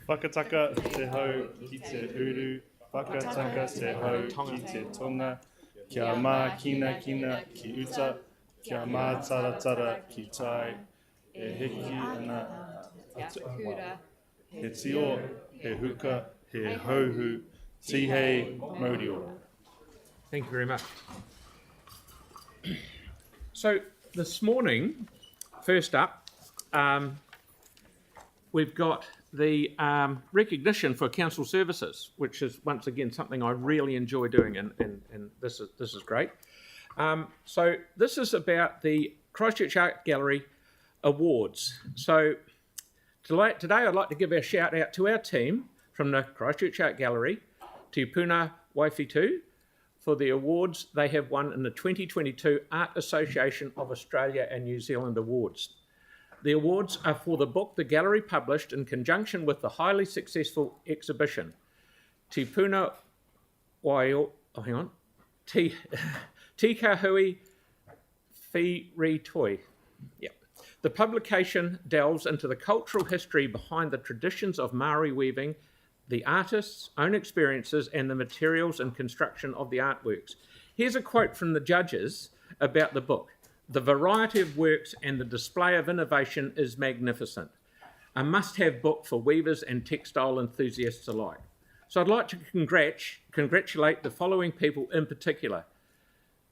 Whakataka te hau ki te uru, whakataka te hau ki te tonga, kia mā kina kina ki uta, kia mā taratara ki tai, e heki ana atua. He tio, he huka, he hauhu, tihei maurio. Thank you very much. So this morning, first up, we've got the recognition for council services, which is once again something I really enjoy doing, and this is great. So this is about the Christchurch Art Gallery Awards. So today I'd like to give a shout out to our team from the Christchurch Art Gallery, Te Puna Waiwhitu, for the awards they have won in the 2022 Art Association of Australia and New Zealand Awards. The awards are for the book the gallery published in conjunction with the highly successful exhibition, Te Puna Te Kahui Whiri Toi. Yeah. The publication delves into the cultural history behind the traditions of Maori weaving, the artist's own experiences, and the materials and construction of the artworks. Here's a quote from the judges about the book. The variety of works and the display of innovation is magnificent. A must-have book for weavers and textile enthusiasts alike. So I'd like to congratulate the following people in particular.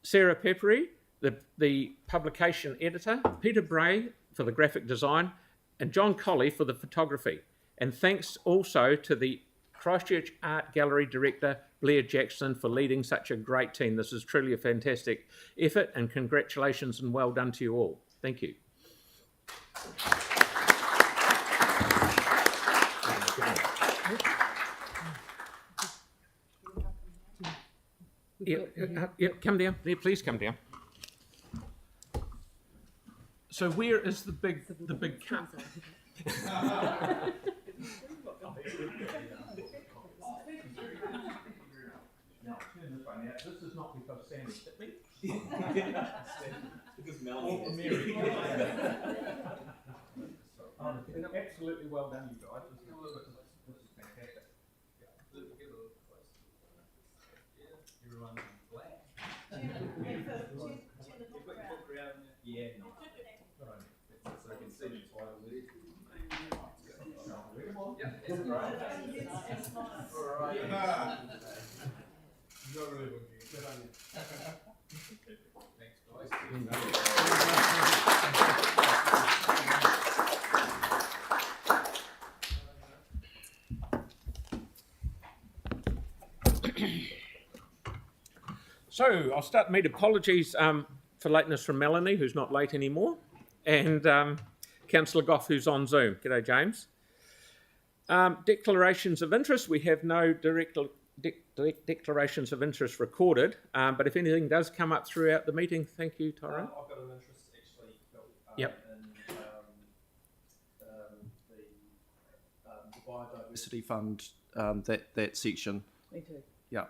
Sarah Peppery, the publication editor, Peter Bray for the graphic design, and John Colley for the photography. And thanks also to the Christchurch Art Gallery Director, Blair Jackson, for leading such a great team. This is truly a fantastic effort, and congratulations and well done to you all. Thank you. Yeah, come down. Yeah, please come down. So where is the big cup? This is not because Sandy hit me. Because Melanie or Mary. Absolutely well done, you guys. This is fantastic. Everyone's black. Yeah, no. So I can see the title there. Yeah, that's right. All right. Not really looking good on you. Thanks, guys. So I'll start. Meet apologies for lateness from Melanie, who's not late anymore, and Councillor Goff, who's on Zoom. G'day, James. Declarations of interest. We have no direct declarations of interest recorded, but if anything does come up throughout the meeting, thank you, Tyrone. I've got an interest actually, Phil, yep. in the Biodiversity Fund, that section. Me too. Yeah.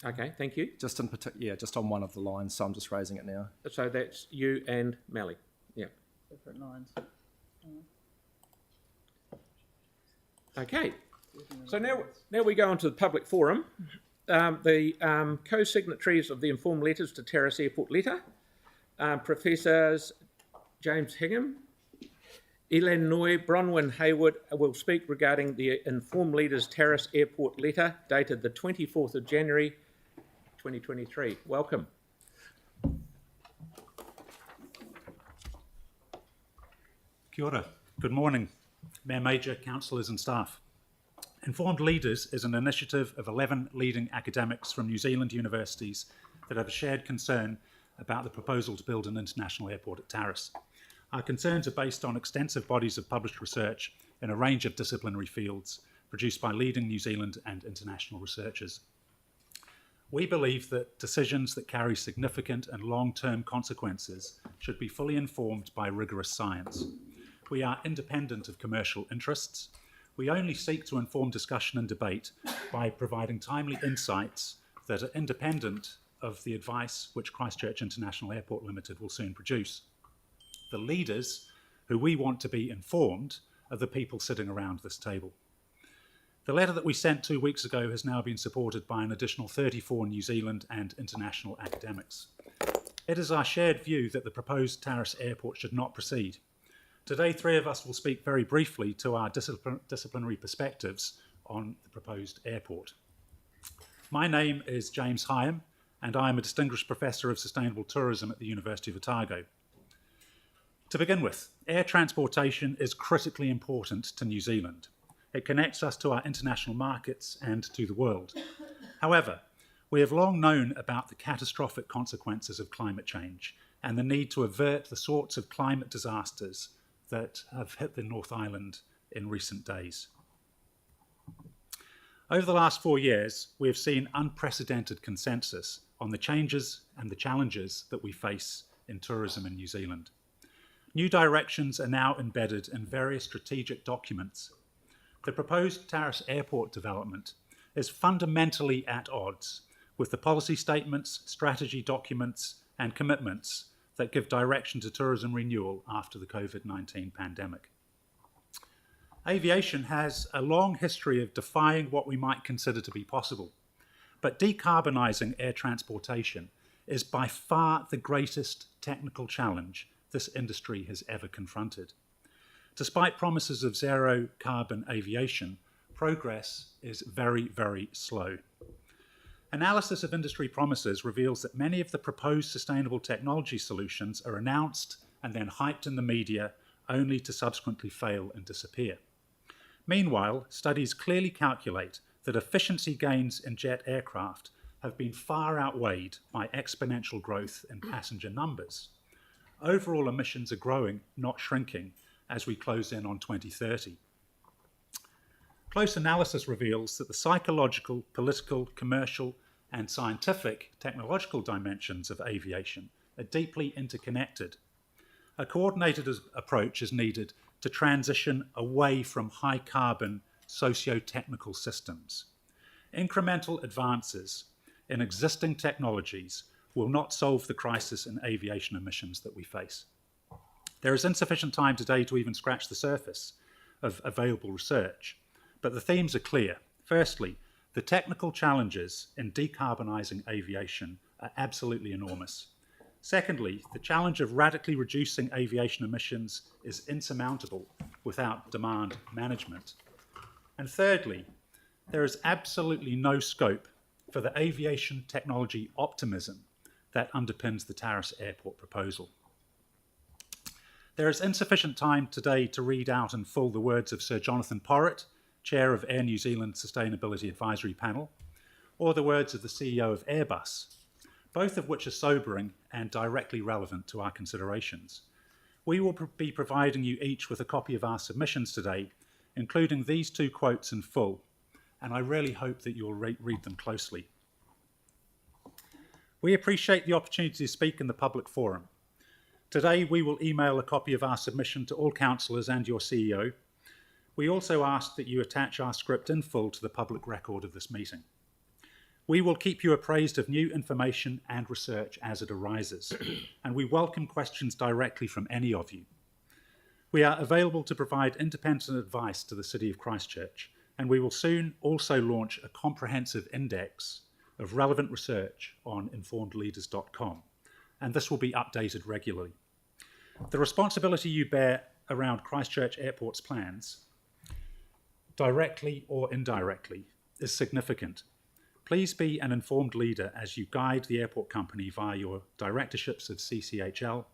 Okay, thank you. Just in particular, just on one of the lines, so I'm just raising it now. So that's you and Melly. Yeah. Different lines. Okay. So now we go on to the public forum. The co-signatories of the informed letters to Terrace Airport letter, Professors James Higham, Elan Noy, Bronwyn Hayward will speak regarding the informed letters Terrace Airport letter dated the 24th of January 2023. Welcome. Kia ora. Good morning, Mayor Major, councillors and staff. Informed Leaders is an initiative of 11 leading academics from New Zealand universities that have a shared concern about the proposal to build an international airport at Terrace. Our concerns are based on extensive bodies of published research in a range of disciplinary fields produced by leading New Zealand and international researchers. We believe that decisions that carry significant and long-term consequences should be fully informed by rigorous science. We are independent of commercial interests. We only seek to inform discussion and debate by providing timely insights that are independent of the advice which Christchurch International Airport Limited will soon produce. The leaders who we want to be informed are the people sitting around this table. The letter that we sent 2 weeks ago has now been supported by an additional 34 New Zealand and international academics. It is our shared view that the proposed Terrace Airport should not proceed. Today, 3 of us will speak very briefly to our disciplinary perspectives on the proposed airport. My name is James Hyam, and I am a Distinguished Professor of Sustainable Tourism at the University of Otago. To begin with, air transportation is critically important to New Zealand. It connects us to our international markets and to the world. However, we have long known about the catastrophic consequences of climate change and the need to avert the sorts of climate disasters that have hit the North Island in recent days. Over the last 4 years, we have seen unprecedented consensus on the changes and the challenges that we face in tourism in New Zealand. New directions are now embedded in various strategic documents. The proposed Terrace Airport development is fundamentally at odds with the policy statements, strategy documents, and commitments that give direction to tourism renewal after the COVID-19 pandemic. Aviation has a long history of defying what we might consider to be possible, but decarbonising air transportation is by far the greatest technical challenge this industry has ever confronted. Despite promises of zero carbon aviation, progress is very, very slow. Analysis of industry promises reveals that many of the proposed sustainable technology solutions are announced and then hyped in the media only to subsequently fail and disappear. Meanwhile, studies clearly calculate that efficiency gains in jet aircraft have been far outweighed by exponential growth in passenger numbers. Overall emissions are growing, not shrinking, as we close in on 2030. Close analysis reveals that the psychological, political, commercial, and scientific technological dimensions of aviation are deeply interconnected. A coordinated approach is needed to transition away from high-carbon socio-technical systems. Incremental advances in existing technologies will not solve the crisis in aviation emissions that we face. There is insufficient time today to even scratch the surface of available research, but the themes are clear. Firstly, the technical challenges in decarbonising aviation are absolutely enormous. Secondly, the challenge of radically reducing aviation emissions is insurmountable without demand management. And thirdly, there is absolutely no scope for the aviation technology optimism that underpins the Terrace Airport proposal. There is insufficient time today to read out in full the words of Sir Jonathan Porritt, Chair of Air New Zealand Sustainability Advisory Panel, or the words of the CEO of Airbus, both of which are sobering and directly relevant to our considerations. We will be providing you each with a copy of our submissions today, including these 2 quotes in full, and I really hope that you'll read them closely. We appreciate the opportunity to speak in the public forum. Today, we will email a copy of our submission to all councillors and your CEO. We also ask that you attach our script in full to the public record of this meeting. We will keep you appraised of new information and research as it arises, and we welcome questions directly from any of you. We are available to provide independent advice to the City of Christchurch, and we will soon also launch a comprehensive index of relevant research on informedleaders.com, and this will be updated regularly. The responsibility you bear around Christchurch Airport's plans, directly or indirectly, is significant. Please be an informed leader as you guide the airport company via your directorships of CCHL,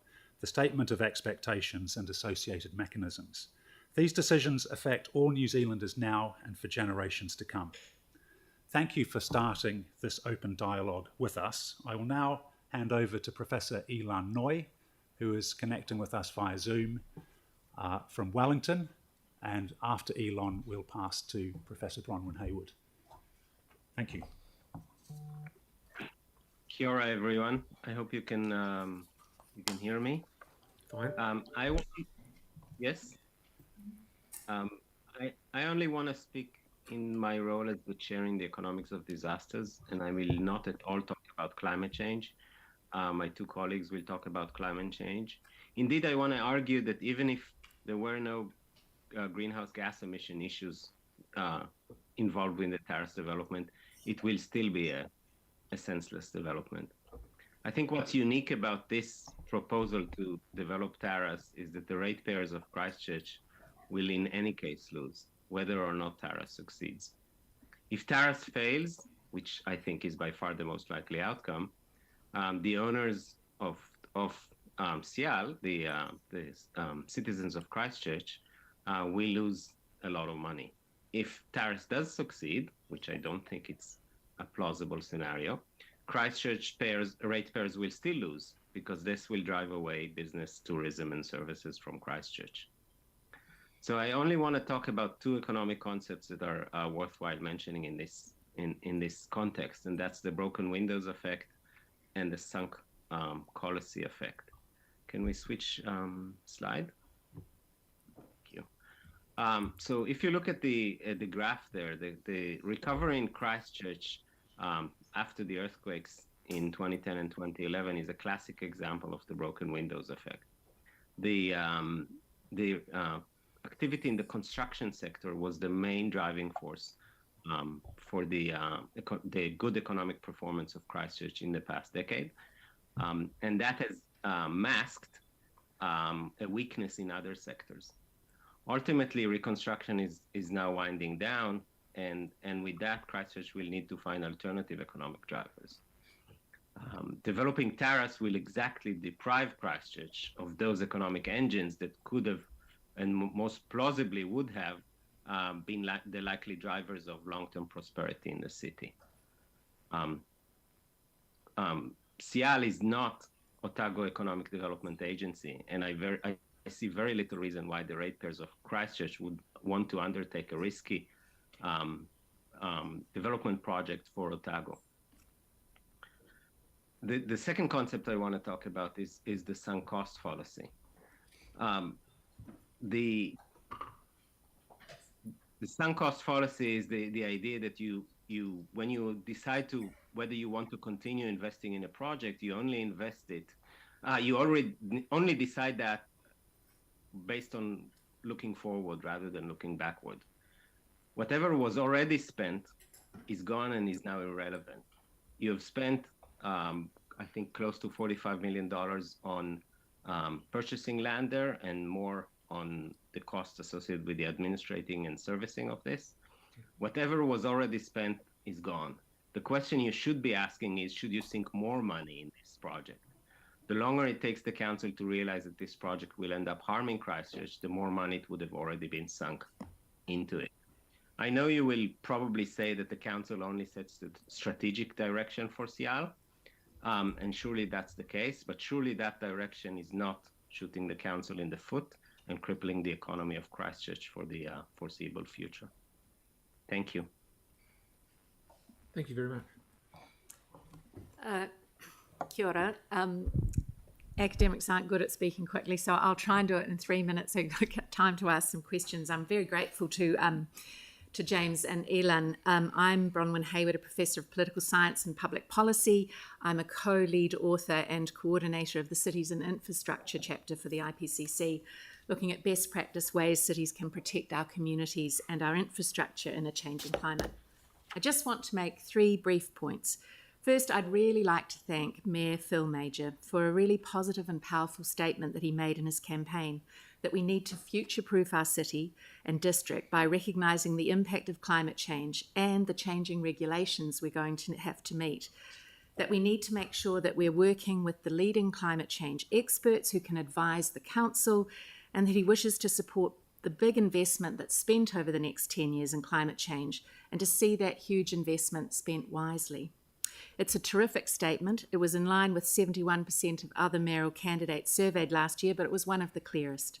the Statement of Expectations and associated mechanisms. These decisions affect all New Zealanders now and for generations to come. Thank you for starting this open dialogue with us. I will now hand over to Professor Ilan Noy, who is connecting with us via Zoom from Wellington, and after Elon, we'll pass to Professor Bronwyn Hayward. Thank you. Kia ora, everyone. I hope you can hear me. Fine. Yes. I only want to speak in my role as the chairing the economics of disasters, and I will not at all talk about climate change. My 2 colleagues will talk about climate change. Indeed, I want to argue that even if there were no greenhouse gas emission issues involved in the Terrace development, it will still be a senseless development. I think what's unique about this proposal to develop Terrace is that the ratepayers of Christchurch will in any case lose, whether or not Terrace succeeds. If Terrace fails, which I think is by far the most likely outcome, the owners of Sial, the citizens of Christchurch, will lose a lot of money. If Terrace does succeed, which I don't think it's a plausible scenario, Christchurch ratepayers will still lose because this will drive away business, tourism, and services from Christchurch. So I only want to talk about two economic concepts that are worthwhile mentioning in this context, and that's the broken windows effect and the sunk colossi effect. Can we switch slide? Thank you. So if you look at the graph there, the recovery in Christchurch after the earthquakes in 2010 and 2011 is a classic example of the broken windows effect. The activity in the construction sector was the main driving force for the good economic performance of Christchurch in the past decade. And that has masked a weakness in other sectors. Ultimately, reconstruction is now winding down, and with that, Christchurch will need to find alternative economic drivers. Developing Terrace will exactly deprive Christchurch of those economic engines that could have, and most plausibly would have, been the likely drivers of long-term prosperity in the city. Sial is not Otago Economic Development Agency, and I see very little reason why the ratepayers of Christchurch would want to undertake a risky development project for Otago. The second concept I want to talk about is the sunk cost fallacy. The sunk cost fallacy is the idea that you when you decide to whether you want to continue investing in a project, you only invest it. You only decide that based on looking forward rather than looking backward. Whatever was already spent is gone and is now irrelevant. You have spent, I think, close to $45 million on purchasing land there and more on the costs associated with the administrating and servicing of this. Whatever was already spent is gone. The question you should be asking is, should you sink more money in this project? The longer it takes the council to realize that this project will end up harming Christchurch, the more money it would have already been sunk into it. I know you will probably say that the council only sets the strategic direction for Sial, and surely that's the case, but surely that direction is not shooting the council in the foot and crippling the economy of Christchurch for the foreseeable future. Thank you. Thank you very much. Kia ora. Academics aren't good at speaking quickly, so I'll try and do it in 3 minutes so you've got time to ask some questions. I'm very grateful to James and Elan. I'm Bronwyn Hayward, a Professor of Political Science and Public Policy. I'm a co-lead author and coordinator of the Cities and Infrastructure chapter for the IPCC, looking at best practice ways cities can protect our communities and our infrastructure in a changing climate. I just want to make 3 brief points. First, I'd really like to thank Mayor Phil Major for a really positive and powerful statement that he made in his campaign, that we need to future-proof our city and district by recognising the impact of climate change and the changing regulations we're going to have to meet, that we need to make sure that we're working with the leading climate change experts who can advise the council, and that he wishes to support the big investment that's spent over the next 10 years in climate change and to see that huge investment spent wisely. It's a terrific statement. It was in line with 71% of other mayoral candidates surveyed last year, but it was one of the clearest.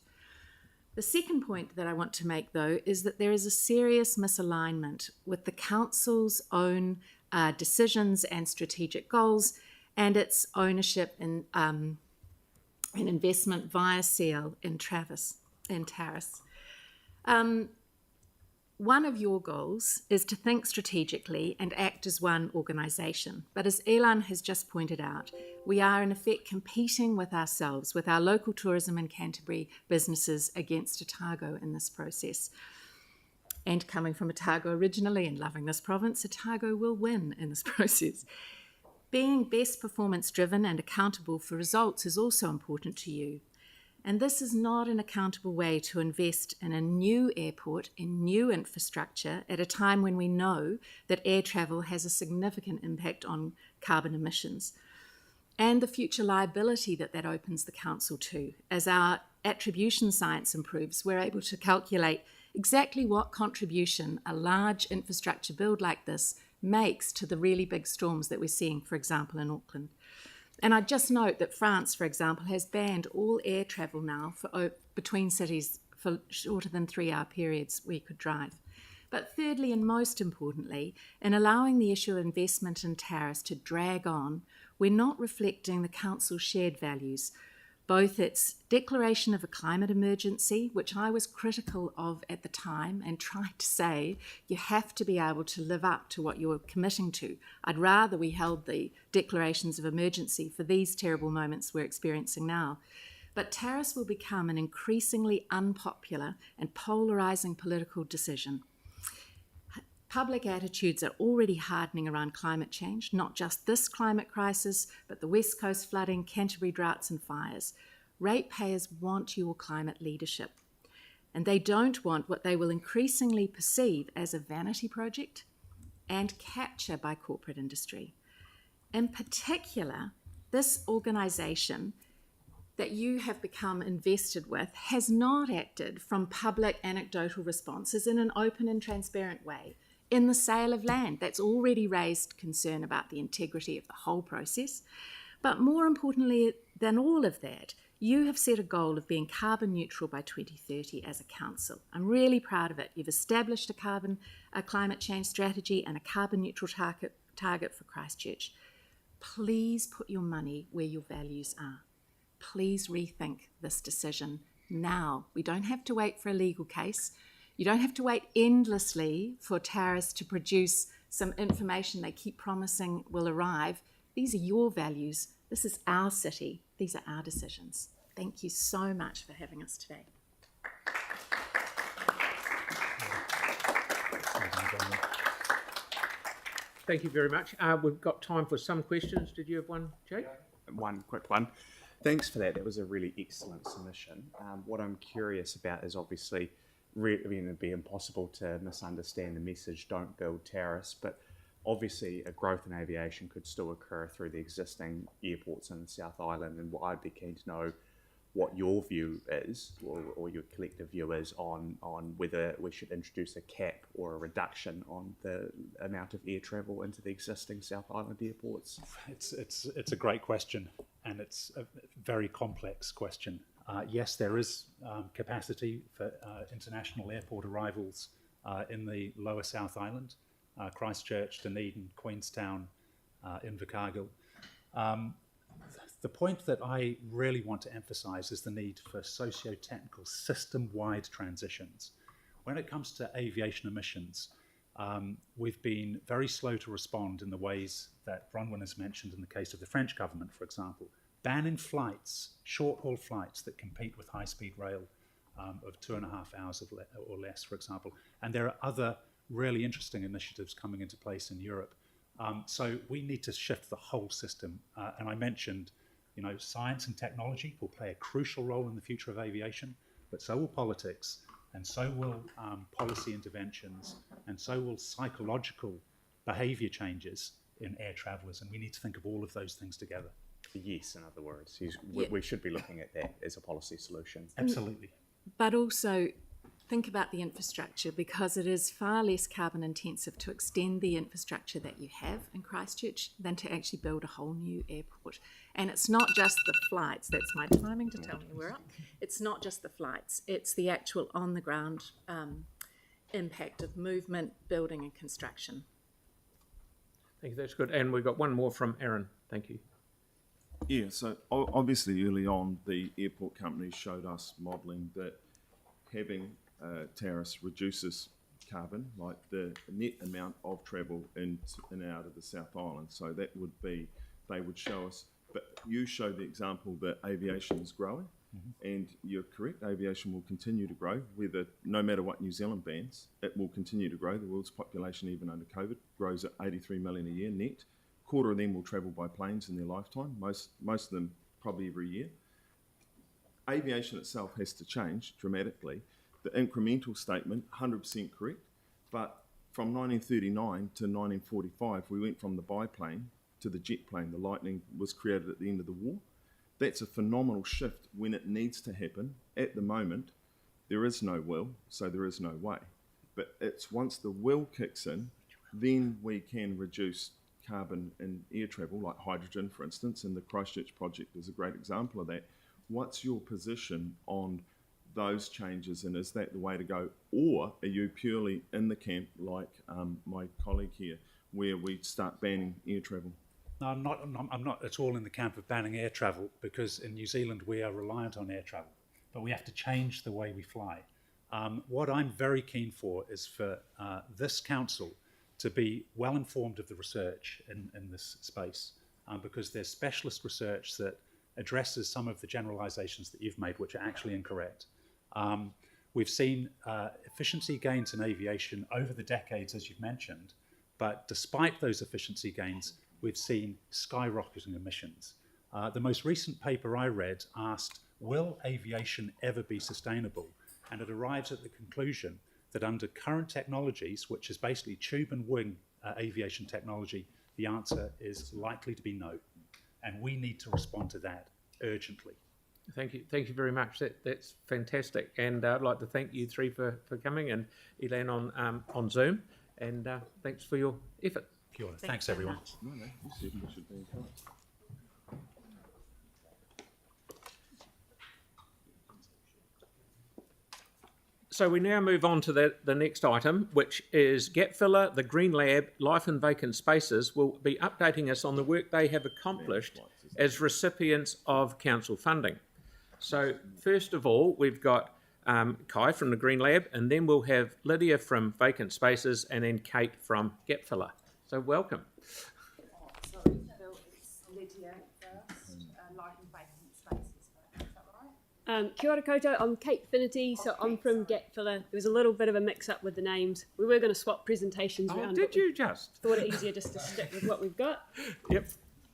The second point that I want to make, though, is that there is a serious misalignment with the council's own decisions and strategic goals and its ownership in investment via Sial in Terrace. One of your goals is to think strategically and act as one organisation. But as Elan has just pointed out, we are in effect competing with ourselves, with our local tourism and Canterbury businesses against Otago in this process. And coming from Otago originally and loving this province, Otago will win in this process. Being best performance driven and accountable for results is also important to you. And this is not an accountable way to invest in a new airport, in new infrastructure, at a time when we know that air travel has a significant impact on carbon emissions, and the future liability that opens the council to. As our attribution science improves, we're able to calculate exactly what contribution a large infrastructure build like this makes to the really big storms that we're seeing, for example, in Auckland. And I'd just note that France, for example, has banned all air travel now for between cities for shorter than 3-hour periods where you could drive. But thirdly, and most importantly, in allowing the issue of investment in Terrace to drag on, we're not reflecting the council's shared values, both its declaration of a climate emergency, which I was critical of at the time and tried to say you have to be able to live up to what you're committing to. I'd rather we held the declarations of emergency for these terrible moments we're experiencing now. But Terrace will become an increasingly unpopular and polarising political decision. Public attitudes are already hardening around climate change, not just this climate crisis, but the West Coast flooding, Canterbury droughts and fires. Ratepayers want your climate leadership, and they don't want what they will increasingly perceive as a vanity project and capture by corporate industry. In particular, this organisation that you have become invested with has not acted from public anecdotal responses in an open and transparent way. In the sale of land, that's already raised concern about the integrity of the whole process. But more importantly than all of that, you have set a goal of being carbon neutral by 2030 as a council. I'm really proud of it. You've established a climate change strategy and a carbon neutral target for Christchurch. Please put your money where your values are. Please rethink this decision now. We don't have to wait for a legal case. You don't have to wait endlessly for Terrace to produce some information they keep promising will arrive. These are your values. This is our city. These are our decisions. Thank you so much for having us today. Thank you very much. We've got time for some questions. Did you have one, Jake? One quick one. Thanks for that. That was a really excellent submission. What I'm curious about is obviously, it'd be impossible to misunderstand the message, don't build Terrace, but obviously a growth in aviation could still occur through the existing airports in the South Island, and what I'd be keen to know what your view is, or your collective view is on whether we should introduce a cap or a reduction on the amount of air travel into the existing South Island airports. It's a great question, and it's a very complex question. Yes, there is capacity for international airport arrivals in the lower South Island, Christchurch, Dunedin, Queenstown, Invercargill. The point that I really want to emphasise is the need for socio-technical system-wide transitions. When it comes to aviation emissions, we've been very slow to respond in the ways that Bronwyn has mentioned in the case of the French government, for example. Banning flights, short-haul flights that compete with high-speed rail of 2.5 hours or less, for example. And there are other really interesting initiatives coming into place in Europe. So we need to shift the whole system. And I mentioned, science and technology will play a crucial role in the future of aviation, but so will politics, and so will policy interventions, and so will psychological behaviour changes in air travellers. And we need to think of all of those things together. Yes, in other words, we should be looking at that as a policy solution. Absolutely. But also think about the infrastructure, because it is far less carbon intensive to extend the infrastructure that you have in Christchurch than to actually build a whole new airport. And it's not just the flights. That's my timing to tell me we're up. It's not just the flights. It's the actual on-the-ground impact of movement, building and construction. Thank you, that's good. And we've got one more from Aaron. Thank you. Yeah, so obviously early on the airport companies showed us modelling that having Terrace reduces carbon, like the net amount of travel in and out of the South Island. So that would be, they would show us, but you showed the example that aviation is growing. And you're correct, aviation will continue to grow, no matter what New Zealand bans, it will continue to grow. The world's population, even under COVID, grows at 83 million a year net. A quarter of them will travel by planes in their lifetime, most of them probably every year. Aviation itself has to change dramatically. The incremental statement, 100% correct, but from 1939 to 1945, we went from the biplane to the jet plane. The Lightning was created at the end of the war. That's a phenomenal shift when it needs to happen. At the moment, there is no will, so there is no way. But it's once the will kicks in, then we can reduce carbon in air travel, like hydrogen, for instance, and the Christchurch project is a great example of that. What's your position on those changes, and is that the way to go? Or are you purely in the camp, like my colleague here, where we start banning air travel? No, I'm not at all in the camp of banning air travel, because in New Zealand we are reliant on air travel, but we have to change the way we fly. What I'm very keen for is for this council to be well informed of the research in this space, because there's specialist research that addresses some of the generalizations that you've made, which are actually incorrect. We've seen efficiency gains in aviation over the decades, as you've mentioned, but despite those efficiency gains, we've seen skyrocketing emissions. The most recent paper I read asked, will aviation ever be sustainable? And it arrives at the conclusion that under current technologies, which is basically tube and wing aviation technology, the answer is likely to be no. And we need to respond to that urgently. Thank you very much. That's fantastic. And I'd like to thank you three for coming, and Elaine on Zoom. And thanks for your effort. Kia ora. Thanks everyone. No, you said you should be encouraged. So we now move on to the next item, which is Gap Filler, the Green Lab, Life in Vacant Spaces will be updating us on the work they have accomplished as recipients of council funding. So first of all, we've got Kai from the Green Lab, and then we'll have Lydia from Vacant Spaces, and then Kate from Gap Filler. So welcome. Sorry, Phil, it's Lydia first, Life in Vacant Spaces, is that right? Kia ora koutou, I'm Kate Finity, so I'm from Gap Filler. There was a little bit of a mix-up with the names. We were going to swap presentations around. Did you just? Thought it easier just to stick with what we've got. Yep.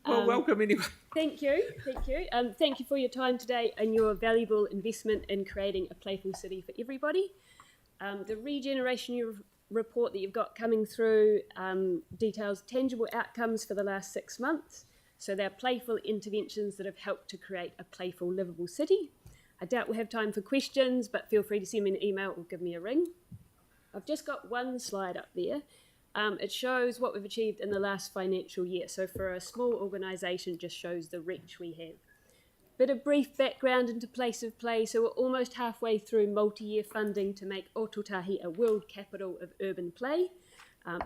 Well, welcome anyway. Thank you. Thank you for your time today and your valuable investment in creating a playful city for everybody. The regeneration report that you've got coming through details tangible outcomes for the last 6 months. So they're playful interventions that have helped to create a playful, livable city. I doubt we'll have time for questions, but feel free to send me an email or give me a ring. I've just got one slide up there. It shows what we've achieved in the last financial year. So for a small organisation, just shows the reach we have. Bit of brief background into Place of Play. So we're almost halfway through multi-year funding to make Ototahi a world capital of urban play.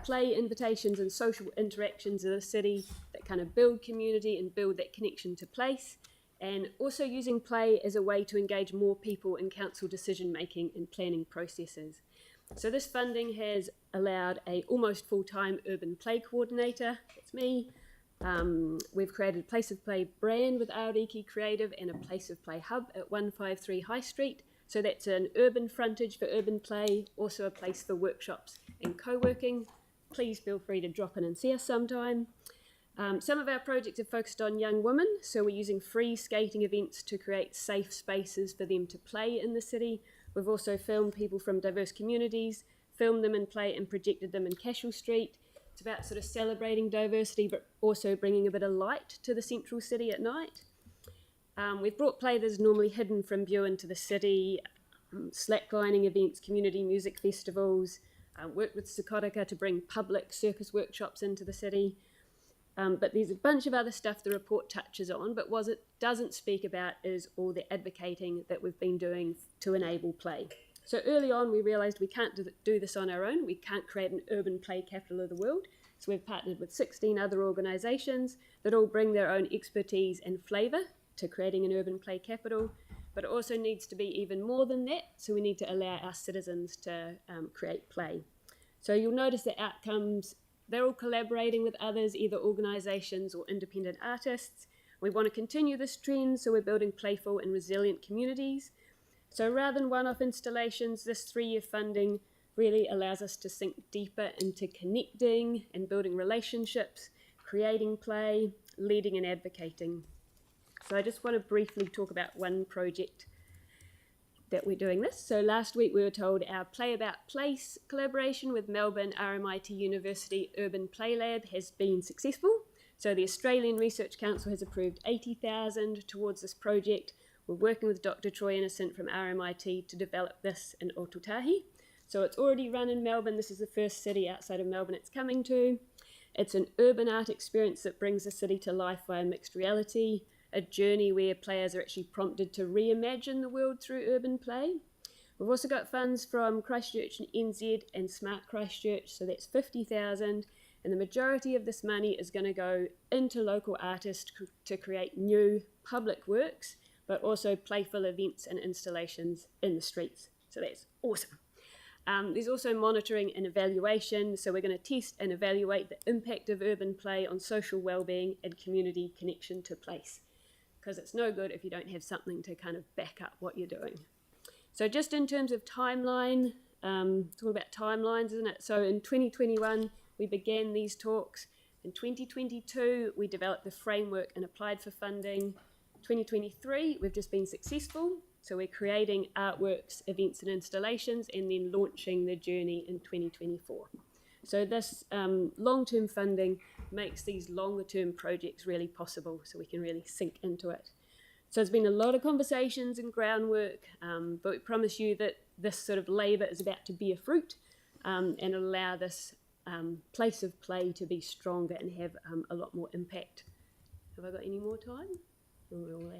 Play invitations and social interactions in the city that kind of build community and build that connection to place. And also using play as a way to engage more people in council decision making and planning processes. So this funding has allowed a almost full-time urban play coordinator, that's me. We've created a Place of Play brand with Aoriki Creative and a Place of Play hub at 153 High Street. So that's an urban frontage for urban play, also a place for workshops and co-working. Please feel free to drop in and see us sometime. Some of our projects are focused on young women, so we're using free skating events to create safe spaces for them to play in the city. We've also filmed people from diverse communities, filmed them in play and projected them in Cashel Street. It's about sort of celebrating diversity, but also bringing a bit of light to the central city at night. We've brought play that's normally hidden from view into the city, slacklining events, community music festivals, worked with Sokoraka to bring public circus workshops into the city. But there's a bunch of other stuff the report touches on, but what it doesn't speak about is all the advocating that we've been doing to enable play. So early on, we realised we can't do this on our own. We can't create an urban play capital of the world. So we've partnered with 16 other organisations that all bring their own expertise and flavour to creating an urban play capital. But it also needs to be even more than that. So we need to allow our citizens to create play. So you'll notice the outcomes. They're all collaborating with others, either organisations or independent artists. We want to continue this trend, so we're building playful and resilient communities. So rather than one-off installations, this 3-year funding really allows us to sink deeper into connecting and building relationships, creating play, leading and advocating. So I just want to briefly talk about one project that we're doing this. So last week we were told our Play About Place collaboration with Melbourne RMIT University Urban Play Lab has been successful. So the Australian Research Council has approved $80,000 towards this project. We're working with Dr. Troy Innocent from RMIT to develop this in Otutahi. So it's already run in Melbourne. This is the first city outside of Melbourne it's coming to. It's an urban art experience that brings the city to life via mixed reality, a journey where players are actually prompted to reimagine the world through urban play. We've also got funds from Christchurch and NZ and Smart Christchurch, so that's $50,000, and the majority of this money is going to go into local artists to create new public works, but also playful events and installations in the streets. So that's awesome. There's also monitoring and evaluation, so we're going to test and evaluate the impact of urban play on social wellbeing and community connection to place, because it's no good if you don't have something to kind of back up what you're doing. So just in terms of timeline, it's all about timelines, isn't it? So in 2021, we began these talks. In 2022, we developed the framework and applied for funding. 2023, we've just been successful. So we're creating artworks, events and installations, and then launching the journey in 2024. So this long-term funding makes these longer-term projects really possible, so we can really sink into it. So there's been a lot of conversations and groundwork, but we promise you that this sort of labour is about to bear fruit and allow this place of play to be stronger and have a lot more impact. Have I got any more time?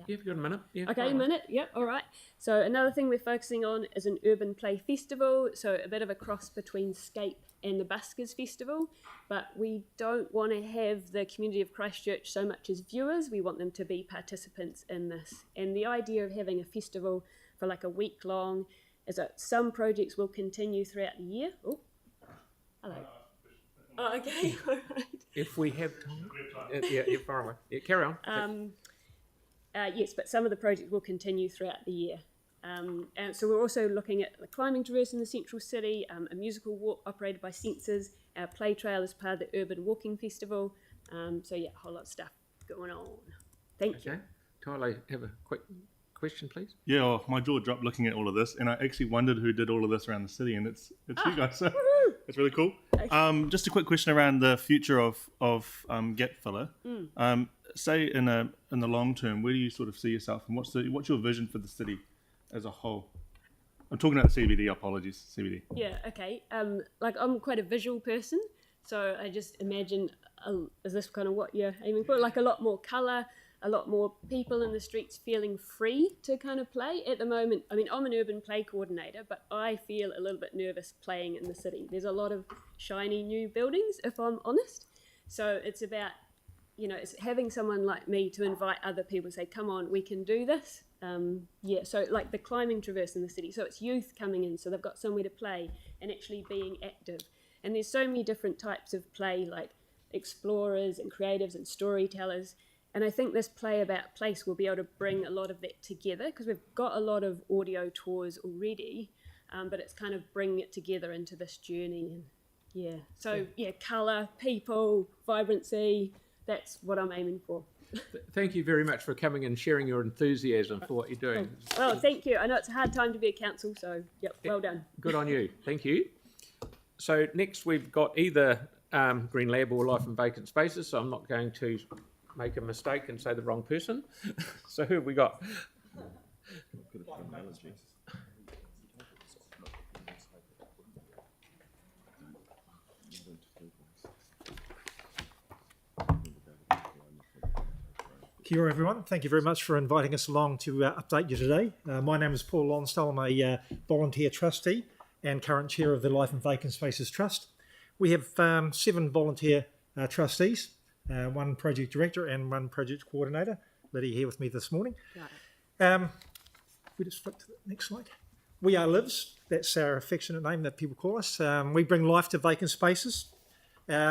You've got a minute. Yeah, okay, a minute. Yep, all right. So another thing we're focusing on is an urban play festival, so a bit of a cross between Scape and the Buskers Festival, but we don't want to have the community of Christchurch so much as viewers. We want them to be participants in this. And the idea of having a festival for like a week long is that some projects will continue throughout the year. Oh, hello. Oh, okay, all right. If we have time. Yeah, far away. Yeah, carry on. Yes, but some of the projects will continue throughout the year. And so we're also looking at the climbing traverse in the central city, a musical walk operated by Sensors, our play trail as part of the Urban Walking Festival. So yeah, a whole lot of stuff going on. Thank you. Tyler, have a quick question, please. Yeah, well, my jaw dropped looking at all of this, and I actually wondered who did all of this around the city, and it's you guys. So it's really cool. Just a quick question around the future of gap filler. Say in the long term, where do you sort of see yourself, and what's your vision for the city as a whole? I'm talking about the CBD. Apologies, CBD. Yeah. Okay. Like I'm quite a visual person, so I just imagine is this kind of what you're aiming for? Like a lot more colour, a lot more people in the streets feeling free to kind of play. At the moment, I mean, I'm an urban play coordinator, but I feel a little bit nervous playing in the city. There's a lot of shiny new buildings, if I'm honest. So it's about, it's having someone like me to invite other people and say, come on, we can do this. So like the climbing traverse in the city. So it's youth coming in, so they've got somewhere to play and actually being active. And there's so many different types of play, like explorers and creatives and storytellers. And I think this Play About Place will be able to bring a lot of that together, because we've got a lot of audio tours already, but it's kind of bringing it together into this journey. And colour, people, vibrancy, that's what I'm aiming for. Thank you very much for coming and sharing your enthusiasm for what you're doing. Well, thank you. I know it's a hard time to be a council, so well done. Good on you. Thank you. So next we've got either Green Lab or Life in Vacant Spaces, so I'm not going to make a mistake and say the wrong person. So who have we got? Kia ora everyone, thank you very much for inviting us along to update you today. My name is Paul Lonsdale. I'm a volunteer trustee and current chair of the Life and Vacant Spaces Trust. We have 7 volunteer trustees, 1 project director and 1 project coordinator. Lydia here with me this morning. We just flip to the next slide. We are Lives, that's our affectionate name that people call us. We bring life to vacant spaces.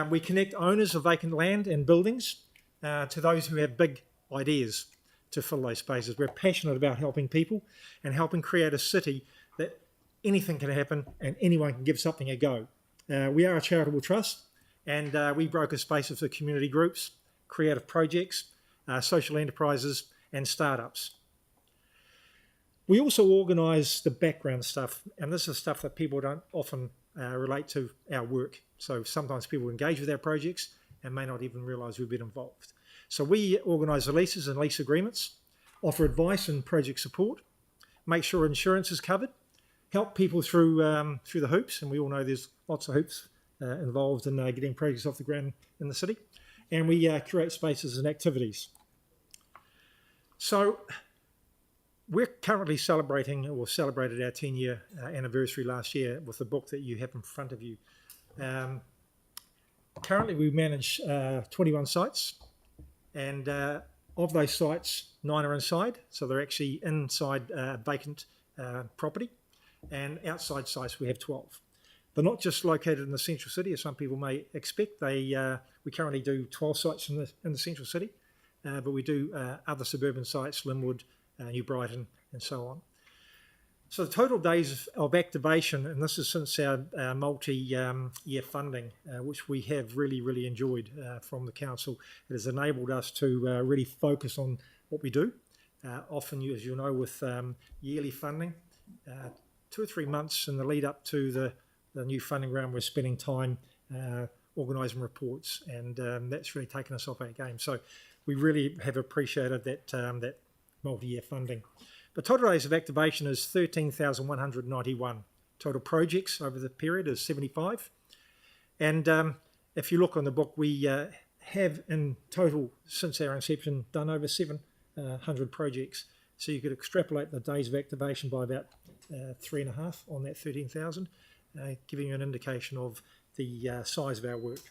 We connect owners of vacant land and buildings to those who have big ideas to fill those spaces. We're passionate about helping people and helping create a city that anything can happen and anyone can give something a go. We are a charitable trust, and we broker spaces for community groups, creative projects, social enterprises and startups. We also organise the background stuff, and this is stuff that people don't often relate to our work. So sometimes people engage with our projects and may not even realise we've been involved. So we organise the leases and lease agreements, offer advice and project support, make sure insurance is covered, help people through the hoops, and we all know there's lots of hoops involved in getting projects off the ground in the city, and we curate spaces and activities. So we're currently celebrated our 10-year anniversary last year with the book that you have in front of you. Currently we manage 21 sites, and of those sites, 9 are inside, so they're actually inside vacant property, and outside sites we have 12. They're not just located in the central city, as some people may expect. We currently do 12 sites in the central city, but we do other suburban sites, Linwood, New Brighton, and so on. So the total days of activation, and this is since our multi-year funding, which we have really enjoyed from the council. It has enabled us to really focus on what we do. Often, as you know, with yearly funding, 2 or 3 months in the lead up to the new funding round, we're spending time organising reports, and that's really taken us off our game. So we really have appreciated that multi-year funding. The total days of activation is 13,191. Total projects over the period is 75. And if you look on the book, we have in total, since our inception, done over 700 projects. So you could extrapolate the days of activation by about 3.5 on that 13,000, giving you an indication of the size of our work.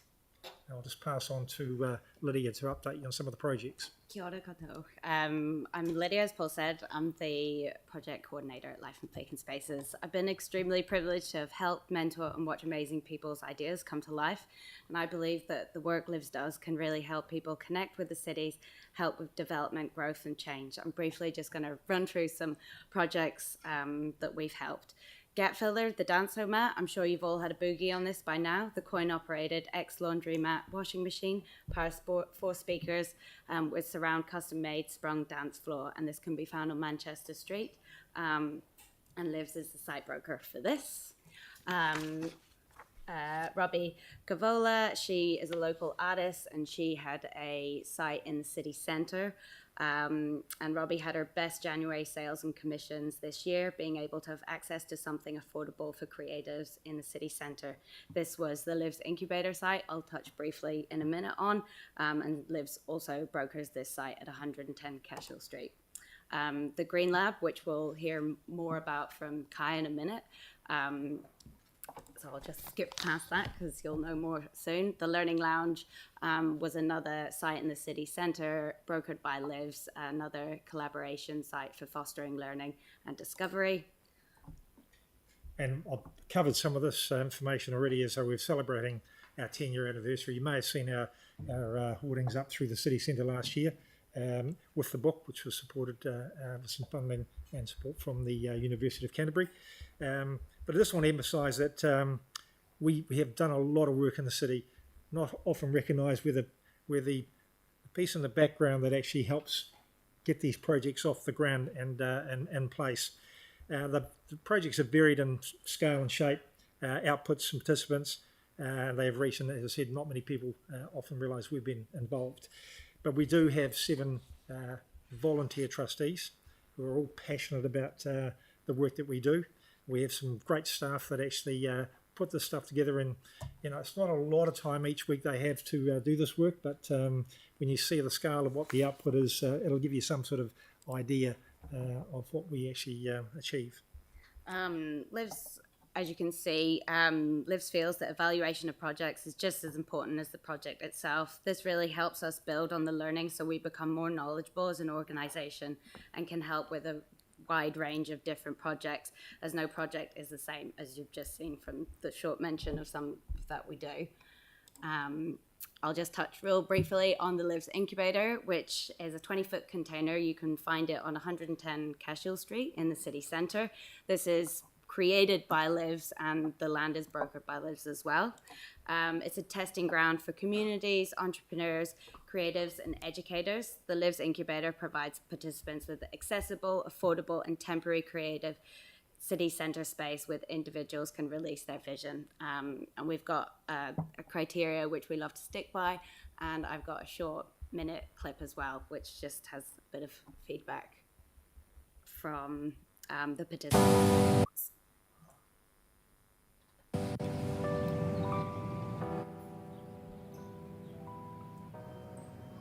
I'll just pass on to Lydia to update you on some of the projects. Kia ora koutou. I'm Lydia, as Paul said. I'm the project coordinator at Life and Vacant Spaces. I've been extremely privileged to have helped, mentor and watch amazing people's ideas come to life. And I believe that the work Lives does can really help people connect with the cities, help with development, growth and change. I'm briefly just going to run through some projects that we've helped. Gap Filler, the Danso mat. I'm sure you've all had a boogie on this by now. The coin-operated ex-laundry mat washing machine, power 4 speakers with surround custom-made sprung dance floor. And this can be found on Manchester Street. And Lives is the site broker for this. Robbie Cavola, she is a local artist and she had a site in the city centre. And Robbie had her best January sales and commissions this year, being able to have access to something affordable for creatives in the city centre. This was the Lives Incubator site, I'll touch briefly in a minute on, and Lives also brokers this site at 110 Cashel Street. The Green Lab, which we'll hear more about from Kai in a minute, so I'll just skip past that because you'll know more soon. The Learning Lounge was another site in the city centre, brokered by Lives, another collaboration site for fostering learning and discovery. And I've covered some of this information already, as we're celebrating our 10-year anniversary. You may have seen our hoardings up through the city centre last year with the book, which was supported with some funding and support from the University of Canterbury. But I just want to emphasise that we have done a lot of work in the city, not often recognised, where the piece in the background that actually helps get these projects off the ground and in place. The projects are varied in scale and shape, outputs and participants. They have reached, and as I said, not many people often realise we've been involved. But we do have 7 volunteer trustees who are all passionate about the work that we do. We have some great staff that actually put this stuff together, and it's not a lot of time each week they have to do this work, but when you see the scale of what the output is, it'll give you some sort of idea of what we actually achieve. Lives, as you can see, Lives feels that evaluation of projects is just as important as the project itself. This really helps us build on the learning so we become more knowledgeable as an organisation and can help with a wide range of different projects, as no project is the same, as you've just seen from the short mention of some that we do. I'll just touch real briefly on the Lives Incubator, which is a 20-foot container. You can find it on 110 Cashel Street in the city centre. This is created by Lives, and the land is brokered by Lives as well. It's a testing ground for communities, entrepreneurs, creatives, and educators. The Lives Incubator provides participants with accessible, affordable, and temporary creative city centre space where individuals can release their vision. And we've got a criteria which we love to stick by, and I've got a short minute clip as well, which just has a bit of feedback from the participants.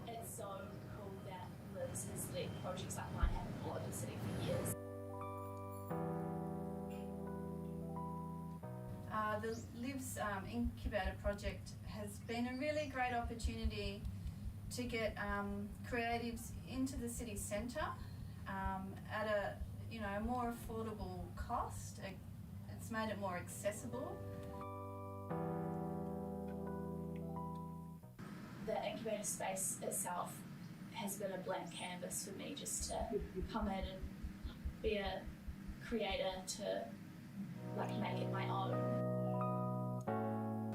It's so cool that Liz has led projects like mine happen all over the city for years. The Lives Incubator project has been a really great opportunity to get creatives into the city centre at a more affordable cost. It's made it more accessible. The incubator space itself has been a blank canvas for me, just to come in and be a creator, to make it my own.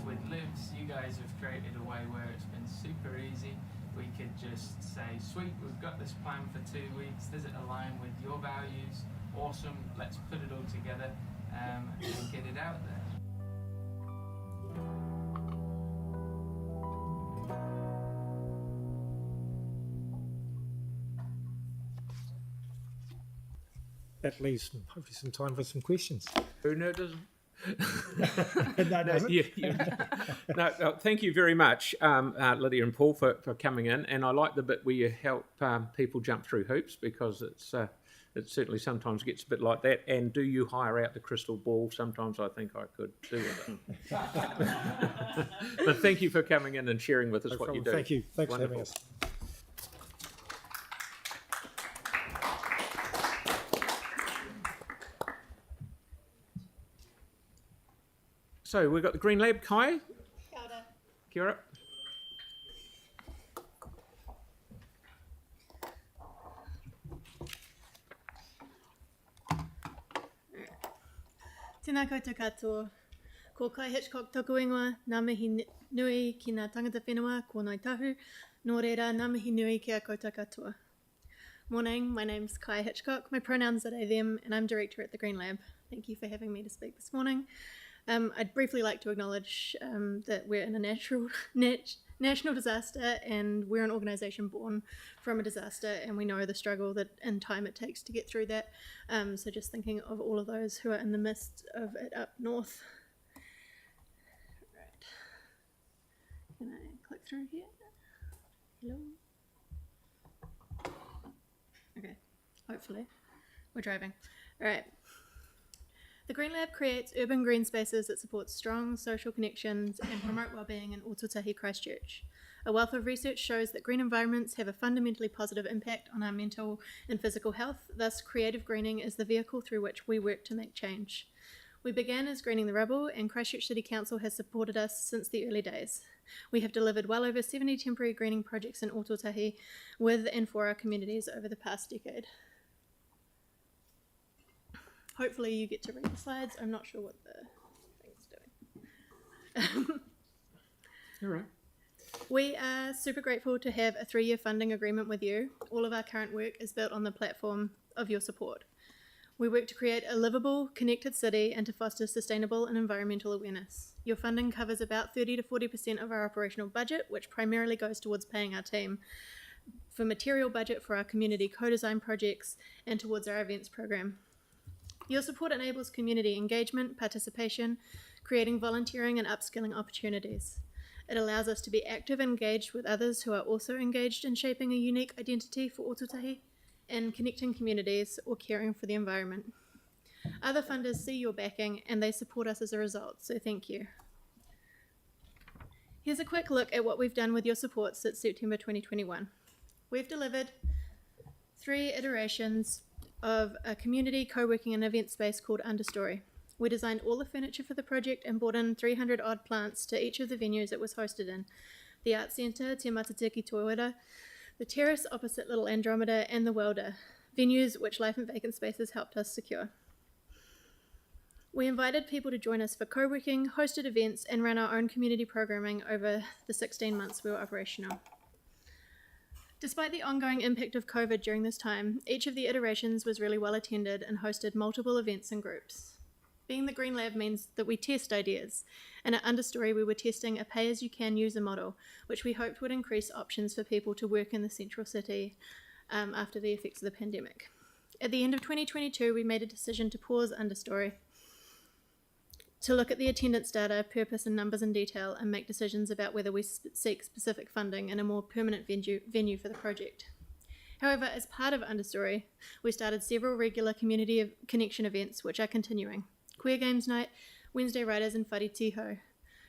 With Lives, you guys have created a way where it's been super easy. We could just say, sweet, we've got this plan for 2 weeks, does it align with your values? Awesome, let's put it all together and get it out there. That leaves hopefully some time for some questions. Who knows? No, thank you very much, Lydia and Paul, for coming in. And I like the bit where you help people jump through hoops, because it certainly sometimes gets a bit like that. And do you hire out the crystal ball? Sometimes I think I could do with it. But thank you for coming in and sharing with us what you do. Thank you. Thanks Wonderful. for having us. So we've got the Green Lab, Kai. Kia ora. Tēnā koutou katoa. Ko Kai Hitchcock taku ingoa, ngā mihi nui ki ngā tangata whenua, ko Ngāi Tahu, nō reira ngā mihi nui kia koutou katoa. Morning, my name's Kai Hitchcock. My pronouns are they, them, and I'm director at the Green Lab. Thank you for having me to speak this morning. I'd briefly like to acknowledge that we're in a national disaster, and we're an organisation born from a disaster, and we know the struggle that and time it takes to get through that. So just thinking of all of those who are in the midst of it up north. Right. Can I click through here? Hello? Okay, hopefully. We're driving. All right. The Green Lab creates urban green spaces that support strong social connections and promote wellbeing in Ōtautahi, Christchurch. A wealth of research shows that green environments have a fundamentally positive impact on our mental and physical health. Thus, creative greening is the vehicle through which we work to make change. We began as Greening the Rubble, and Christchurch City Council has supported us since the early days. We have delivered well over 70 temporary greening projects in Ōtautahi with and for our communities over the past decade. Hopefully you get to read the slides. I'm not sure what the thing's doing. All right. We are super grateful to have a 3-year funding agreement with you. All of our current work is built on the platform of your support. We work to create a livable, connected city and to foster sustainable and environmental awareness. Your funding covers about 30 to 40% of our operational budget, which primarily goes towards paying our team, for material budget for our community co-design projects, and towards our events program. Your support enables community engagement, participation, creating volunteering and upskilling opportunities. It allows us to be active and engaged with others who are also engaged in shaping a unique identity for Ōtautahi and connecting communities or caring for the environment. Other funders see your backing and they support us as a result, so thank you. Here's a quick look at what we've done with your support since September 2021. We've delivered 3 iterations of a community co-working and event space called Understory. We designed all the furniture for the project and brought in 300 odd plants to each of the venues it was hosted in. The Arts Centre, Te Matatiki Toiwara, the Terrace opposite Little Andromeda, and the Welder, venues which Life and Vacant Spaces helped us secure. We invited people to join us for co-working, hosted events, and ran our own community programming over the 16 months we were operational. Despite the ongoing impact of COVID during this time, each of the iterations was really well attended and hosted multiple events and groups. Being the Green Lab means that we test ideas, and at Understory we were testing a pay-as-you-can user model, which we hoped would increase options for people to work in the central city after the effects of the pandemic. At the end of 2022, we made a decision to pause Understory to look at the attendance data, purpose and numbers in detail, and make decisions about whether we seek specific funding and a more permanent venue for the project. However, as part of Understory, we started several regular community connection events which are continuing. Queer Games Night, Wednesday Riders and Whare Tiho.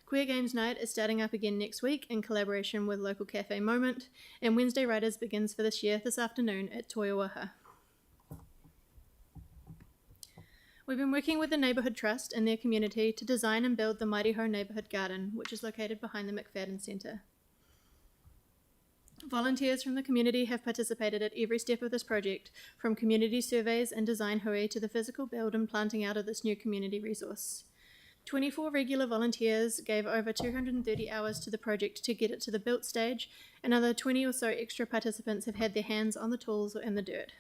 Queer Games Night is starting up again next week in collaboration with local cafe Moment, and Wednesday Riders begins for this year this afternoon at Toiwaha. We've been working with the Neighbourhood Trust and their community to design and build the Mairiho Neighbourhood Garden, which is located behind the McFadden Centre. Volunteers from the community have participated at every step of this project, from community surveys and design hui to the physical build and planting out of this new community resource. 24 regular volunteers gave over 230 hours to the project to get it to the built stage. Another 20 or so extra participants have had their hands on the tools or in the dirt.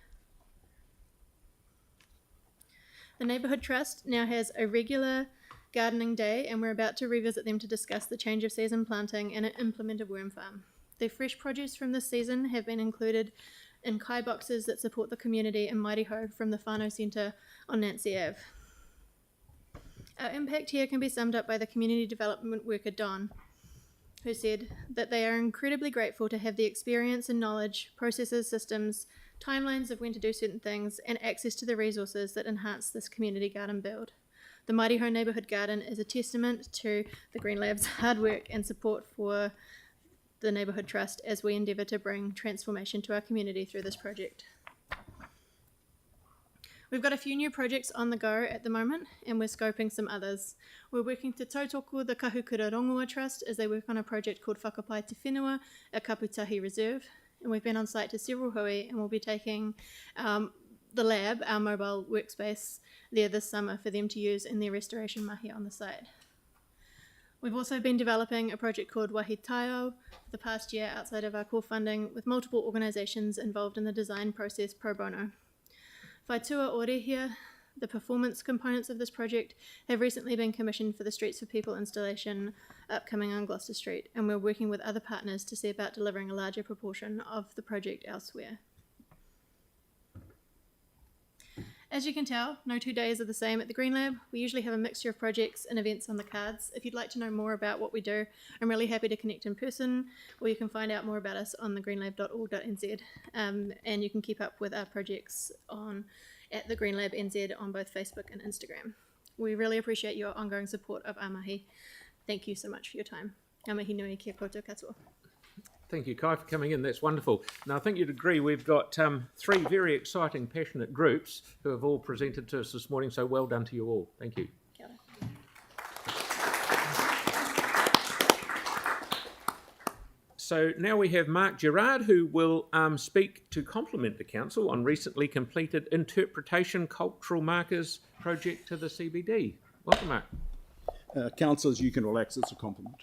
The Neighbourhood Trust now has a regular gardening day, and we're about to revisit them to discuss the change of season planting and implement a worm farm. The fresh produce from this season have been included in kai boxes that support the community in Mairiho from the Whānau Centre on Nancy Ave. Our impact here can be summed up by the community development worker Don, who said that they are incredibly grateful to have the experience and knowledge, processes, systems, timelines of when to do certain things, and access to the resources that enhance this community garden build. The Mairiho Neighbourhood Garden is a testament to the Green Lab's hard work and support for the Neighbourhood Trust as we endeavour to bring transformation to our community through this project. We've got a few new projects on the go at the moment, and we're scoping some others. We're working to tautoko the Kahukura Rongoa Trust as they work on a project called Whakapai Te Whenua, a Kaputahi Reserve. And we've been on site to several hui, and we'll be taking the lab, our mobile workspace, there this summer for them to use in their restoration mahi on the site. We've also been developing a project called Wahi Taio for the past year outside of our core funding, with multiple organisations involved in the design process pro bono. Whaitua Orehia, the performance components of this project, have recently been commissioned for the Streets for People installation upcoming on Gloucester Street, and we're working with other partners to see about delivering a larger proportion of the project elsewhere. As you can tell, no 2 days are the same at the Green Lab. We usually have a mixture of projects and events on the cards. If you'd like to know more about what we do, I'm really happy to connect in person, or you can find out more about us on thegreenlab.org.nz, and you can keep up with our projects at the Green Lab NZ on both Facebook and Instagram. We really appreciate your ongoing support of our mahi. Thank you so much for your time. Ngā mihi nui kia koutou katoa. Thank you, Kai, for coming in. That's wonderful. Now, I think you'd agree we've got three very exciting, passionate groups who have all presented to us this morning, so well done to you all. Thank you. Kia ora. So now we have Mark Gerard, who will speak to compliment the Council on recently completed interpretation cultural markers project to the CBD. Welcome, Mark. Councillors, you can relax, it's a compliment.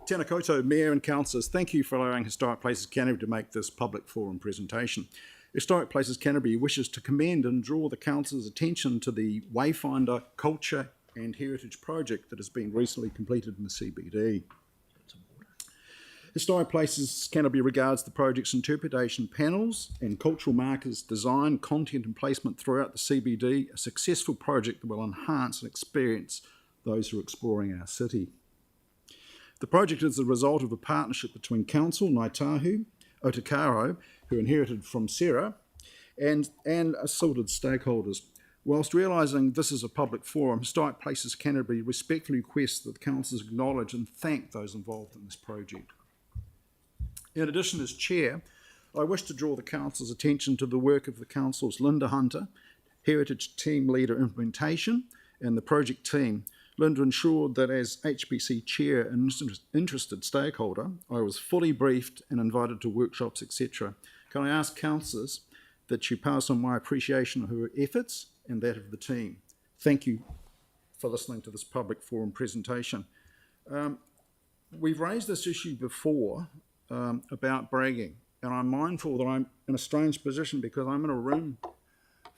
Tēnā koutou, Mayor and Councillors, thank you for allowing Historic Places Canterbury to make this public forum presentation. Historic Places Canterbury wishes to commend and draw the Council's attention to the Wayfinder Culture and Heritage project that has been recently completed in the CBD. Historic Places Canterbury regards the project's interpretation panels and cultural markers design, content and placement throughout the CBD a successful project that will enhance and experience those who are exploring our city. The project is the result of a partnership between Council, Ngāi Tahu, Otakaro, who inherited from Sarah, and assorted stakeholders. Whilst realising this is a public forum, Historic Places Canterbury respectfully requests that the councils acknowledge and thank those involved in this project. In addition, as Chair, I wish to draw the Council's attention to the work of the Council's Linda Hunter, Heritage Team Leader Implementation, and the project team. Linda ensured that as HPC Chair and interested stakeholder, I was fully briefed and invited to workshops, etc. Can I ask councillors that you pass on my appreciation of her efforts and that of the team? Thank you for listening to this public forum presentation. We've raised this issue before about bragging, and I'm mindful that I'm in a strange position because I'm in a room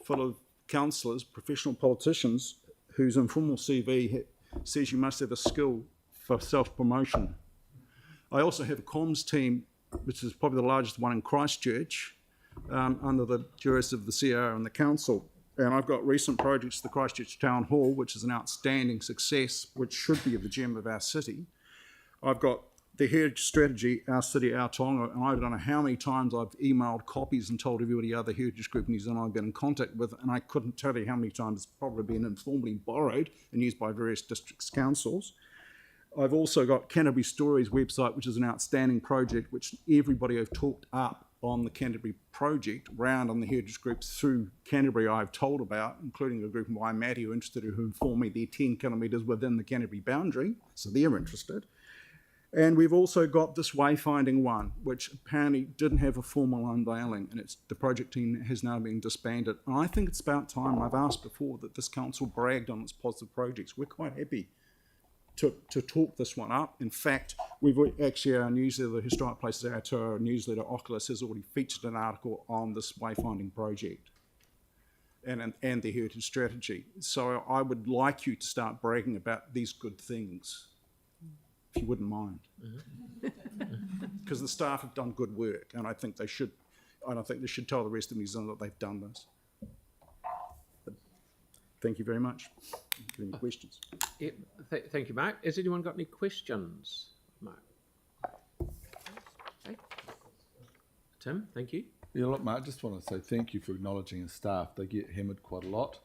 full of councillors, professional politicians, whose informal CV says you must have a skill for self-promotion. I also have a comms team, which is probably the largest one in Christchurch, under the juris of the CR and the council. And I've got recent projects, the Christchurch Town Hall, which is an outstanding success, which should be the gem of our city. I've got the heritage strategy, Our City, Our Tonga, and I don't know how many times I've emailed copies and told everybody other heritage group in New Zealand I've been in contact with, and I couldn't tell you how many times it's probably been informally borrowed and used by various districts' councils. I've also got Canterbury Stories website, which is an outstanding project, which everybody I've talked up on the Canterbury project, round on the heritage groups through Canterbury I've told about, including a group in Waimate who are interested, who informed me they're 10 kilometres within the Canterbury boundary, so they're interested. And we've also got this wayfinding one, which apparently didn't have a formal unveiling, and the project team has now been disbanded. And I think it's about time, I've asked before, that this council bragged on its positive projects. We're quite happy to talk this one up. In fact, we've actually, our newsletter, the Historic Places Aotearoa newsletter, Oculus, has already featured an article on this wayfinding project and the heritage strategy. So I would like you to start bragging about these good things, if you wouldn't mind, because the staff have done good work, and I think they should. I think they should tell the rest of New Zealand that they've done this. But thank you very much. Any questions? Yeah, thank you, Mark. Has anyone got any questions, Mark? Okay. Tim, thank you. Yeah, look, Mark, I just want to say thank you for acknowledging the staff. They get hammered quite a lot,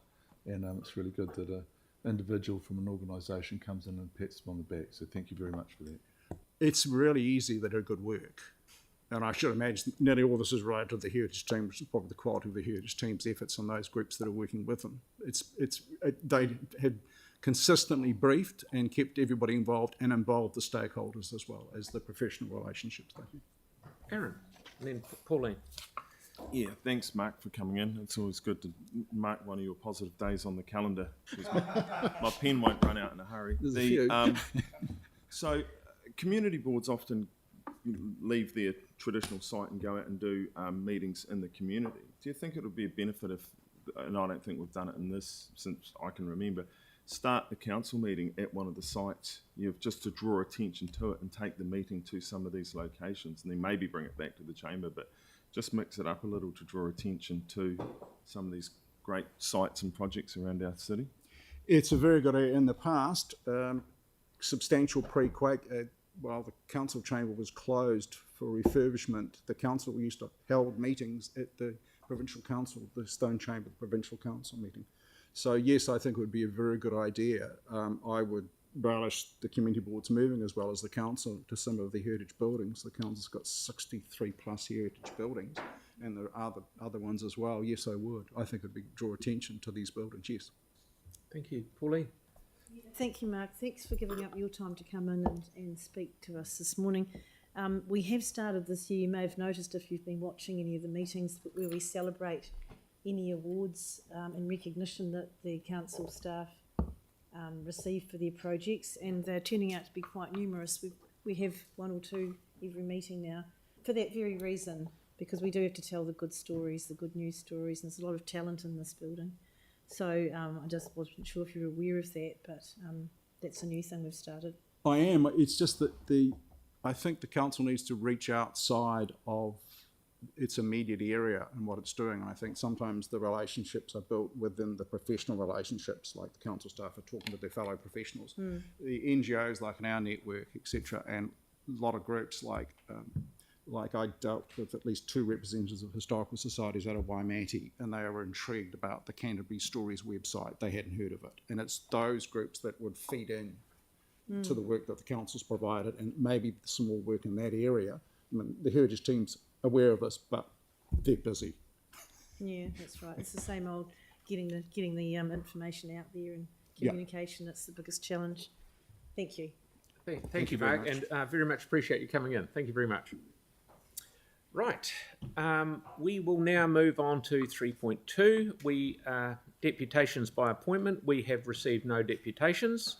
and it's really good that an individual from an organisation comes in and pats them on the back. So thank you very much for that. It's really easy. They do good work. And I should imagine nearly all this is related to the heritage team, which is probably the quality of the heritage team's efforts and those groups that are working with them. They had consistently briefed and kept everybody involved and involved the stakeholders as well as the professional relationships. Aaron, and then Pauline. Yeah, thanks, Mark, for coming in. It's always good to mark one of your positive days on the calendar. My pen won't run out in a hurry. So community boards often leave their traditional site and go out and do meetings in the community. Do you think it would be a benefit if, and I don't think we've done it in this since I can remember, start the council meeting at one of the sites, just to draw attention to it and take the meeting to some of these locations, and then maybe bring it back to the chamber, but just mix it up a little to draw attention to some of these great sites and projects around our city? It's a very good idea. In the past, substantial pre-quake, while the council chamber was closed for refurbishment, the council used to hold meetings at the provincial council, the Stone Chamber Provincial Council meeting. So yes, I think it would be a very good idea. I would relish the community boards moving, as well as the council, to some of the heritage buildings. The council's got 63 plus heritage buildings, and there are other ones as well. Yes, I would. I think it would draw attention to these buildings, yes. Thank you. Pauline. Thank you, Mark. Thanks for giving up your time to come in and speak to us this morning. We have started this year, you may have noticed if you've been watching any of the meetings, where we celebrate any awards in recognition that the council staff receive for their projects, and they're turning out to be quite numerous. We have one or two every meeting now for that very reason, because we do have to tell the good stories, the good news stories, and there's a lot of talent in this building. So I just wasn't sure if you're aware of that, but that's a new thing we've started. I am. It's just that I think the council needs to reach outside of its immediate area and what it's doing. And I think sometimes the relationships are built within the professional relationships, like the council staff are talking to their fellow professionals. The NGOs, like in our network, etc., and a lot of groups like I dealt with at least 2 representatives of historical societies out of Waimate, and they were intrigued about the Canterbury Stories website. They hadn't heard of it. And it's those groups that would feed in to the work that the council's provided, and maybe some more work in that area. I mean, the heritage teams aware of this, but they're busy. Yeah, that's right. It's the same old getting the information out there and communication. That's the biggest challenge. Thank you. Thank you, Mark, and very much appreciate you coming in. Thank you very much. Right, we will now move on to 3.2. We deputations by appointment. We have received no deputations.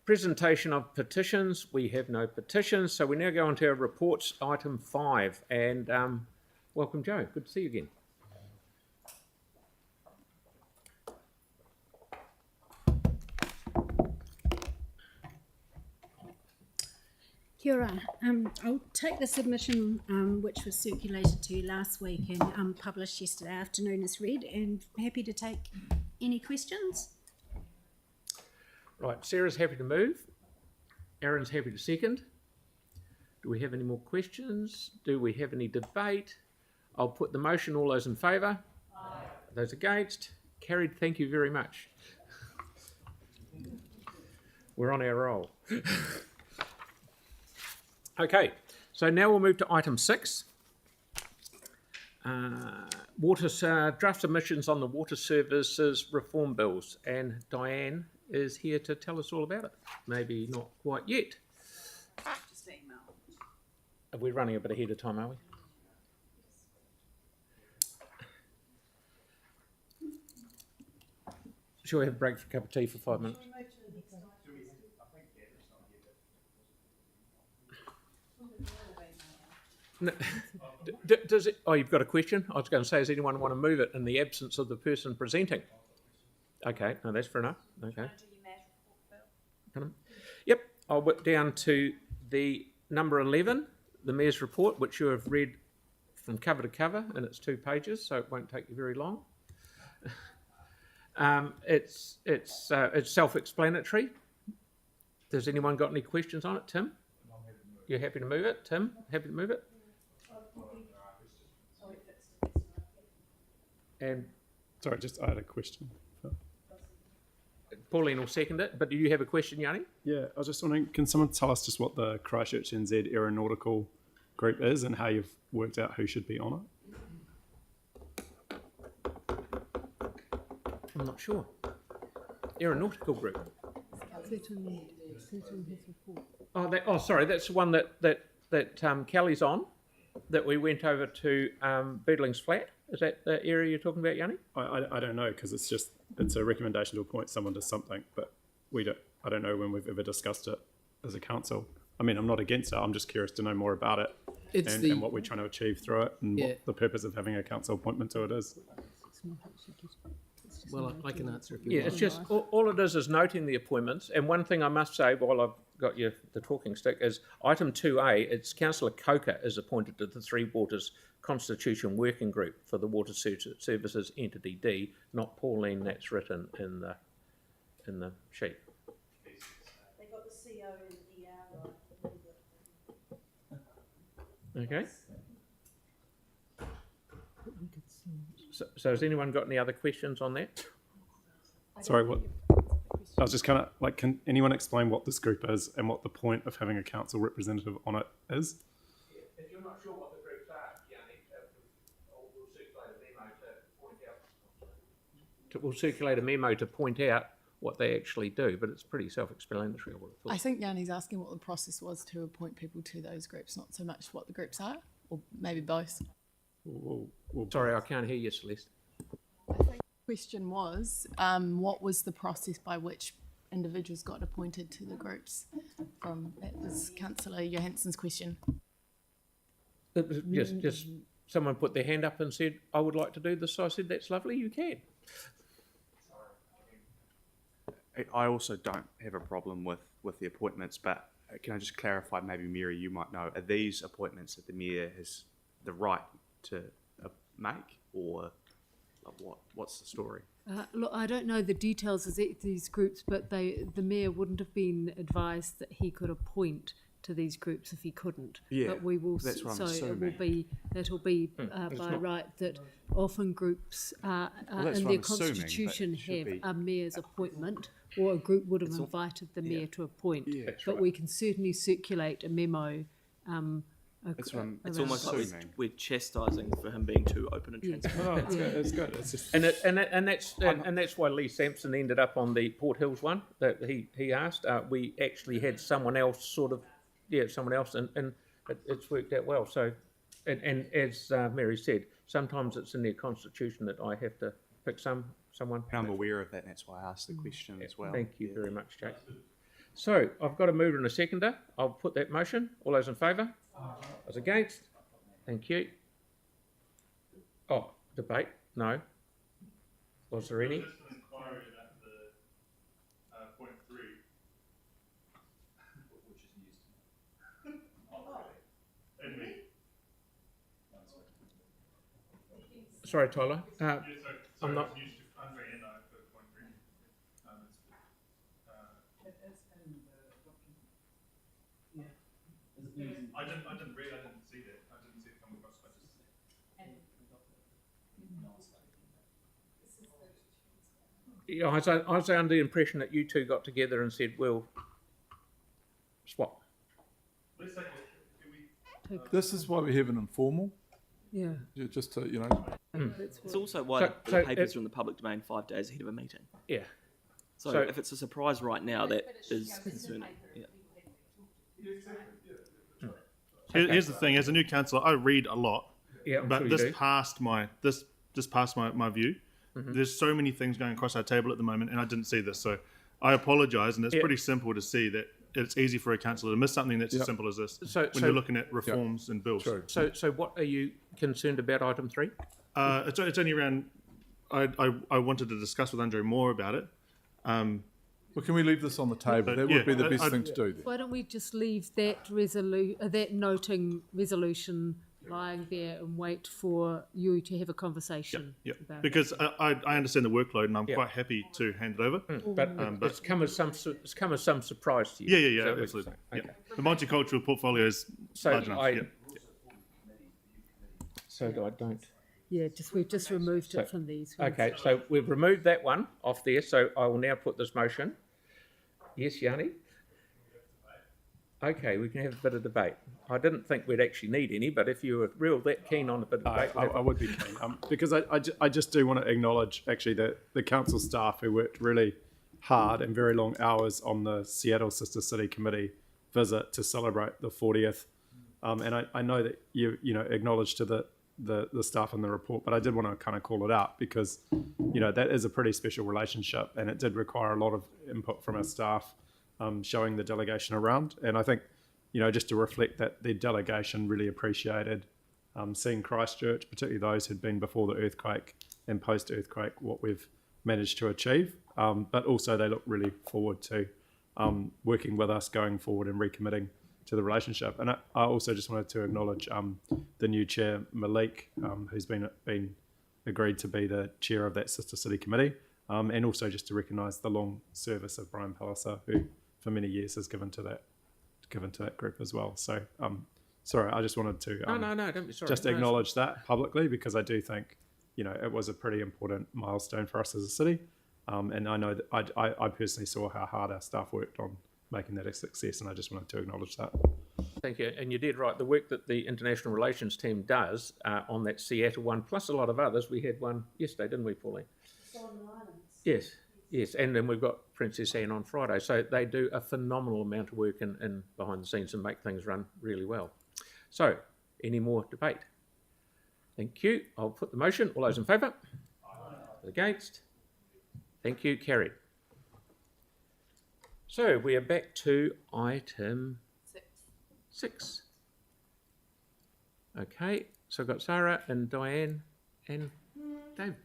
Presentation of petitions. We have no petitions, so we now go on to our reports, item 5. And welcome, Joe. Good to see you again. Kia ora. I'll take the submission which was circulated to you last week and published yesterday afternoon as read, and happy to take any questions. Right, Sarah's happy to move. Aaron's happy to second. Do we have any more questions? Do we have any debate? I'll put the motion. All those in favour? Aye. Those against? Carried. Thank you very much. We're on our roll. Okay, so now we'll move to item 6. Draft submissions on the water services reform bills, and Diane is here to tell us all about it. Maybe not quite yet. Just email. Are we running a bit ahead of time, are we? Shall we have a break for a cup of tea for 5 minutes? No. Does it? Oh, you've got a question? I was going to say, does anyone want to move it in the absence of the person presenting? Okay, no, that's fair enough. Okay. Yep, I'll whip down to the number 11, the Mayor's report, which you have read from cover to cover, and it's 2 pages, so it won't take you very long. It's self-explanatory. Has anyone got any questions on it? Tim? You're happy to move it? Tim, happy to move it? And sorry, I had a question. Pauline will second it, but do you have a question, Yanni? Yeah, I was just wondering, can someone tell us just what the Christchurch NZ aeronautical group is and how you've worked out who should be on it? I'm not sure. Aeronautical group. Oh, sorry, that's the one that Kelly's on, that we went over to Beadling's flat. Is that the area you're talking about, Yanni? I don't know, because it's a recommendation to appoint someone to something, but I don't know when we've ever discussed it as a council. I mean, I'm not against it. I'm just curious to know more about it and what we're trying to achieve through it, and what the purpose of having a council appointment to it is. Well, I can answer if you want. It's just all it is noting the appointments. And one thing I must say while I've got you the talking stick is item 2A. It's Councillor Coker is appointed to the Three Waters Constitution Working Group for the Water Services Entity D, not Pauline. That's written in the sheet. They got the CO and the ER right. Okay. So has anyone got any other questions on that? Sorry, what? I was just kind of like, can anyone explain what this group is and what the point of having a council representative on it is? If you're not sure what the groups are, Yanni, we'll circulate a memo to point out. We'll circulate a memo to point out what they actually do, but it's pretty self-explanatory. I think Yanni's asking what the process was to appoint people to those groups, not so much what the groups are, or maybe both. Sorry, I can't hear you, Celeste. I think the question was, what was the process by which individuals got appointed to the groups? That was Councillor Johansson's question. It was just someone put their hand up and said, I would like to do this. So I said, that's lovely, you can. I also don't have a problem with the appointments, but can I just clarify, maybe Mary, you might know, are these appointments that the Mayor has the right to make, or what's the story? Look, I don't know the details of these groups, but the Mayor wouldn't have been advised that he could appoint to these groups if he couldn't. Yeah, but we will. That's what so I'm it will be by right that often groups in their constitution have a Mayor's appointment, or a group would have invited the Mayor to appoint. Yeah, but we can certainly circulate a memo That's what I'm, it's around almost like this. we're chastising for him being too open and transparent. Oh, it's yeah. good. It's good. It's just And that's why Lee Sampson ended up on the Port Hills one that he asked. We actually had someone else and it's worked out well. So, and as Mary said, sometimes it's in their constitution that I have to pick someone. And I'm aware of that, and that's why I asked the question as well. Thank you very much, Jake. So I've got a mover and a seconder. I'll put that motion. All those in favour? Those against? Thank you. Oh, debate? No. Was there any? Sorry, Tyler. I'm not. I didn't read. I didn't see that. I didn't see it come across. Yeah, I was under the impression that you two got together and said, "We'll swap." This is why we have an informal. Yeah. Just to, It's also why the papers are in the public domain 5 days ahead of a meeting. Yeah. So if it's a surprise right now, that is concerning. Yeah. Here's the thing: as a new councillor, I read a lot. Yeah, I'm but sure you this do. passed my view. Mhm. There's so many things going across our table at the moment, and I didn't see this, so I apologise. And it's pretty simple to see that it's easy for a councillor to miss something that's as simple as this when you're looking at reforms and bills. So what are you concerned about? Item 3. It's only around. I wanted to discuss with Andre more about it. Well, can we leave this on the table? That would be the best thing to do. Then. Why don't we just leave that that noting resolution lying there and wait for you to have a conversation about because I understand the workload and I'm quite happy to hand it over. But it's come as some surprise to you. Yeah, absolutely. Okay. Yeah. The multicultural portfolio is large enough. So I don't. Yeah, we've just removed it from these ones. Okay, so we've removed that one off there. So I will now put this motion. Yes, Yanni? Okay, we can have a bit of debate. I didn't think we'd actually need any, but if you were that keen on a bit of debate... I would be keen, because I just do want to acknowledge, actually, the council staff who worked really hard and very long hours on the Seattle Sister City Committee visit to celebrate the 40th. And I know that you acknowledged to the staff in the report, but I did want to kind of call it out because, that is a pretty special relationship and it did require a lot of input from our staff, showing the delegation around. And I think, just to reflect that the delegation really appreciated seeing Christchurch, particularly those who'd been before the earthquake and post-earthquake, what we've managed to achieve. But also they look really forward to working with us going forward and recommitting to the relationship. And I also just wanted to acknowledge the new chair, Malik, who's been agreed to be the chair of that Sister City Committee, and also just to recognise the long service of Brian Palliser, who for many years has given to that group as well. So, sorry, I just wanted to No, don't be sorry. just acknowledge that publicly, because I do think, it was a pretty important milestone for us as a city. And I know that I personally saw how hard our staff worked on making that a success, and I just wanted to acknowledge that. Thank you. And you did right. The work that the international relations team does on that Seattle one, plus a lot of others. We had one yesterday, didn't we, Pauline? Yes. And then we've got Princess Anne on Friday. So they do a phenomenal amount of work in behind the scenes and make things run really well. So, any more debate? Thank you. I'll put the motion. All those in favour? Against? Thank you. Carried. So we are back to item 6. Okay, so I've got Sarah and Diane and Dave.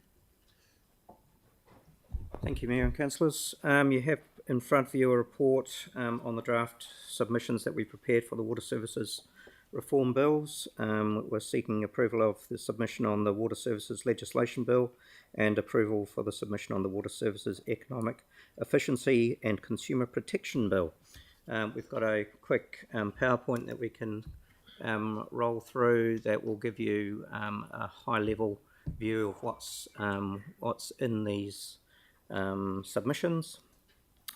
Thank you, Mayor and Councillors. You have in front of you a report on the draft submissions that we prepared for the Water Services Reform Bills. We're seeking approval of the submission on the Water Services Legislation Bill and approval for the submission on the Water Services Economic Efficiency and Consumer Protection Bill. We've got a quick PowerPoint that we can roll through that will give you a high-level view of what's in these submissions,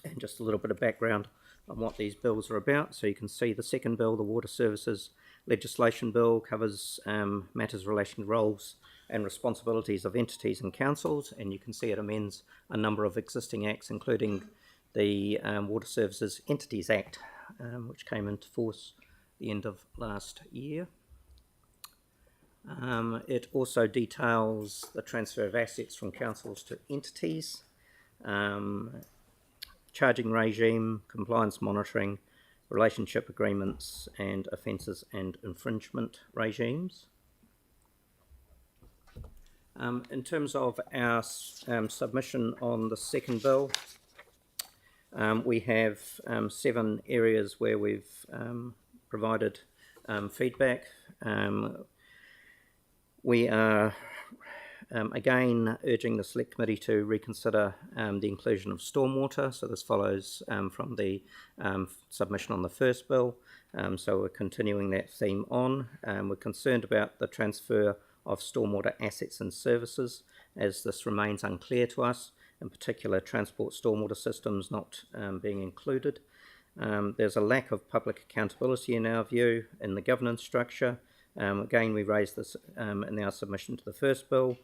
and just a little bit of background on what these bills are about. So you can see the second bill, the Water Services legislation bill covers matters relating to roles and responsibilities of entities and councils, and you can see it amends a number of existing acts, including the Water Services Entities Act, which came into force the end of last year. It also details the transfer of assets from councils to entities, charging regime, compliance monitoring, relationship agreements, and offences and infringement regimes. In terms of our submission on the second bill, we have 7 areas where we've provided feedback. We are again urging the Select Committee to reconsider the inclusion of stormwater. So this follows from the submission on the first bill. So we're continuing that theme on. We're concerned about the transfer of stormwater assets and services, as this remains unclear to us, in particular transport stormwater systems not being included. There's a lack of public accountability in our view in the governance structure. Again, we raised this in our submission to the first bill,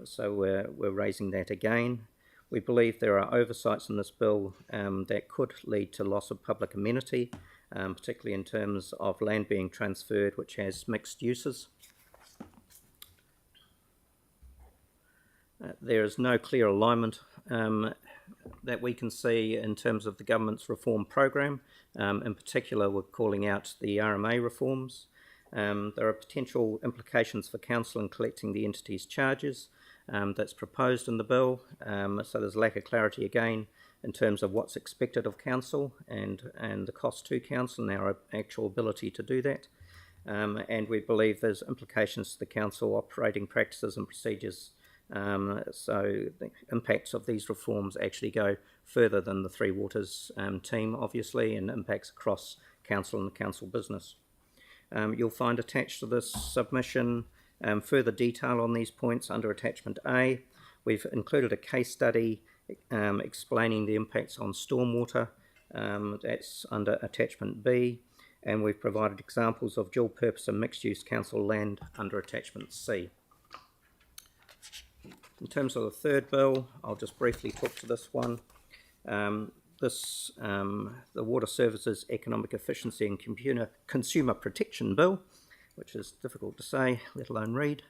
so we're raising that again. We believe there are oversights in this bill that could lead to loss of public amenity, particularly in terms of land being transferred which has mixed uses. There is no clear alignment that we can see in terms of the government's reform program. In particular, we're calling out the RMA reforms. There are potential implications for council in collecting the entity's charges that's proposed in the bill. So there's a lack of clarity again in terms of what's expected of council and the cost to council and our actual ability to do that. And we believe there's implications to the council operating practices and procedures. So the impacts of these reforms actually go further than the Three Waters team, obviously, and impacts across council and the council business. You'll find attached to this submission further detail on these points under attachment A. We've included a case study explaining the impacts on stormwater. That's under attachment B, and we've provided examples of dual purpose and mixed use council land under attachment C. In terms of the third bill, I'll just briefly talk to this one. The Water Services Economic Efficiency and Consumer Protection Bill, which is difficult to say, let alone read.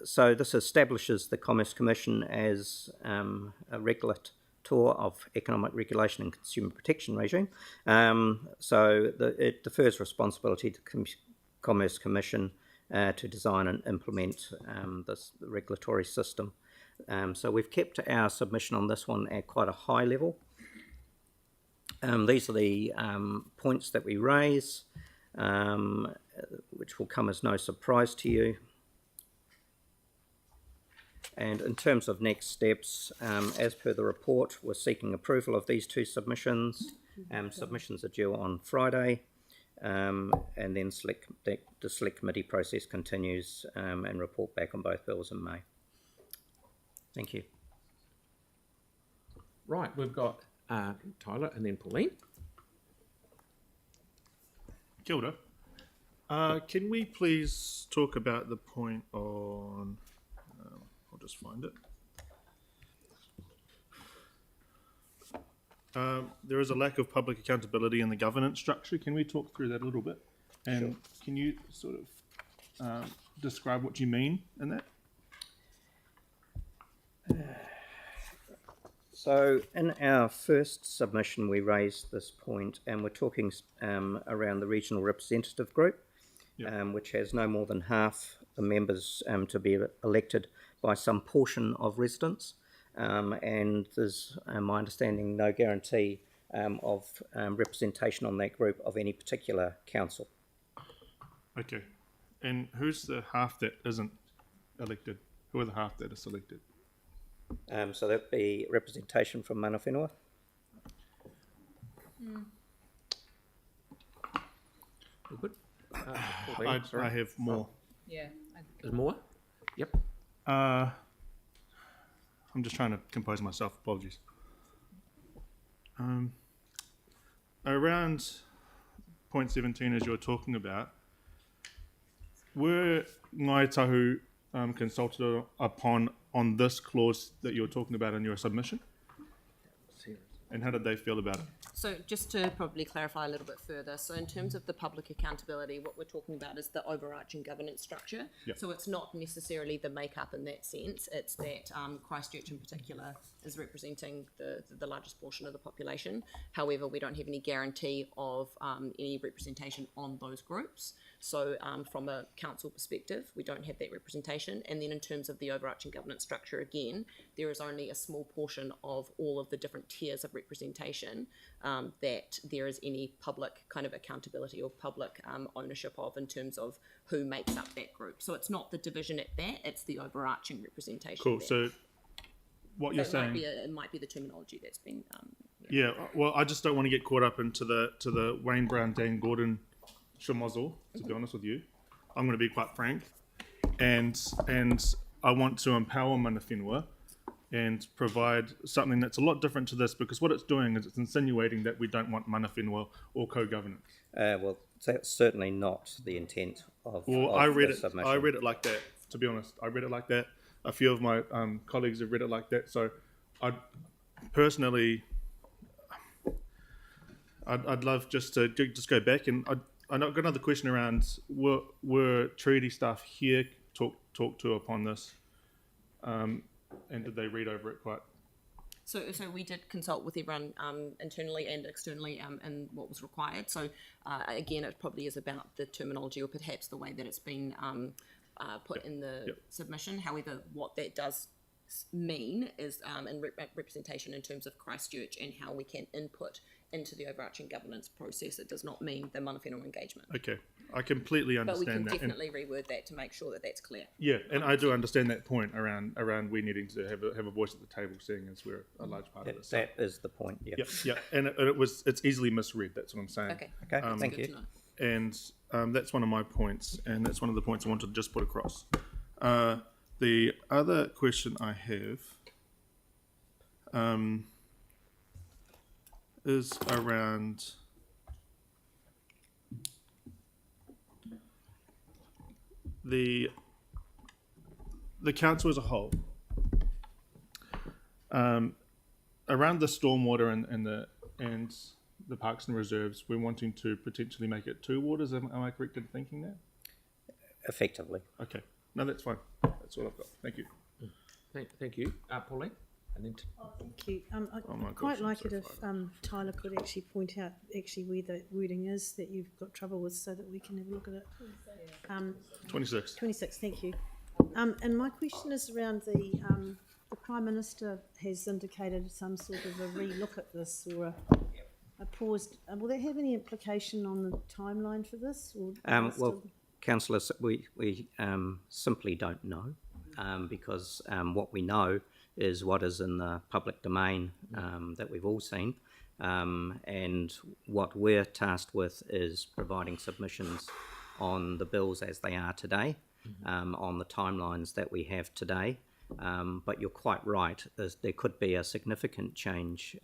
So this establishes the Commerce Commission as a regulator of economic regulation and consumer protection regime. So it defers responsibility to the Commerce Commission to design and implement this regulatory system. So we've kept our submission on this one at quite a high level. These are the points that we raise, which will come as no surprise to you. And in terms of next steps, as per the report, we're seeking approval of these 2 submissions. Submissions are due on Friday. And then the Select Committee process continues and report back on both bills in May. Thank you. Right, we've got Tyler and then Pauline. Kia ora. Can we please talk about the point on... I'll just find it. There is a lack of public accountability in the governance structure. Can we talk through that a little bit? And sure. Can you sort of describe what you mean in that? So in our first submission, we raised this point, and we're talking around the regional representative group, which has no more than half the members to be elected by some portion of residents. And there's, my understanding, no guarantee of representation on that group of any particular council. Okay. And who's the half that isn't elected? Who are the half that is elected? So that'd be representation from mana whenua. Good. I have more. Yeah. There's more? Yep. I'm just trying to compose myself. Apologies. Around point 17, as you were talking about, were Ngai Tahu consulted upon on this clause that you were talking about in your submission? And how did they feel about it? So just to probably clarify a little bit further, so in terms of the public accountability, what we're talking about is the overarching governance structure. Yep. So it's not necessarily the makeup in that sense, it's that Christchurch in particular is representing the largest portion of the population. However, we don't have any guarantee of any representation on those groups. So from a council perspective, we don't have that representation. And then in terms of the overarching governance structure, again, there is only a small portion of all of the different tiers of representation that there is any public kind of accountability or public ownership of in terms of who makes up that group. So it's not the division at that, it's the overarching representation. Cool. There. So what you're saying... it might be the terminology that's been... Yeah, well, I just don't want to get caught up into the Wayne Brown, Dan Gordon schmozzle, to be honest with you. I'm going to be quite frank. And I want to empower mana whenua and provide something that's a lot different to this, because what it's doing is it's insinuating that we don't want mana whenua or co-governance. Well, that's certainly not the intent of, I read the submission. I read it like that, to be honest. I read it like that. A few of my colleagues have read it like that. So I'd love just to go back, and I've got another question around were treaty staff here talked to upon this, and did they read over it quite? So we did consult with everyone internally and externally in what was required. So again, it probably is about the terminology or perhaps the way that it's been put in the submission. However, what that does mean is in representation in terms of Christchurch and how we can input into the overarching governance process. It does not mean the mana whenua engagement. Okay, I completely understand that. But we can definitely reword that to make sure that that's clear. Yeah, and I do understand that point around we needing to have a voice at the table, seeing as we're a large part of this. That is the point. Yeah. Yeah, and it's easily misread. That's what I'm saying. Okay. Thank you. And that's one of my points, and that's one of the points I wanted to just put across. The other question I have is around the council as a whole. Around the stormwater and the parks and reserves, we're wanting to potentially make it 2 waters. Am I correct in thinking that? Effectively. Okay. No, that's fine. That's all I've got. Thank you. Thank you. Pauline? And then thank you. I'd quite like it if Tyler could actually point out where the wording is that you've got trouble with, so that we can have a look at it. 26. 26, thank you. And my question is around the Prime Minister has indicated some sort of a re-look at this, or a paused. Will that have any implication on the timeline for this? Or well, councillors, we simply don't know, because what we know is what is in the public domain that we've all seen, and what we're tasked with is providing submissions on the bills as they are today, on the timelines that we have today. But you're quite right, there could be a significant change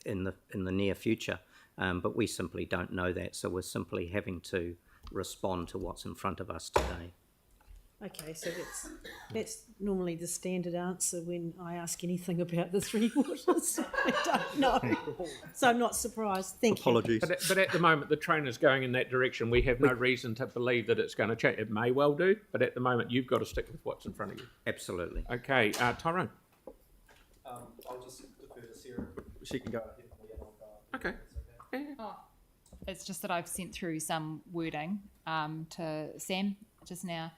in the near future, but we simply don't know that, so we're simply having to respond to what's in front of us today. Okay, so that's normally the standard answer when I ask anything about the 3 waters. I don't know, so I'm not surprised. Thank Apologies. you. But at the moment, the train is going in that direction. We have no reason to believe that it's going to change. It may well do, but at the moment, you've got to stick with what's in front of you. Absolutely. Okay, Tyrone. I'll just defer to Sarah. She can go ahead. Okay. It's just that I've sent through some wording to Sam just now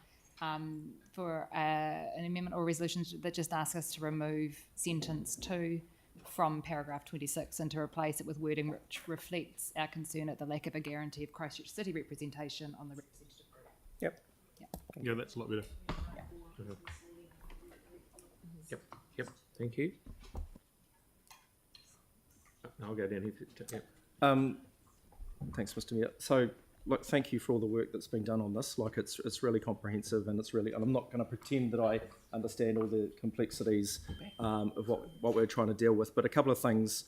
for an amendment or resolution that just asks us to remove sentence 2 from paragraph 26 and to replace it with wording which reflects our concern at the lack of a guarantee of Christchurch City representation on the representative group. Yep. Yeah, that's a lot better. Yep. Thank you. I'll go down here. Thanks, Mr. Mayor. So, look, thank you for all the work that's been done on this. Like, it's really comprehensive, and and I'm not going to pretend that I understand all the complexities of what we're trying to deal with. But a couple of things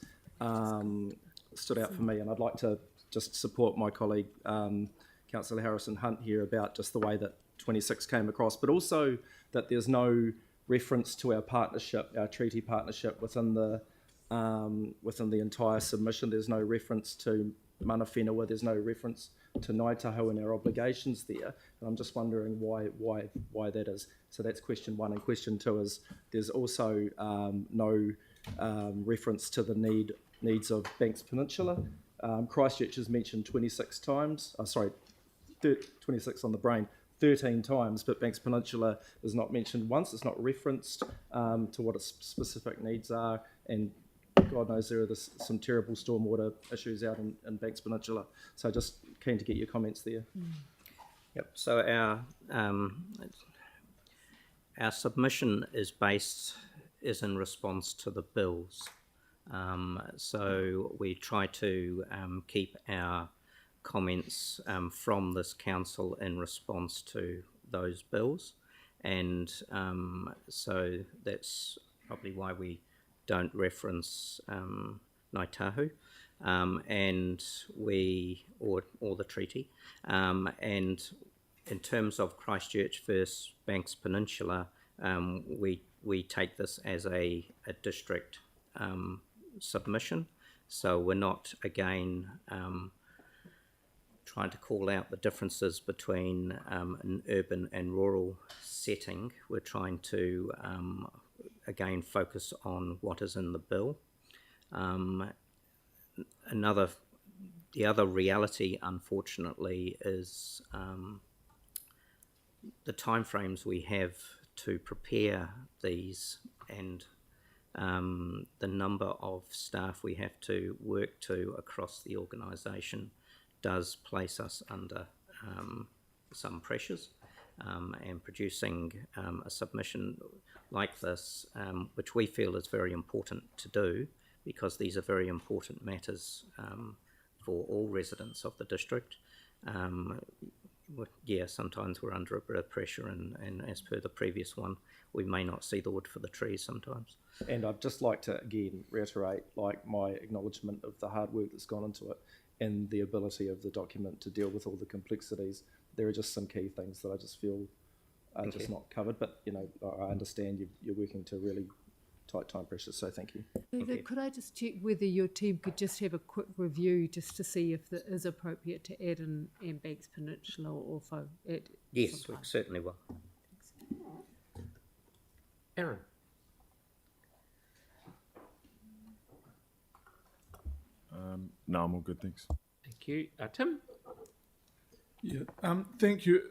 stood out for me, and I'd like to just support my colleague, Councillor Harrison Hunt here about just the way that 26 came across, but also that there's no reference to our partnership, our treaty partnership within the entire submission. There's no reference to mana whenua, there's no reference to Ngāi Tahu and our obligations there. And I'm just wondering why that is. So that's question one. And question two is there's also no reference to the needs of Banks Peninsula. Christchurch is mentioned 26 times. 26 on the brain, 13 times, but Banks Peninsula is not mentioned once. It's not referenced to what its specific needs are, and God knows there are some terrible stormwater issues out in Banks Peninsula. So just keen to get your comments there. Yep. So our submission is in response to the bills. So we try to keep our comments from this council in response to those bills, and so that's probably why we don't reference Ngāi Tahu or the treaty. And in terms of Christchurch versus Banks Peninsula, we take this as a district submission, so we're not again trying to call out the differences between an urban and rural setting. We're trying to again focus on what is in the bill. The other reality, unfortunately, is the timeframes we have to prepare these, and the number of staff we have to work to across the organisation does place us under some pressures, and producing a submission like this, which we feel is very important to do, because these are very important matters for all residents of the district. Sometimes we're under a bit of pressure, and as per the previous one, we may not see the wood for the trees sometimes. And I'd just like to again reiterate my acknowledgement of the hard work that's gone into it and the ability of the document to deal with all the complexities. There are just some key things that I just feel are not covered, but I understand you're working to really tight time pressures, so thank you. Could I just check whether your team could just have a quick review just to see if it is appropriate to add in Banks Peninsula or Yes, we certainly will. Aaron. No, I'm all good, thanks. Thank you. Tim? Yeah, thank you.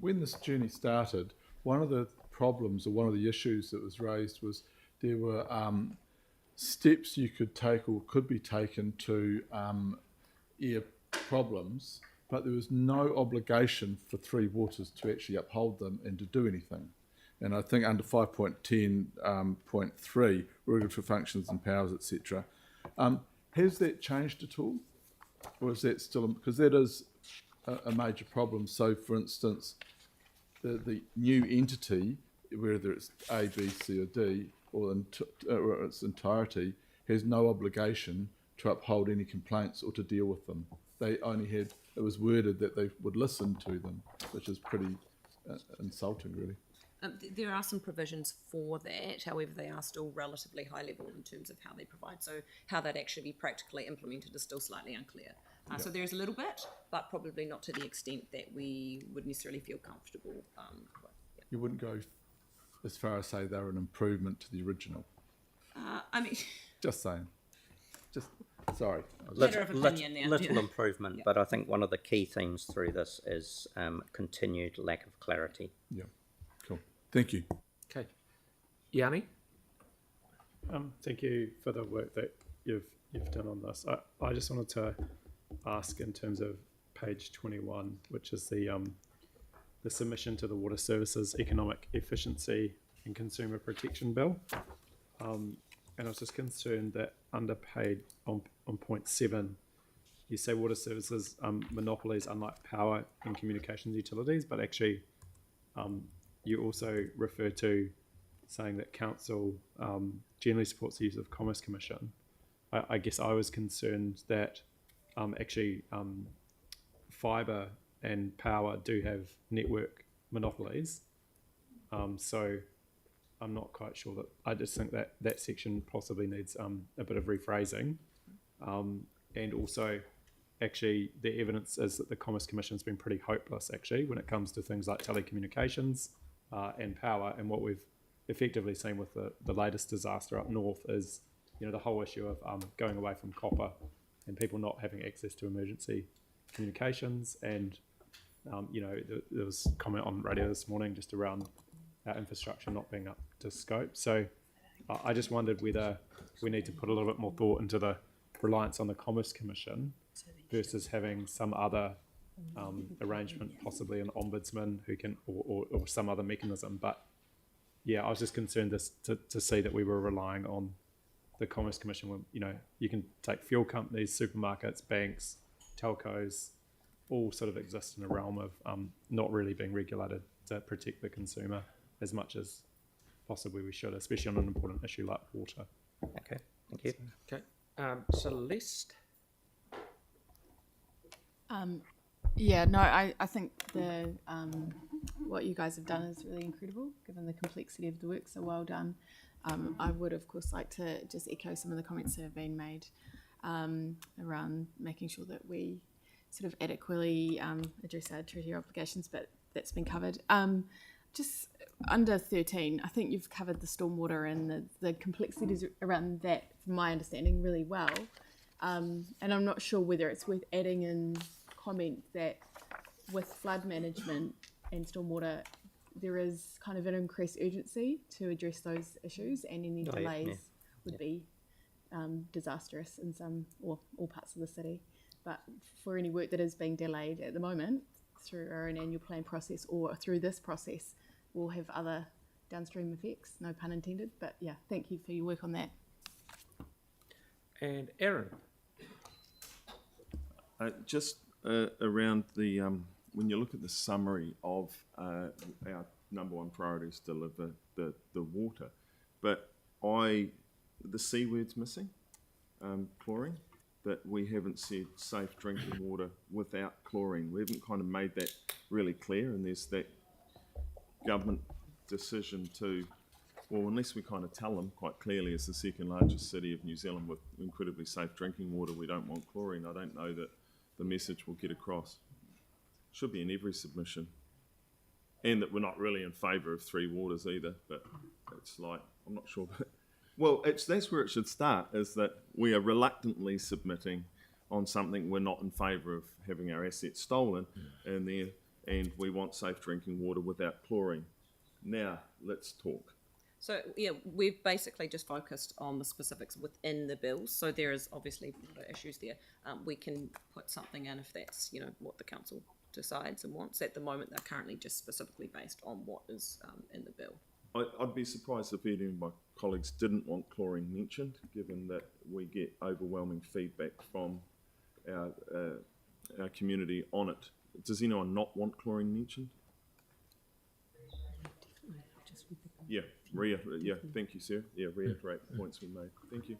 When this journey started, one of the problems or one of the issues that was raised was there were steps you could take or could be taken to air problems, but there was no obligation for Three Waters to actually uphold them and to do anything. And I think under 5.10.3, regulatory functions and powers, etc., has that changed at all? Or is that still, because that is a major problem. So, for instance, the new entity, whether it's A, B, C or D, or its entirety, has no obligation to uphold any complaints or to deal with them. They only had, it was worded that they would listen to them, which is pretty insulting, really. There are some provisions for that, however they are still relatively high level in terms of how they provide, so how that actually be practically implemented is still slightly unclear. So there is a little bit, but probably not to the extent that we would necessarily feel comfortable. You wouldn't go as far as say they're an improvement to the original? I mean... Just saying. Just, sorry. Little improvement, but I think one of the key themes through this is continued lack of clarity. Yeah. Cool. Thank you. Okay. Yanni? Thank you for the work that you've done on this. I just wanted to ask in terms of page 21, which is the submission to the Water Services Economic Efficiency and Consumer Protection Bill. And I was just concerned that under paid on point 7, you say water services monopolies unlike power and communications utilities, but actually you also refer to saying that council generally supports the use of Commerce Commission. I guess I was concerned that fibre and power do have network monopolies. So I'm not quite sure that, I just think that that section possibly needs a bit of rephrasing. And also, actually, the evidence is that the Commerce Commission's been pretty hopeless, actually, when it comes to things like telecommunications and power. And what we've effectively seen with the latest disaster up north is, the whole issue of going away from copper and people not having access to emergency communications. And, there was comment on radio this morning just around our infrastructure not being up to scope. So I just wondered whether we need to put a little bit more thought into the reliance on the Commerce Commission versus having some other arrangement, possibly an ombudsman who can, or some other mechanism. But yeah, I was just concerned to see that we were relying on the Commerce Commission when, you can take fuel companies, supermarkets, banks, telcos, all sort of exist in a realm of not really being regulated to protect the consumer as much as possibly we should, especially on an important issue like water. Okay, thank you. Okay, Celeste? I think the what you guys have done is really incredible, given the complexity of the work, so well done. I would, of course, like to just echo some of the comments that have been made around making sure that we sort of adequately address our treaty obligations, but that's been covered. Just under 13, I think you've covered the stormwater and the complexities around that, from my understanding, really well. And I'm not sure whether it's worth adding in comment that with flood management and stormwater, there is kind of an increased urgency to address those issues, and any delays would be disastrous in some or all parts of the city. But for any work that is being delayed at the moment through our own annual plan process or through this process, we'll have other downstream effects, no pun intended. But yeah, thank you for your work on that. And Aaron? Just around the, when you look at the summary of our number one priority is to deliver the water, but the C word's missing, chlorine, that we haven't said safe drinking water without chlorine. We haven't kind of made that really clear, and there's that government decision to, well, unless we kind of tell them quite clearly as the second largest city of New Zealand with incredibly safe drinking water, we don't want chlorine, I don't know that the message will get across. Should be in every submission. And that we're not really in favour of three waters either, but it's like, I'm not sure. But, well, that's where it should start, is that we are reluctantly submitting on something we're not in favour of having our assets stolen, and we want safe drinking water without chlorine. Now, let's talk. So yeah, we've basically just focused on the specifics within the bills. So there is obviously issues there. We can put something in if that's what the council decides and wants. At the moment, they're currently just specifically based on what is in the bill. I'd be surprised if any of my colleagues didn't want chlorine mentioned, given that we get overwhelming feedback from our community on it. Does anyone not want chlorine mentioned? Yeah, thank you, sir. Yeah, reiterate the points we made. Thank you.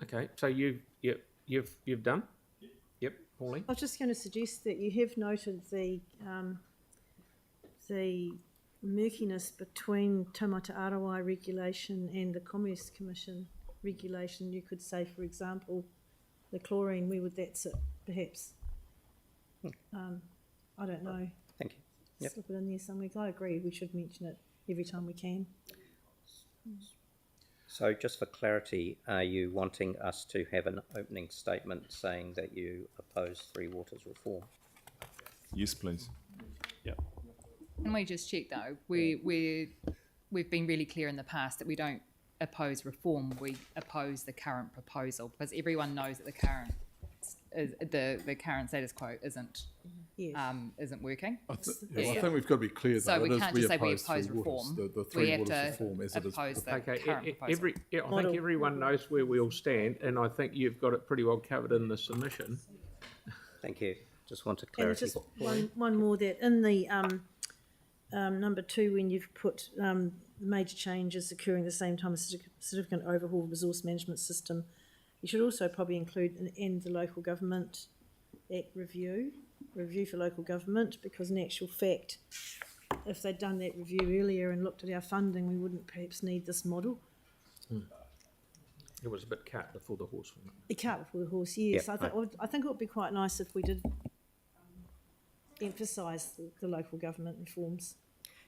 Okay, so you've done? Yep, Pauline. I was just going to suggest that you have noted the murkiness between Taumata Arawai regulation and the Commerce Commission regulation. You could say, for example, the chlorine, where would that sit, perhaps? I don't know. Thank you. Yep. Slip it in there somewhere. I agree, we should mention it every time we can. So just for clarity, are you wanting us to have an opening statement saying that you oppose Three Waters reform? Yes, please. Yeah. Can we just check though? We've been really clear in the past that we don't oppose reform. We oppose the current proposal, because everyone knows that the current status quo isn't working. I think we've got to be clear. So though, we can't just say we oppose oppose Three reform. Waters, the We Three have Waters to reform as it is. oppose the current proposal. I think everyone knows where we all stand, and I think you've got it pretty well covered in the submission. Thank you. Just wanted clarity. And just one more, that in the number 2, when you've put major changes occurring at the same time as significant overhaul resource management system, You should also probably include in the Local Government Act review for local government, because in actual fact, if they'd done that review earlier and looked at our funding, we wouldn't perhaps need this model. It was a bit cart before the horse. Wasn't it? A cart before the horse, yes. Yep. I think it would be quite nice if we did emphasise the local government reforms.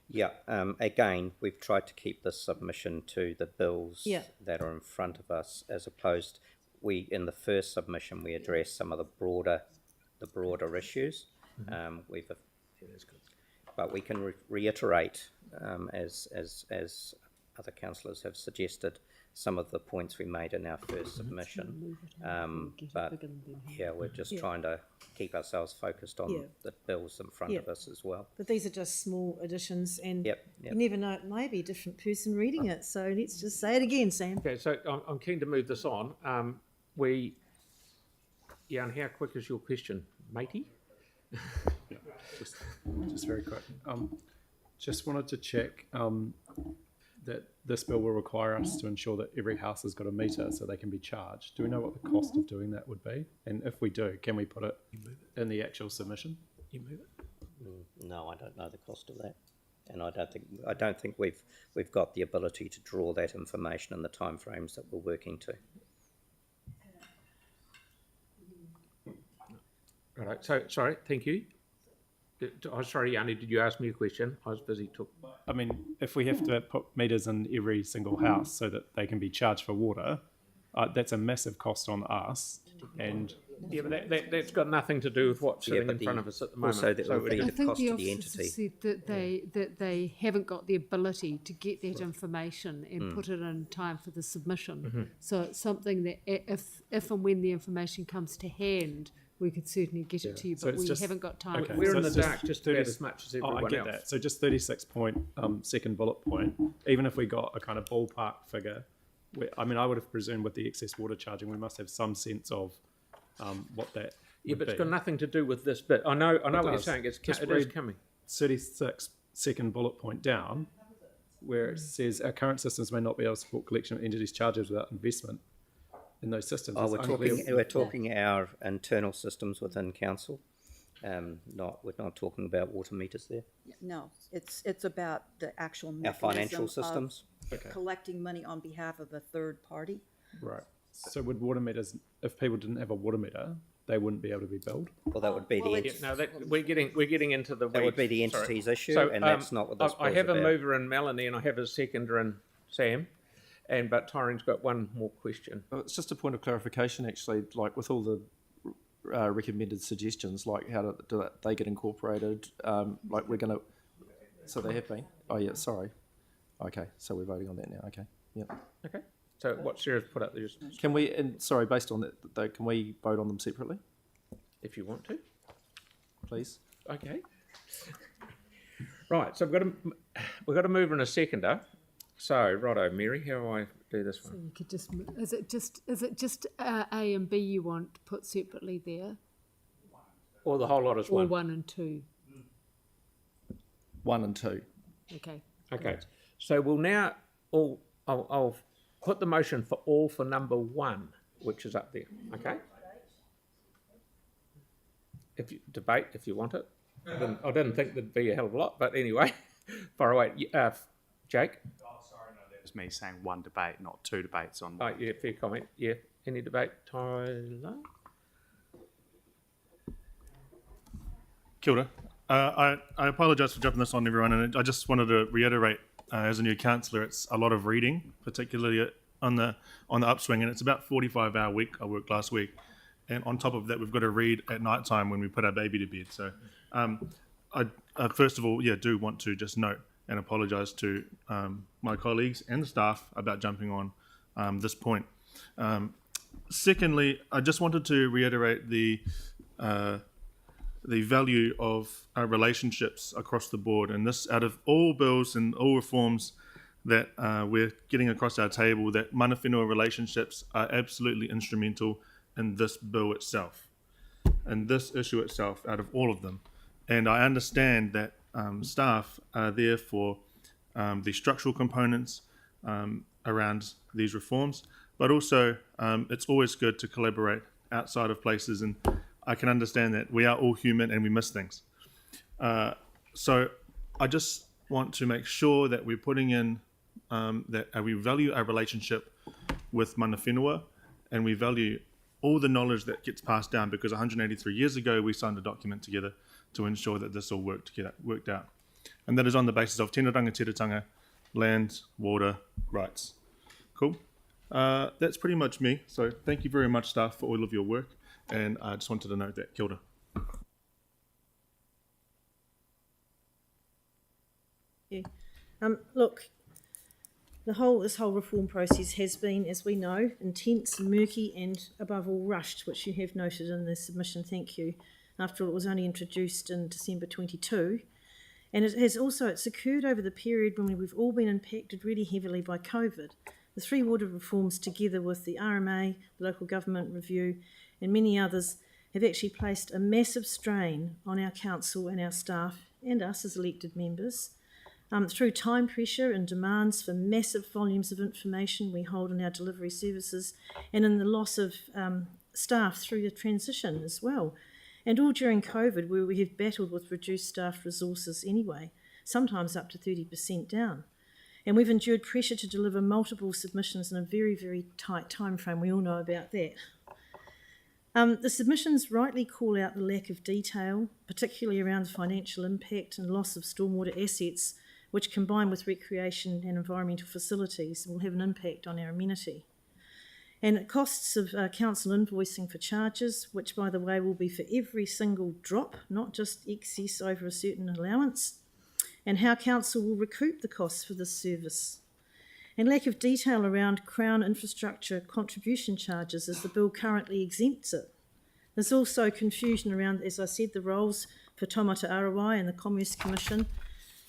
Yeah, again, we've tried to keep this submission to the bills that are in front of us, as opposed, in the first submission, we addressed some of the broader issues. But we can reiterate, as other councillors have suggested, some of the points we made in our first submission. But yeah, we're just trying to keep ourselves focused on the bills in front of us as well. But these are just small additions, and you never know, it may be a different person reading it. So let's just say it again, Sam. Okay, so I'm keen to move this on. And how quick is your question, matey? Just very quick. Just wanted to check that this bill will require us to ensure that every house has got a meter so they can be charged. Do we know what the cost of doing that would be? And if we do, can we put it in the actual submission? You move it? No, I don't know the cost of that, and I don't think we've got the ability to draw that information in the timeframes that we're working to. Right. So sorry. Thank you. Sorry, Yanni, did you ask me a question? I was busy I mean, if we have to put meters in every single house so that they can be charged for water, that's a massive cost on us. And but that's got nothing to do with what's sitting in front of us at the moment. Also, that would be I the think cost the of the officers entity. said that they haven't got the ability to get that information and put it in time for the submission. So it's something that if and when the information comes to hand, we could certainly get it to you, but we haven't got time. Okay, we're in the dark just about as much as everyone I get else. that. So just 36 point, second bullet point, even if we got a kind of ballpark figure, I would have presumed with the excess water charging, we must have some sense of what that would but it's be. got nothing to do with this bit. I know what you're saying. It is coming. 36 second bullet point down, where it says our current systems may not be able to support collection of entities' charges without investment in those systems. We're talking our internal systems within council. We're not talking about water meters there. No, it's about the actual Our mechanism financial systems. of collecting money on behalf of a third party. Right. So would water meters, if people didn't have a water meter, they wouldn't be able to be billed? Well, that would be we're getting into the weeds. That would be the entities issue, So, and that's not what this I bill's have a about. mover in Melanie, and I have a seconder in Sam, but Tyrone's got one more question. Well, it's just a point of clarification, actually. Like with all the recommended suggestions, like how do they get incorporated? Like we're going to. So they have been. Oh yeah, sorry. Okay, so we're voting on that now. Okay. Yep. Okay. So what Sarah's put up there is... Can we, sorry, based on that, though, can we vote on them separately? If you want to. Please. Okay. Right, so we've got a mover and a seconder. So, righto, Mary, how do I do this one? So you could just is it just A and B you want put separately there? Or the whole lot is or one? Or 1 and 2? 1 and 2. Okay. Okay. So we'll now I'll put the motion for all for number 1, which is up there. Okay. If you debate, if you want it. I didn't think there'd be a hell of a lot, but anyway, far away. Jake. Oh, sorry, no, that was me saying 1 debate, not 2 debates on. Oh, yeah, fair comment. Yeah. Any debate, Tyler? Kia ora. I apologise for jumping this on, everyone, and I just wanted to reiterate, as a new councillor, it's a lot of reading, particularly on the upswing, and it's about 45-hour week. I worked last week, and on top of that, we've got to read at night time when we put our baby to bed. So, I first of all, do want to just note and apologise to my colleagues and the staff about jumping on this point. Secondly, I just wanted to reiterate the value of relationships across the board, and this, out of all bills and all reforms that we're getting across our table, that mana whenua relationships are absolutely instrumental in this bill itself, and this issue itself, out of all of them. And I understand that staff are there for the structural components around these reforms, but also it's always good to collaborate outside of places, and I can understand that we are all human and we miss things. So I just want to make sure that we're putting in that we value our relationship with mana whenua, and we value all the knowledge that gets passed down, because 183 years ago we signed a document together to ensure that this all worked out. And that is on the basis of tēnā rangatiratanga, land, water, rights. Cool. That's pretty much me. So thank you very much, staff, for all of your work. And I just wanted to note that. Kia ora. Yeah. Look, this whole reform process has been, as we know, intense, murky, and above all rushed, which you have noted in the submission. Thank you. After all, it was only introduced in December 22. And it's occurred over the period when we've all been impacted really heavily by COVID. The three water reforms, together with the RMA, the local government review, and many others, have actually placed a massive strain on our council and our staff and us as elected members. Through time pressure and demands for massive volumes of information we hold in our delivery services, and in the loss of staff through the transition as well. And all during COVID, where we have battled with reduced staff resources anyway, sometimes up to 30% down. And we've endured pressure to deliver multiple submissions in a very, very tight time frame. We all know about that. The submissions rightly call out the lack of detail, particularly around the financial impact and loss of stormwater assets, which, combined with recreation and environmental facilities, will have an impact on our amenity. And costs of council invoicing for charges, which, by the way, will be for every single drop, not just excess over a certain allowance, and how council will recoup the costs for this service. And lack of detail around Crown infrastructure contribution charges, as the bill currently exempts it. There's also confusion around, as I said, the roles for Taumata Arawai and the Commerce Commission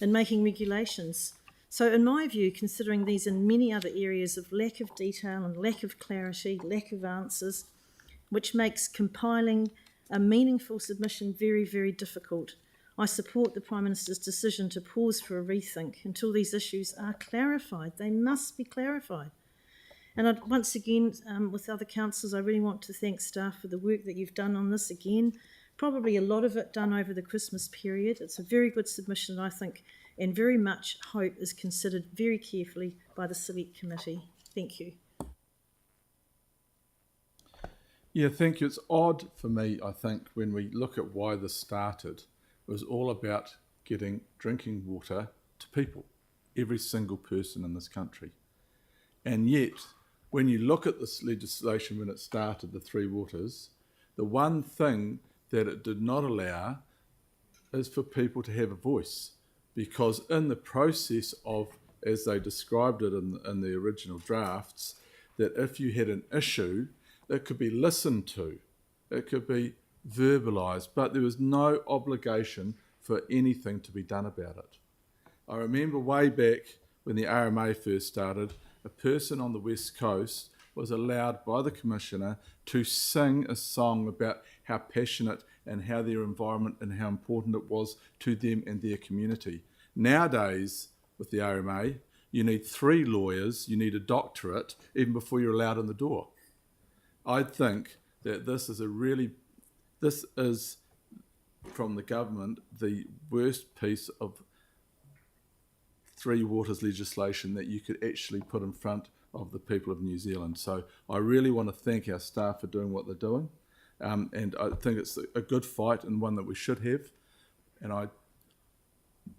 in making regulations. So in my view, considering these and many other areas of lack of detail and lack of clarity, lack of answers, which makes compiling a meaningful submission very, very difficult, I support the Prime Minister's decision to pause for a rethink until these issues are clarified. They must be clarified. And once again, with other councillors, I really want to thank staff for the work that you've done on this again. Probably a lot of it done over the Christmas period. It's a very good submission, I think, and very much hope is considered very carefully by the Select Committee. Thank you. Yeah, thank you. It's odd for me, I think, when we look at why this started, it was all about getting drinking water to people, every single person in this country. And yet, when you look at this legislation when it started, the Three Waters, the one thing that it did not allow is for people to have a voice. Because in the process of, as they described it in the original drafts, that if you had an issue, it could be listened to, it could be verbalised, but there was no obligation for anything to be done about it. I remember way back when the RMA first started, a person on the West Coast was allowed by the Commissioner to sing a song about how passionate and how their environment and how important it was to them and their community. Nowadays, with the RMA, you need 3 lawyers, you need a doctorate, even before you're allowed in the door. I think that this is, from the government, the worst piece of Three Waters legislation that you could actually put in front of the people of New Zealand. So I really want to thank our staff for doing what they're doing. And I think it's a good fight and one that we should have. And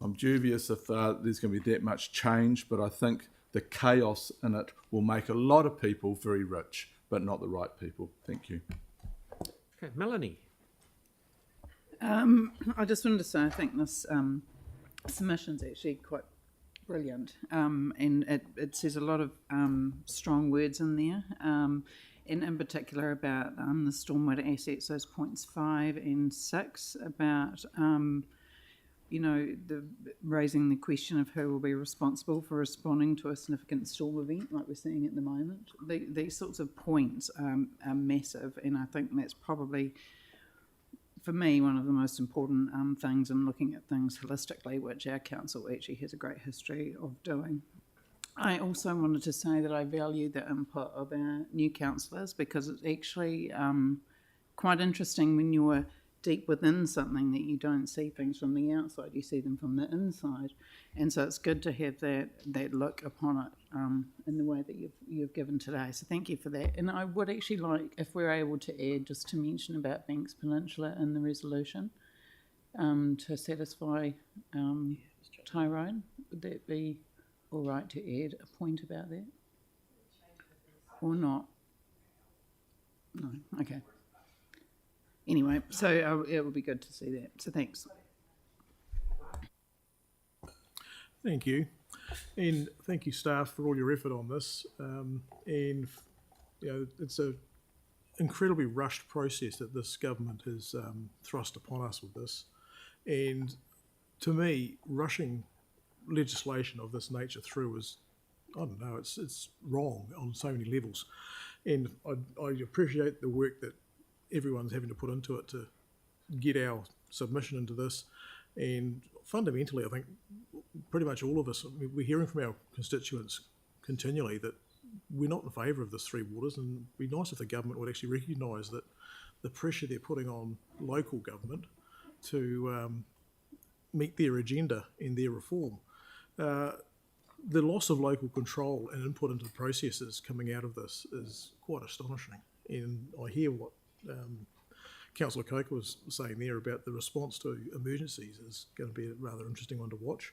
I'm dubious if there's going to be that much change, but I think the chaos in it will make a lot of people very rich, but not the right people. Thank you. Okay, Melanie. I just wanted to say I think this submission's actually quite brilliant, and it says a lot of strong words in there, and in particular about the stormwater assets, those points 5 and 6, about raising the question of who will be responsible for responding to a significant storm event like we're seeing at the moment. These sorts of points are massive, and I think that's probably, for me, one of the most important things in looking at things holistically, which our council actually has a great history of doing. I also wanted to say that I value the input of our new councillors, because it's actually quite interesting when you're deep within something that you don't see things from the outside, you see them from the inside. And so it's good to have that look upon it in the way that you've given today. So thank you for that. And I would actually like, if we're able to add, just to mention about Banks Peninsula in the resolution to satisfy Tyrone. Would that be all right to add a point about that? Or not? No, okay. Anyway, so it would be good to see that. So thanks. Thank you. And thank you, staff, for all your effort on this. And, you know, it's an incredibly rushed process that this government has thrust upon us with this. And to me, rushing legislation of this nature through is, I don't know, it's wrong on so many levels. And I appreciate the work that everyone's having to put into it to get our submission into this. And fundamentally, I think pretty much all of us, we're hearing from our constituents continually that we're not in favour of this Three Waters, and it'd be nice if the government would actually recognise that the pressure they're putting on local government to meet their agenda and their reform. The loss of local control and input into the processes coming out of this is quite astonishing. And I hear what Councillor Coker was saying there about the response to emergencies is going to be a rather interesting one to watch.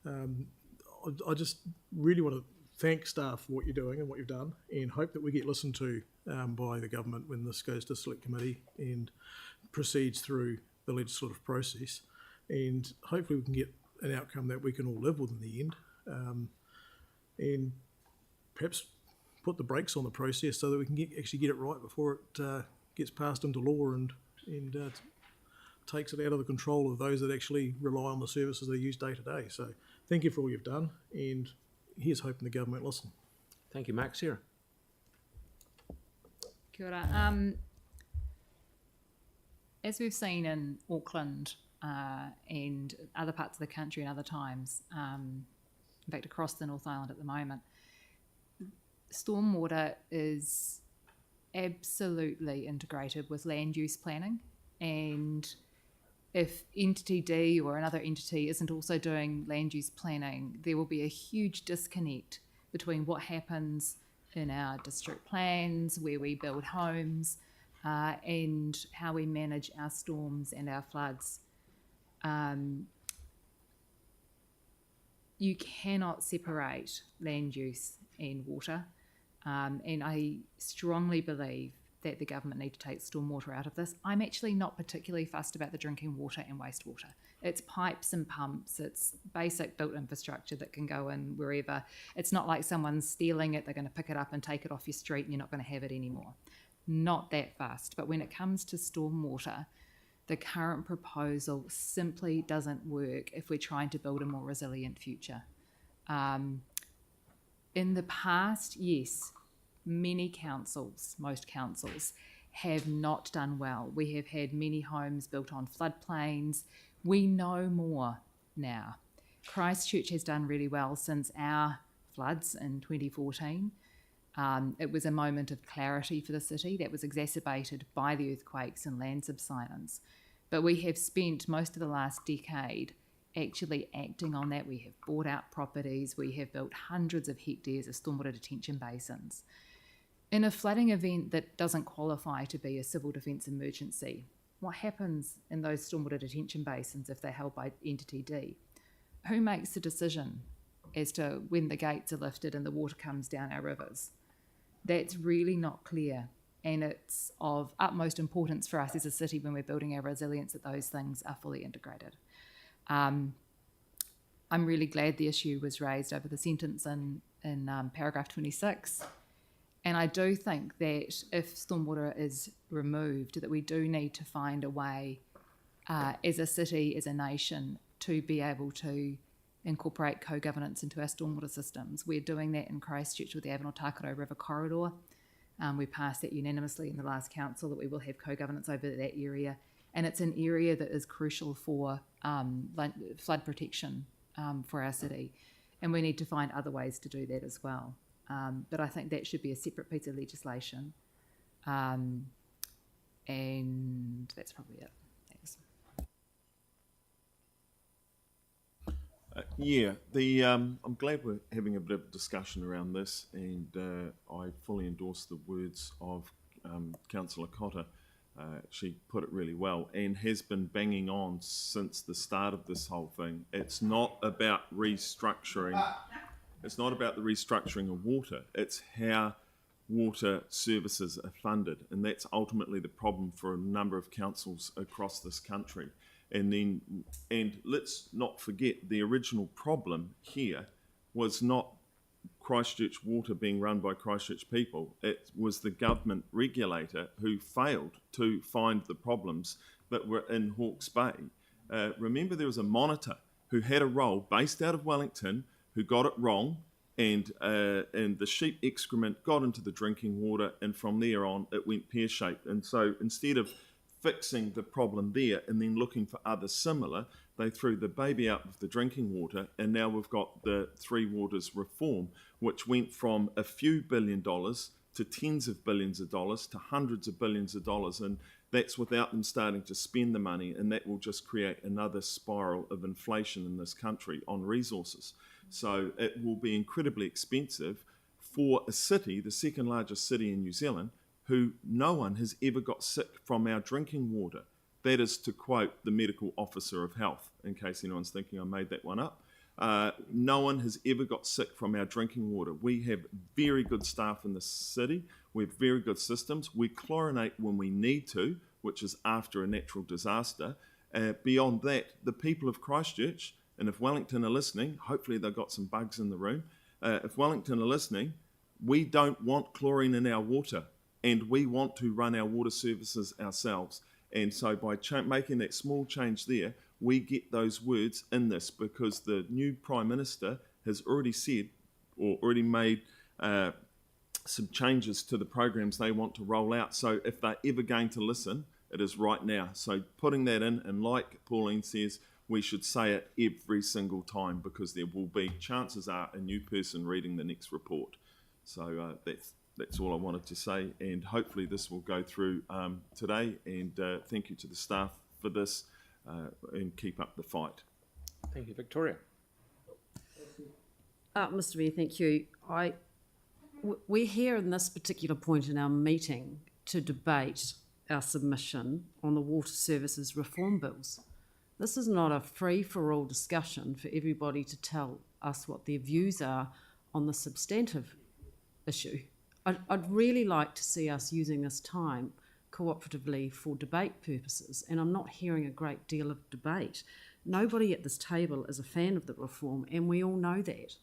I just really want to thank staff for what you're doing and what you've done, and hope that we get listened to by the government when this goes to select committee and proceeds through the legislative process. And hopefully we can get an outcome that we can all live with in the end, and perhaps put the brakes on the process so that we can actually get it right before it gets passed into law and takes it out of the control of those that actually rely on the services they use day to day. So thank you for all you've done, and here's hoping the government listen. Thank you, Mark. Sarah. Kia ora. As we've seen in Auckland and other parts of the country and other times, in fact across the North Island at the moment, stormwater is absolutely integrated with land use planning, and if entity D or another entity isn't also doing land use planning, there will be a huge disconnect between what happens in our district plans, where we build homes, and how we manage our storms and our floods. You cannot separate land use and water. And I strongly believe that the government need to take stormwater out of this. I'm actually not particularly fussed about the drinking water and wastewater. It's pipes and pumps, it's basic built infrastructure that can go in wherever. It's not like someone's stealing it, they're going to pick it up and take it off your street and you're not going to have it anymore. Not that fast. But when it comes to stormwater, the current proposal simply doesn't work if we're trying to build a more resilient future. In the past, yes, many councils, most councils, have not done well. We have had many homes built on floodplains. We know more now. Christchurch has done really well since our floods in 2014. It was a moment of clarity for the city that was exacerbated by the earthquakes and land subsidence. But we have spent most of the last decade actually acting on that. We have bought out properties, we have built hundreds of hectares of stormwater detention basins. In a flooding event that doesn't qualify to be a civil defence emergency, what happens in those stormwater detention basins if they're held by Entity D? Who makes the decision as to when the gates are lifted and the water comes down our rivers? That's really not clear, and it's of utmost importance for us as a city when we're building our resilience that those things are fully integrated. I'm really glad the issue was raised over the sentence in paragraph 26. And I do think that if stormwater is removed, that we do need to find a way as a city, as a nation, to be able to incorporate co-governance into our stormwater systems. We're doing that in Christchurch with the Avon-Takaro River Corridor. We passed that unanimously in the last council that we will have co-governance over that area. And it's an area that is crucial for flood protection for our city. and we need to find other ways to do that as well. But I think that should be a separate piece of legislation. And that's probably it. Thanks. I'm glad we're having a bit of discussion around this, and I fully endorse the words of Councillor Cotter. She put it really well and has been banging on since the start of this whole thing. It's not about restructuring. It's not about the restructuring of water. It's how water services are funded, and that's ultimately the problem for a number of councils across this country. And let's not forget, the original problem here was not Christchurch Water being run by Christchurch people. It was the government regulator who failed to find the problems that were in Hawke's Bay. Remember, there was a monitor who had a role based out of Wellington who got it wrong, and the sheep excrement got into the drinking water, and from there on it went pear-shaped. And so instead of fixing the problem there and then looking for other similar, they threw the baby out with the drinking water, and now we've got the Three Waters reform, which went from a few $1 billion to tens of billions of dollars to hundreds of billions of dollars, and that's without them starting to spend the money, and that will just create another spiral of inflation in this country on resources. So it will be incredibly expensive for a city, the second largest city in New Zealand, who no one has ever got sick from our drinking water. That is to quote the medical officer of health, in case anyone's thinking I made that one up. No one has ever got sick from our drinking water. We have very good staff in the city. We have very good systems. We chlorinate when we need to, which is after a natural disaster. Beyond that, the people of Christchurch, and if Wellington are listening, hopefully they've got some bugs in the room. If Wellington are listening, we don't want chlorine in our water, and we want to run our water services ourselves. And so by making that small change there, we get those words in this, because the new Prime Minister has already said, or already made some changes to the programs they want to roll out. So if they're ever going to listen, it is right now. So putting that in, and like Pauline says, we should say it every single time, because there will be, chances are, a new person reading the next report. So that's all I wanted to say, and hopefully this will go through today, and thank you to the staff for this, and keep up the fight. Thank you, Victoria. Mr. Mayor, thank you. We're here in this particular point in our meeting to debate our submission on the water services reform bills. This is not a free-for-all discussion for everybody to tell us what their views are on the substantive issue. I'd really like to see us using this time cooperatively for debate purposes, and I'm not hearing a great deal of debate. Nobody at this table is a fan of the reform, and we all know that.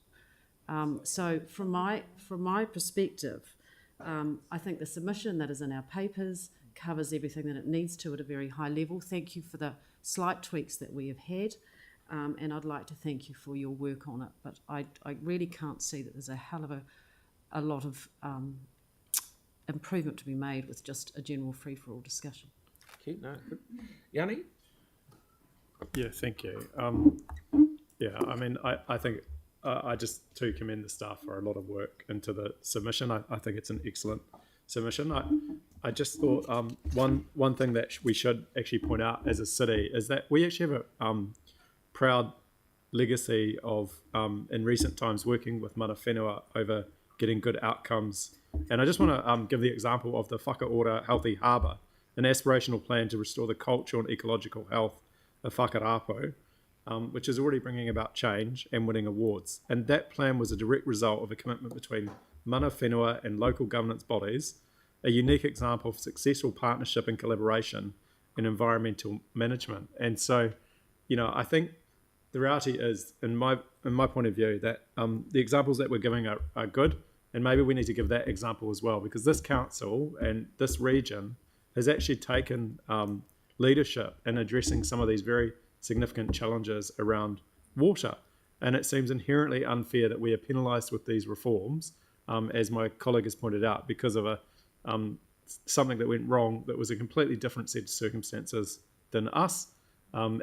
So from my perspective, I think the submission that is in our papers covers everything that it needs to at a very high level. Thank you for the slight tweaks that we have had, and I'd like to thank you for your work on it, but I really can't see that there's a hell of a lot of improvement to be made with just a general free-for-all discussion. Okay, no, good. Yanni? Yeah, thank you. Yeah, I mean, I think I just to commend the staff for a lot of work into the submission. I think it's an excellent submission. I just thought one thing that we should actually point out as a city is that we actually have a proud legacy of, in recent times, working with mana whenua over getting good outcomes. And I just want to give the example of the Whakaora Healthy Harbour, an aspirational plan to restore the cultural and ecological health of Whakarapo, which is already bringing about change and winning awards. And that plan was a direct result of a commitment between mana whenua and local governance bodies, a unique example of successful partnership and collaboration in environmental management. And so, you know, I think the reality is, in my point of view, that the examples that we're giving are good, and maybe we need to give that example as well, because this council and this region has actually taken leadership in addressing some of these very significant challenges around water. And it seems inherently unfair that we are penalised with these reforms, as my colleague has pointed out, because of something that went wrong that was a completely different set of circumstances than us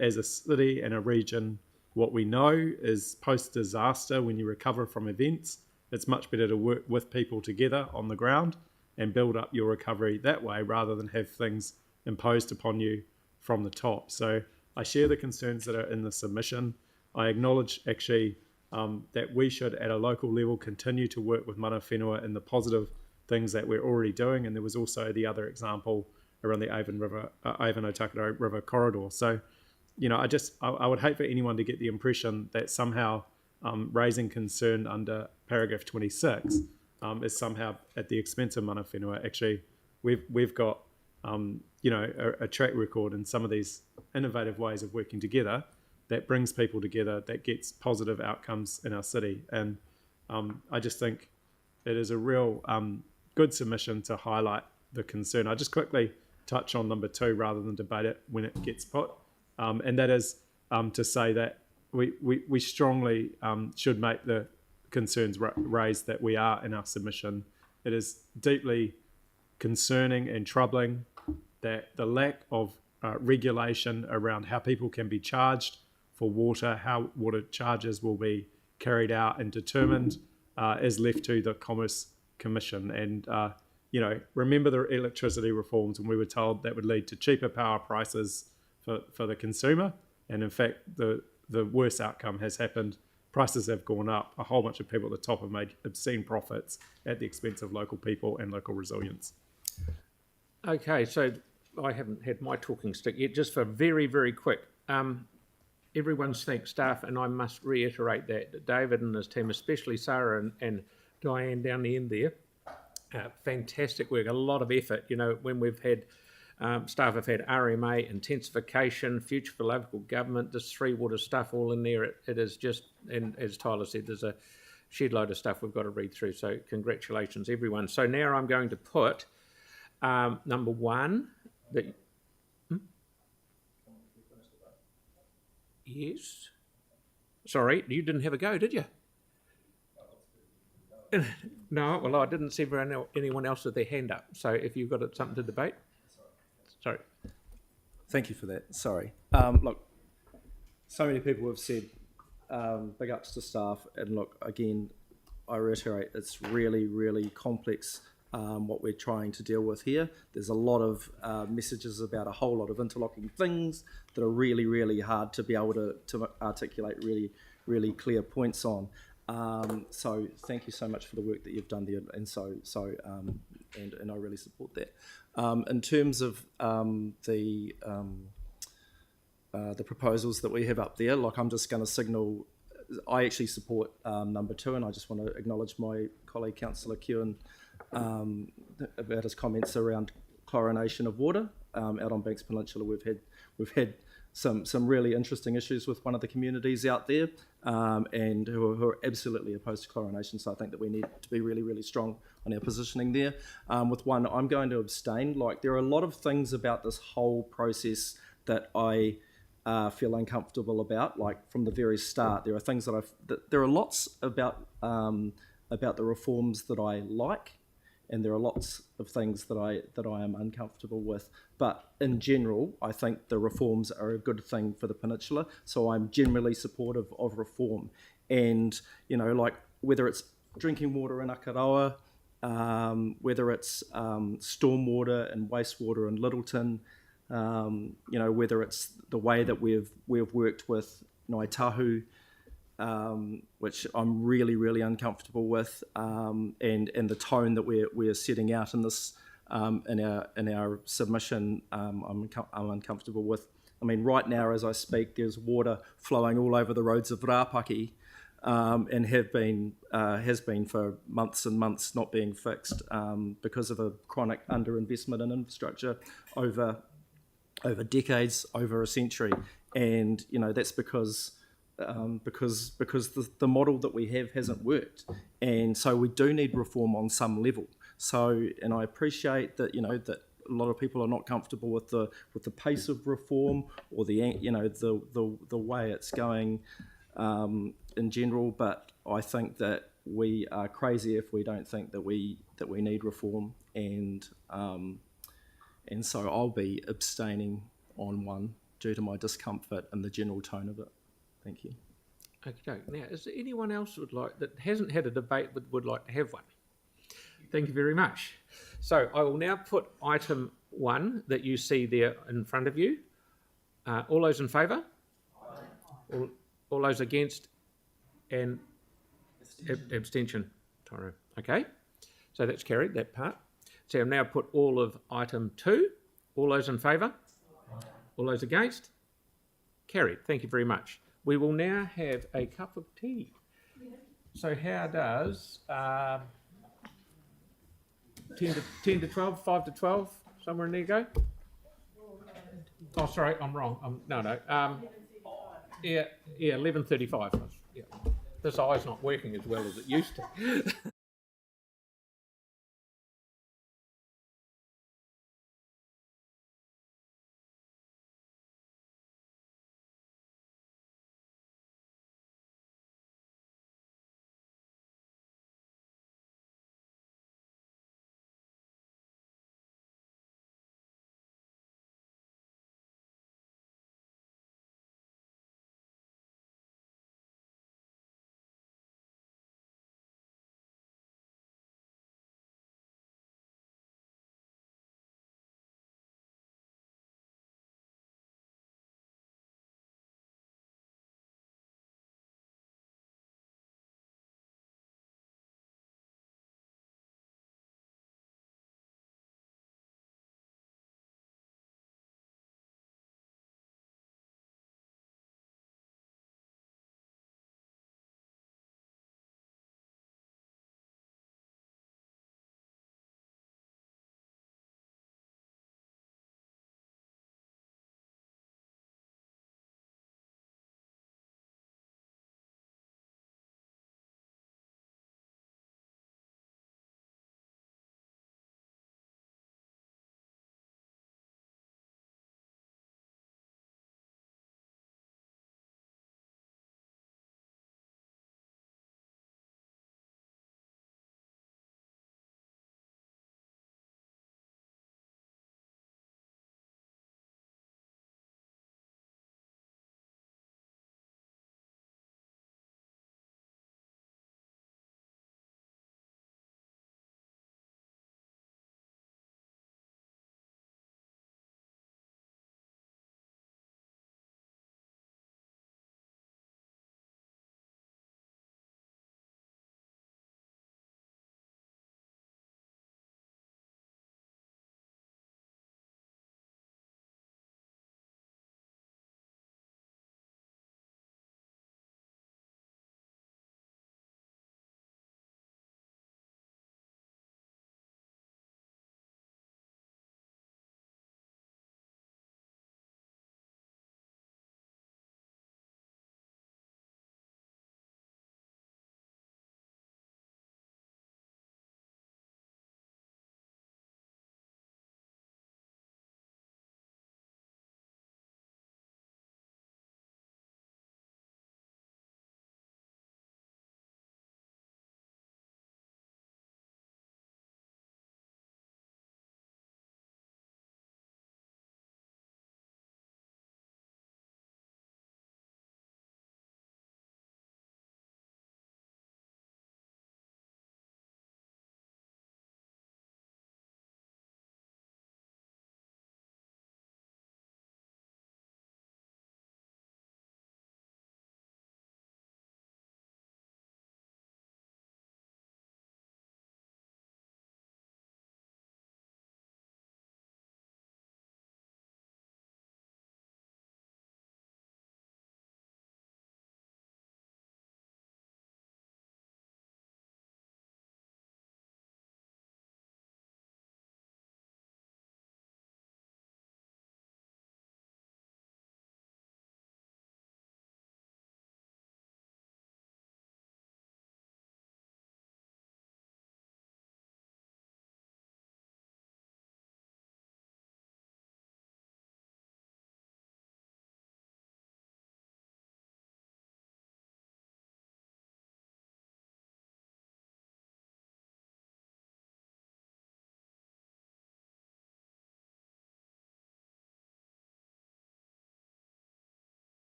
as a city and a region what we know is post-disaster, when you recover from events, it's much better to work with people together on the ground and build up your recovery that way rather than have things imposed upon you from the top. So I share the concerns that are in the submission. I acknowledge actually that we should at a local level continue to work with mana whenua in the positive things that we're already doing. And there was also the other example around the Avon-Otakaro River corridor. So, you know, I would hate for anyone to get the impression that somehow raising concern under paragraph 26 is somehow at the expense of mana whenua. Actually, we've got you know, a track record in some of these innovative ways of working together that brings people together, that gets positive outcomes in our city. And I just think it is a real good submission to highlight the concern. I just quickly touch on number 2 rather than debate it when it gets put. And that is to say that we strongly should make the concerns raised that we are in our submission. It is deeply concerning and troubling that the lack of regulation around how people can be charged for water, how water charges will be carried out and determined is left to the Commerce Commission. And, you know, remember the electricity reforms when we were told that would lead to cheaper power prices for the consumer. And in fact, the worst outcome has happened. Prices have gone up. A whole bunch of people at the top have made obscene profits at the expense of local people and local resilience. Okay, so I haven't had my talking stick yet. Just for very, very quick, everyone's thanked staff, and I must reiterate that David and his team, especially Sarah and Diane down the end there, fantastic work, a lot of effort. You know, when we've had staff have had RMA, intensification, future for local government, this 3 water stuff all in there. It is just, and as Tyler said, there's a shed load of stuff we've got to read through. So congratulations, everyone. So now I'm going to put number 1. Yes. Sorry, you didn't have a go, did you? No, well, I didn't see anyone else with their hand up. So if you've got something to debate. Sorry. Thank you for that. Sorry. Look, so many people have said big ups to staff. And look, again, I reiterate, it's really, really complex what we're trying to deal with here. There's a lot of messages about a whole lot of interlocking things that are really, really hard to be able to articulate really, really clear points on. So thank you so much for the work that you've done there, and I really support that. In terms of the proposals that we have up there, like I'm just going to signal, I actually support number 2, and I just want to acknowledge my colleague Councillor Kewen about his comments around chlorination of water out on Banks Peninsula. We've had some really interesting issues with one of the communities out there, and who are absolutely opposed to chlorination. So I think that we need to be really, really strong on our positioning there. With one, I'm going to abstain. Like, there are a lot of things about this whole process that I feel uncomfortable about. Like, from the very start, there are things there are lots about the reforms that I like, and there are lots of things that I am uncomfortable with. But in general, I think the reforms are a good thing for the peninsula. So I'm generally supportive of reform. And, you know, like, whether it's drinking water in Akaroa, whether it's stormwater and wastewater in Littleton, you know, whether it's the way that we've worked with Ngāi Tahu, which I'm really, really uncomfortable with, and the tone that we're setting out in this in our submission, I'm uncomfortable with. I mean, right now as I speak, there's water flowing all over the roads of Rapaki, and has been for months and months, not being fixed because of a chronic underinvestment in infrastructure over decades, over a century, and you know that's because the model that we have hasn't worked, and so we do need reform on some level. So, and I appreciate that, you know, that a lot of people are not comfortable with the pace of reform or the way it's going in general. But I think that we are crazy if we don't think that we need reform, and so I'll be abstaining on 1 due to my discomfort and the general tone of it. Thank you. Okay. Now, is there anyone else that hasn't had a debate but would like to have one? Thank you very much. So I will now put item 1 that you see there in front of you. All those in favour? All those against? And abstention. Tyrone. Okay. So that's carried, that part. So I've now put all of item 2. All those in favour? All those against? Carried. Thank you very much. We will now have a cup of tea. So how does 10 to 12, 5 to 12, somewhere in there go? Oh, sorry, I'm wrong. No. Yeah, 11:35. Yeah. This eye's not working as well as it used to.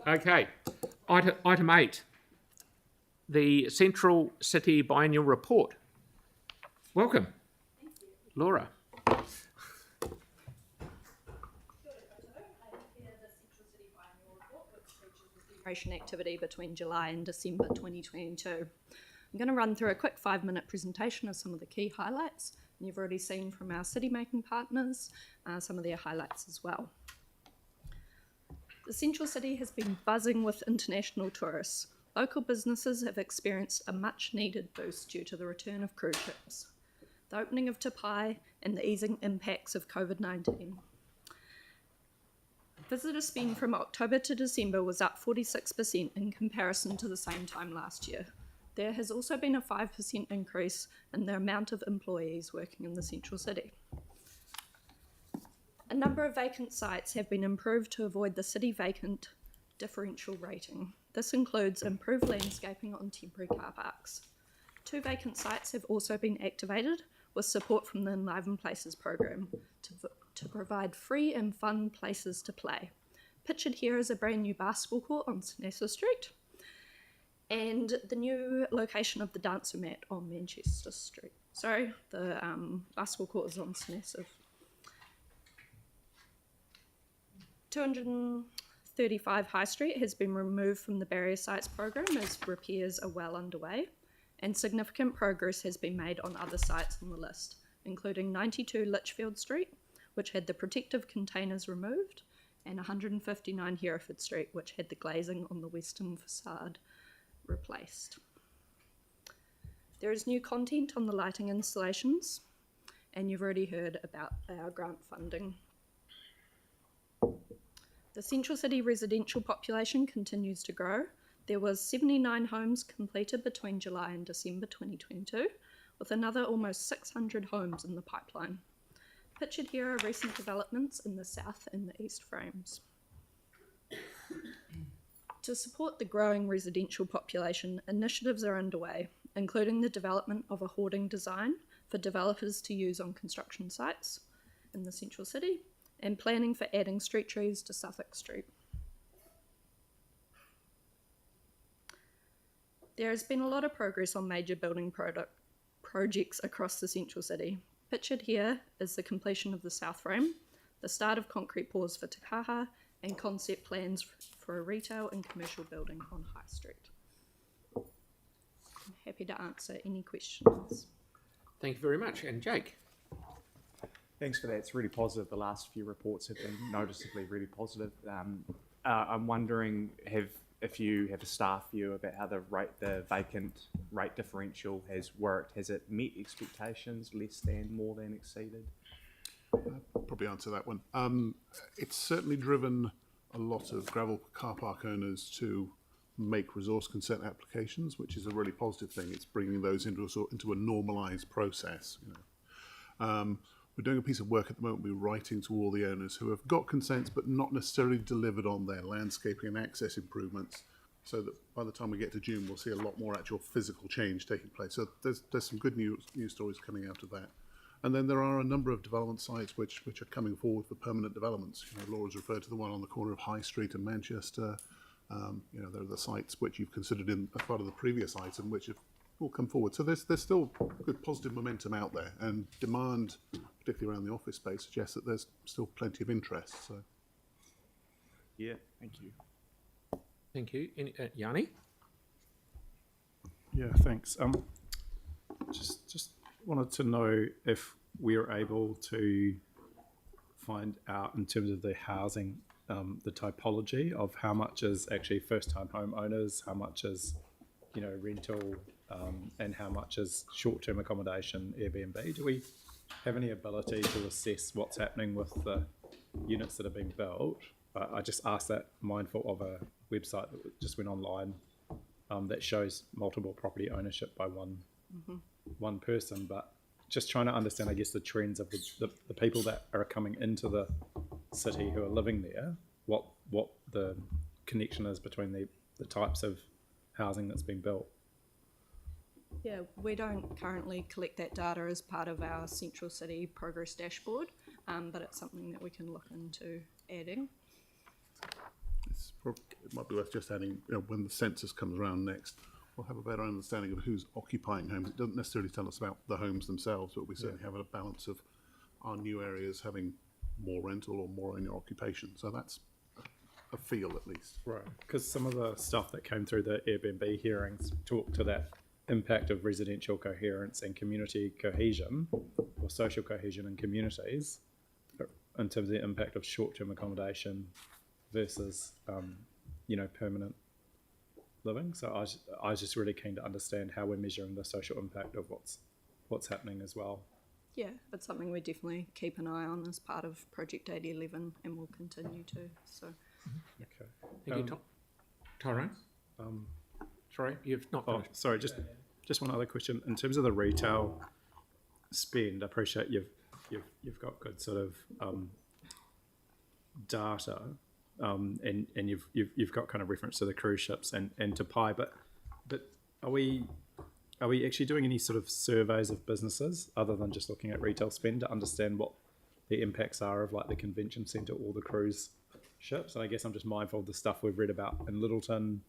Okay, item 8, the Central City Biennial Report. Welcome, Laura. Activity between July and December 2022. I'm going to run through a quick 5-minute presentation of some of the key highlights. And you've already seen from our city making partners some of their highlights as well. The Central City has been buzzing with international tourists. Local businesses have experienced a much needed boost due to the return of cruise ships, the opening of Te Pai and the easing impacts of COVID-19. Visitor spend from October to December was up 46% in comparison to the same time last year. There has also been a 5% increase in the amount of employees working in the Central City. A number of vacant sites have been improved to avoid the city vacant differential rating. This includes improved landscaping on temporary car parks. 2 vacant sites have also been activated with support from the Enliven Places program to provide free and fun places to play. Pictured here is a brand new basketball court on Snessa Street and the new location of the dancer mat on Manchester Street. Sorry, the basketball court is on Snessa. 235 High Street has been removed from the barrier sites program as repairs are well underway, and significant progress has been made on other sites on the list, including 92 Litchfield Street, which had the protective containers removed, and 159 Hereford Street, which had the glazing on the western facade replaced. There is new content on the lighting installations, and you've already heard about our grant funding. The Central City residential population continues to grow. There was 79 homes completed between July and December 2022, with another almost 600 homes in the pipeline. Pictured here are recent developments in the south and the east frames. To support the growing residential population, initiatives are underway, including the development of a hoarding design for developers to use on construction sites in the Central City, and planning for adding street trees to Suffolk Street. There has been a lot of progress on major building projects across the Central City. Pictured here is the completion of the South Frame, the start of concrete pours for Te Kaha, and concept plans for a retail and commercial building on High Street. I'm happy to answer any questions. Thank you very much. And Jake? Thanks for that. It's really positive. The last few reports have been noticeably really positive. I'm wondering if you have a staff view about how the vacant rate differential has worked. Has it met expectations, less than, more than exceeded? I'll probably answer that one. It's certainly driven a lot of gravel car park owners to make resource consent applications, which is a really positive thing. It's bringing those into a normalised process. You know. We're doing a piece of work at the moment. We're writing to all the owners who have got consents but not necessarily delivered on their landscaping and access improvements, so that by the time we get to June, we'll see a lot more actual physical change taking place. So there's some good news stories coming out of that. And then there are a number of development sites which are coming forward for permanent developments. You know, Laura's referred to the one on the corner of High Street in Manchester. You know, there are the sites which you've considered in as part of the previous item, which have all come forward. So there's still good positive momentum out there, and demand, particularly around the office space, suggests that there's still plenty of interest. So, yeah, thank you. Thank you. Yanni? Yeah, thanks. Just wanted to know if we are able to find out in terms of the housing, the typology of how much is actually first-time homeowners, how much is, you know, rental, and how much is short-term accommodation, Airbnb. Do we have any ability to assess what's happening with the units that are being built? I just asked that mindful of a website that just went online that shows multiple property ownership by one person, but just trying to understand, I guess, the trends of the people that are coming into the city who are living there, what the connection is between the types of housing that's being built. Yeah, we don't currently collect that data as part of our Central City Progress Dashboard, but it's something that we can look into adding. It might be worth just adding, when the census comes around next, we'll have a better understanding of who's occupying homes. It doesn't necessarily tell us about the homes themselves, but we certainly have a balance of our new areas having more rental or more owner occupation. So that's a feel, at least. Right, because some of the stuff that came through the Airbnb hearings talked to that impact of residential coherence and community cohesion, or social cohesion in communities, in terms of the impact of short-term accommodation versus, permanent living. So I was just really keen to understand how we're measuring the social impact of what's happening as well. Yeah, it's something we definitely keep an eye on as part of Project 8011, and will continue to. So. Okay. Thank you, Tyrone. Sorry, you've not. Oh, sorry. Just one other question. In terms of the retail spend, I appreciate you've got good sort of data, and you've got kind of reference to the cruise ships and to Pi, but are we actually doing any sort of surveys of businesses other than just looking at retail spend to understand what the impacts are of like the convention centre or the cruise ships? And I guess I'm just mindful of the stuff we've read about in Littleton,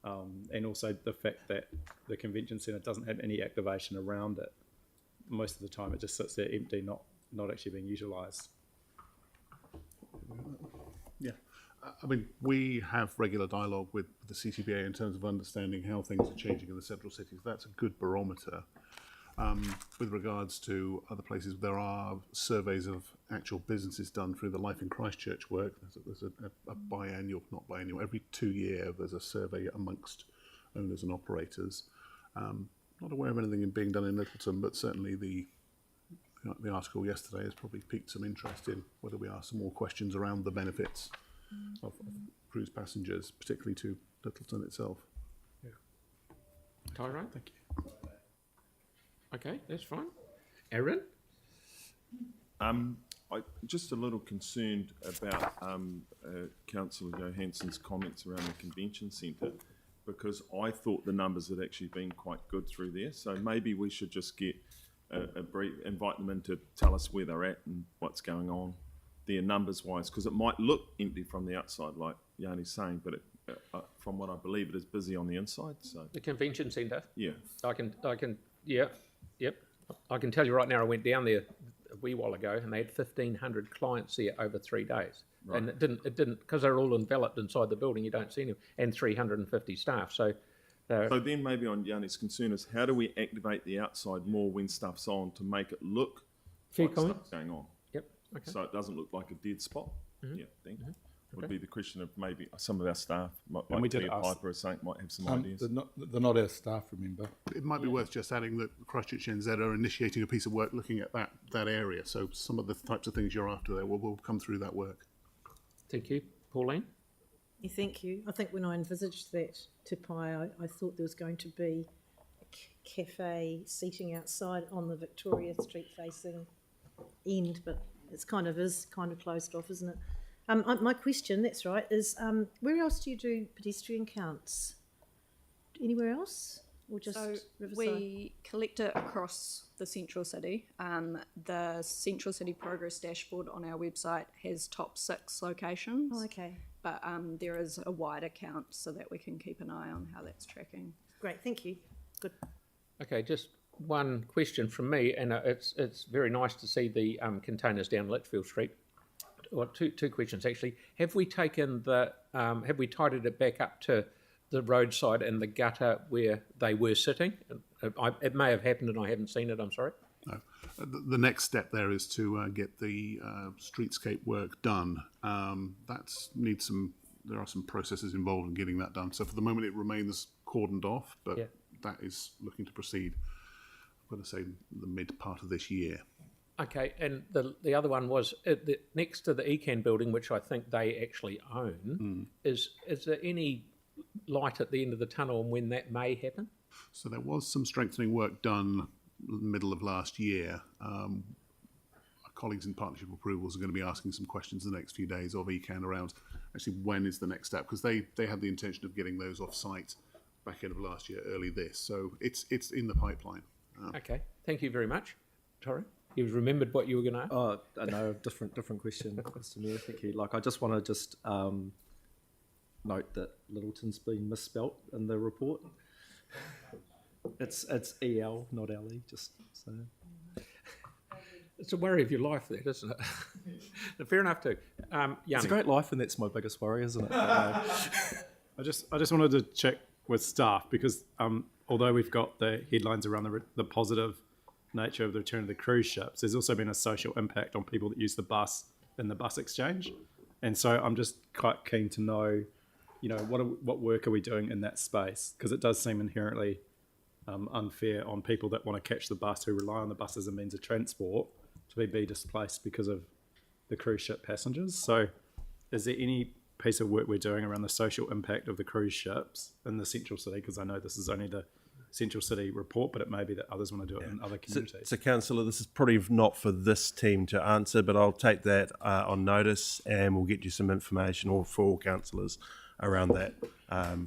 and also the fact that the convention centre doesn't have any activation around it. Most of the time it just sits there empty, not actually being utilised. Yeah, I mean, we have regular dialogue with the CCBA in terms of understanding how things are changing in the central cities. That's a good barometer. With regards to other places, there are surveys of actual businesses done through the Life in Christchurch work. There's a biennial, not biennial, every 2 years there's a survey amongst owners and operators. Not aware of anything being done in Littleton, but certainly the article yesterday has probably piqued some interest in whether we ask some more questions around the benefits of cruise passengers, particularly to Littleton itself. Yeah. Tyrone, thank you. Okay, that's fine. Aaron? I'm just a little concerned about Councillor Johansson's comments around the convention centre, because I thought the numbers had actually been quite good through there. So maybe we should just get a brief, invite them in to tell us where they're at and what's going on there numbers-wise, because it might look empty from the outside, like Yanni's saying, but from what I believe, it is busy on the inside. So the convention centre. Yeah, I can. Yep. I can tell you right now. I went down there a wee while ago, and they had 1,500 clients there over 3 days, right. And it didn't because they're all enveloped inside the building. You don't see them, and 350 staff. So then maybe on Yanni's concern is how do we activate the outside more when stuff's on to make it look like stuff's going on? Yep. Okay. So it doesn't look like a dead spot. Mm-hmm. Yeah, thank you. Mm-hmm. Would Okay. be the question of maybe some of our staff, like we did Claire ask- Piper or something, might have some ideas. They're not our staff, remember. It might be worth just adding that Christchurch NZ are initiating a piece of work looking at that area. So some of the types of things you're after there will come through that work. Thank you, Pauline. Yeah, thank you. I think when I envisaged that to Pi, I thought there was going to be a cafe seating outside on the Victoria Street facing end, but it's kind of closed off, isn't it? My question, that's right, is where else do you do pedestrian counts? Anywhere else? Or just So Riverside? we collect it across the central city. The central city progress dashboard on our website has top 6 locations. Oh, okay. But there is a wider count so that we can keep an eye on how that's tracking. Great, thank you. Good. Okay, just one question from me, and it's very nice to see the containers down Litchfield Street. Well, two questions actually. Have we taken have we tidied it back up to the roadside and the gutter where they were sitting? It may have happened and I haven't seen it. I'm sorry. No. The next step there is to get the streetscape work done. There are some processes involved in getting that done. So for the moment, it remains cordoned off, but that is looking to proceed. I'm going to say the mid part of this year. Okay, and the other one was next to the ECAN building, which I think they actually own. Is there any light at the end of the tunnel on when that may happen? So there was some strengthening work done middle of last year. Our colleagues in Partnership Approvals are going to be asking some questions in the next few days of ECAN around actually when is the next step, because they had the intention of getting those off site back end of last year, early this. So it's in the pipeline. Okay, thank you very much. Tori? You've remembered what you were going to ask? Oh, no, different question, Mr. Mayor. Thank you. Like, I just want to note that Littleton's been misspelt in the report. It's EL, not LE. Just so. It's a worry of your life, that isn't it? Fair enough too. It's a great life, and that's my biggest worry, isn't it? I just wanted to check with staff because although we've got the headlines around the positive nature of the return of the cruise ships, there's also been a social impact on people that use the bus in the bus exchange, and so I'm just quite keen to know, what work are we doing in that space, because it does seem inherently unfair on people that want to catch the bus, who rely on the bus as a means of transport, to be displaced because of the cruise ship passengers. So is there any piece of work we're doing around the social impact of the cruise ships in the central city? Because I know this is only the central city report, but it may be that others want to do it in other communities. So Councillor, this is probably not for this team to answer, but I'll take that on notice, and we'll get you some information, or for all councillors, around that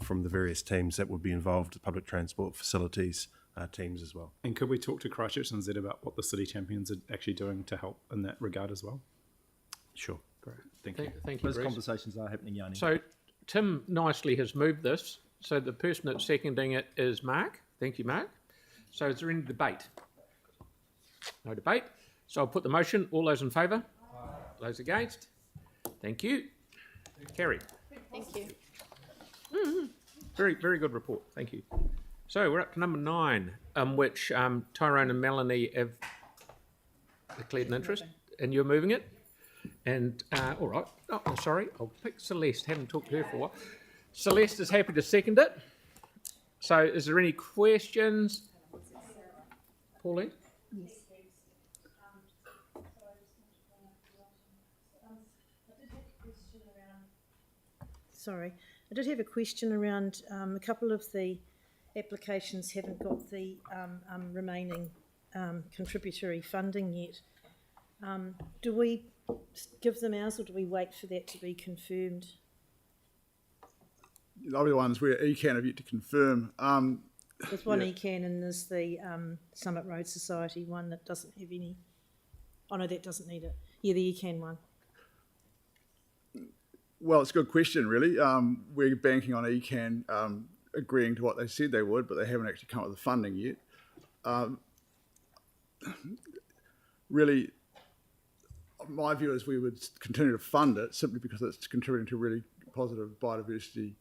from the various teams that would be involved, public transport facilities teams as well. And could we talk to Christchurch and NZ about what the City Champions are actually doing to help in that regard as well? Sure. Great. Thank you. Thank you, Those Bruce. conversations are happening, Yanni. So Tim nicely has moved this. So the person that's seconding it is Mark. Thank you, Mark. So is there any debate? No debate. So I'll put the motion. All those in favour? Those against? Thank you. Carried. Thank you. Very, very good report. Thank you. So we're up to number 9, which Tyrone and Melanie have declared an interest, and you're moving it. And all right. Oh, sorry. I'll pick Celeste. Haven't talked to her for a while. Celeste is happy to second it. So is there any questions? Pauline? Yes. Sorry, I did have a question around a couple of the applications haven't got the remaining contributory funding yet. Do we give them ours, or do we wait for that to be confirmed? The other ones where ECAN have yet to confirm. There's one ECAN, and there's the Summit Road Society one that doesn't have any. Oh no, that doesn't need it. Yeah, the ECAN one. Well, it's a good question, really. We're banking on ECAN agreeing to what they said they would, but they haven't actually come up with the funding yet. Really, my view is we would continue to fund it simply because it's contributing to really positive biodiversity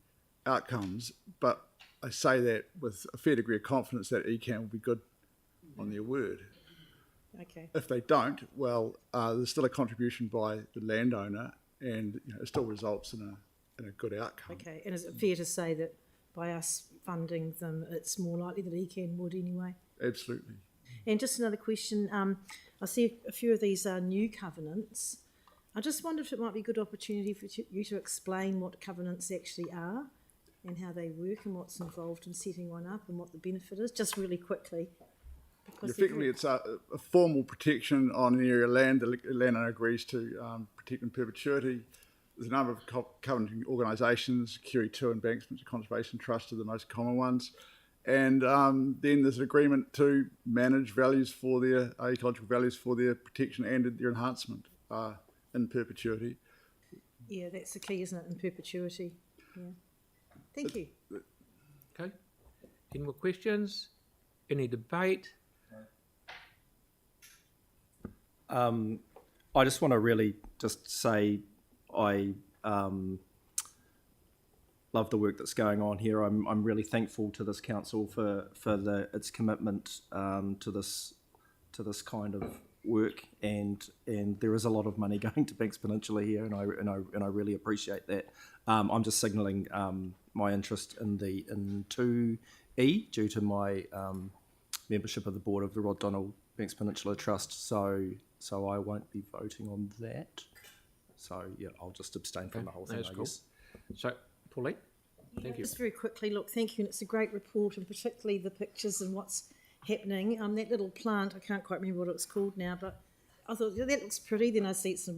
outcomes. But I say that with a fair degree of confidence that ECAN will be good on their word. Okay. If they don't, well, there's still a contribution by the landowner, and it still results in a good outcome. Okay, and is it fair to say that by us funding them, it's more likely that ECAN would anyway? Absolutely. And just another question, I see a few of these are new covenants. I just wonder if it might be a good opportunity for you to explain what covenants actually are and how they work and what's involved in setting one up and what the benefit is, just really quickly. Effectively, it's a formal protection on an area of land. The landowner agrees to protect in perpetuity. There's a number of covenanting organisations, QE2 Embankments Conservation Trust are the most common ones. And then there's an agreement to manage values for their ecological values for their protection and their enhancement in perpetuity. Yeah, that's the key, isn't it, in perpetuity? Yeah. Thank you. Okay. Any more questions? Any debate? I just want to really just say I love the work that's going on here. I'm really thankful to this council for its commitment to this kind of work, and there is a lot of money going to Banks Peninsula here, and I really appreciate that. I'm just signalling my interest in 2E due to my membership of the board of the Rod Donald Banks Peninsula Trust, so I won't be voting on that. So yeah, I'll just abstain from the whole thing. That's I cool. guess. So, Pauline, thank you. Just very quickly, look, thank you. And it's a great report, and particularly the pictures and what's happening. That little plant, I can't quite remember what it's called now, but I thought that looks pretty. Then I see it's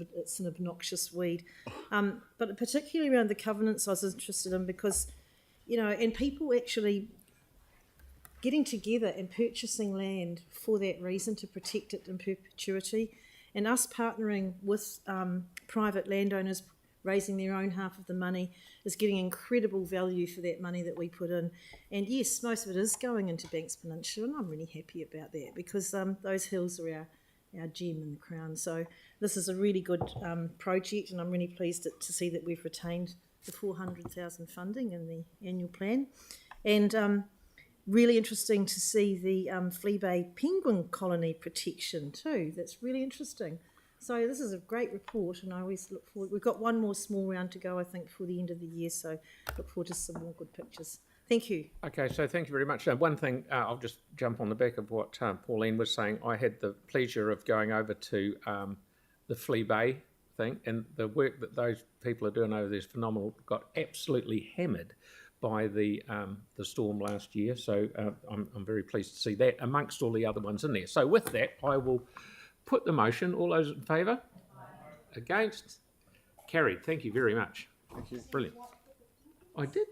an obnoxious weed. But particularly around the covenants, I was interested in because, and people actually getting together and purchasing land for that reason, to protect it in perpetuity, and us partnering with private landowners raising their own half of the money is getting incredible value for that money that we put in. And yes, most of it is going into Banks Peninsula, and I'm really happy about that, because those hills are our gem in the crown. So this is a really good project, and I'm really pleased to see that we've retained the 400,000 funding in the annual plan. And really interesting to see the Flea Bay penguin colony protection too. That's really interesting. So this is a great report, and I always look forward. We've got one more small round to go, I think, before the end of the year, so look forward to some more good pictures. Thank you. Okay, so thank you very much. One thing, I'll just jump on the back of what Pauline was saying. I had the pleasure of going over to the Flea Bay thing, and the work that those people are doing over there is phenomenal. Got absolutely hammered by the storm last year, so I'm very pleased to see that amongst all the other ones in there. So with that, I will put the motion. All those in favour? Against? Carried. Thank you very much. Thank you. Brilliant. I did.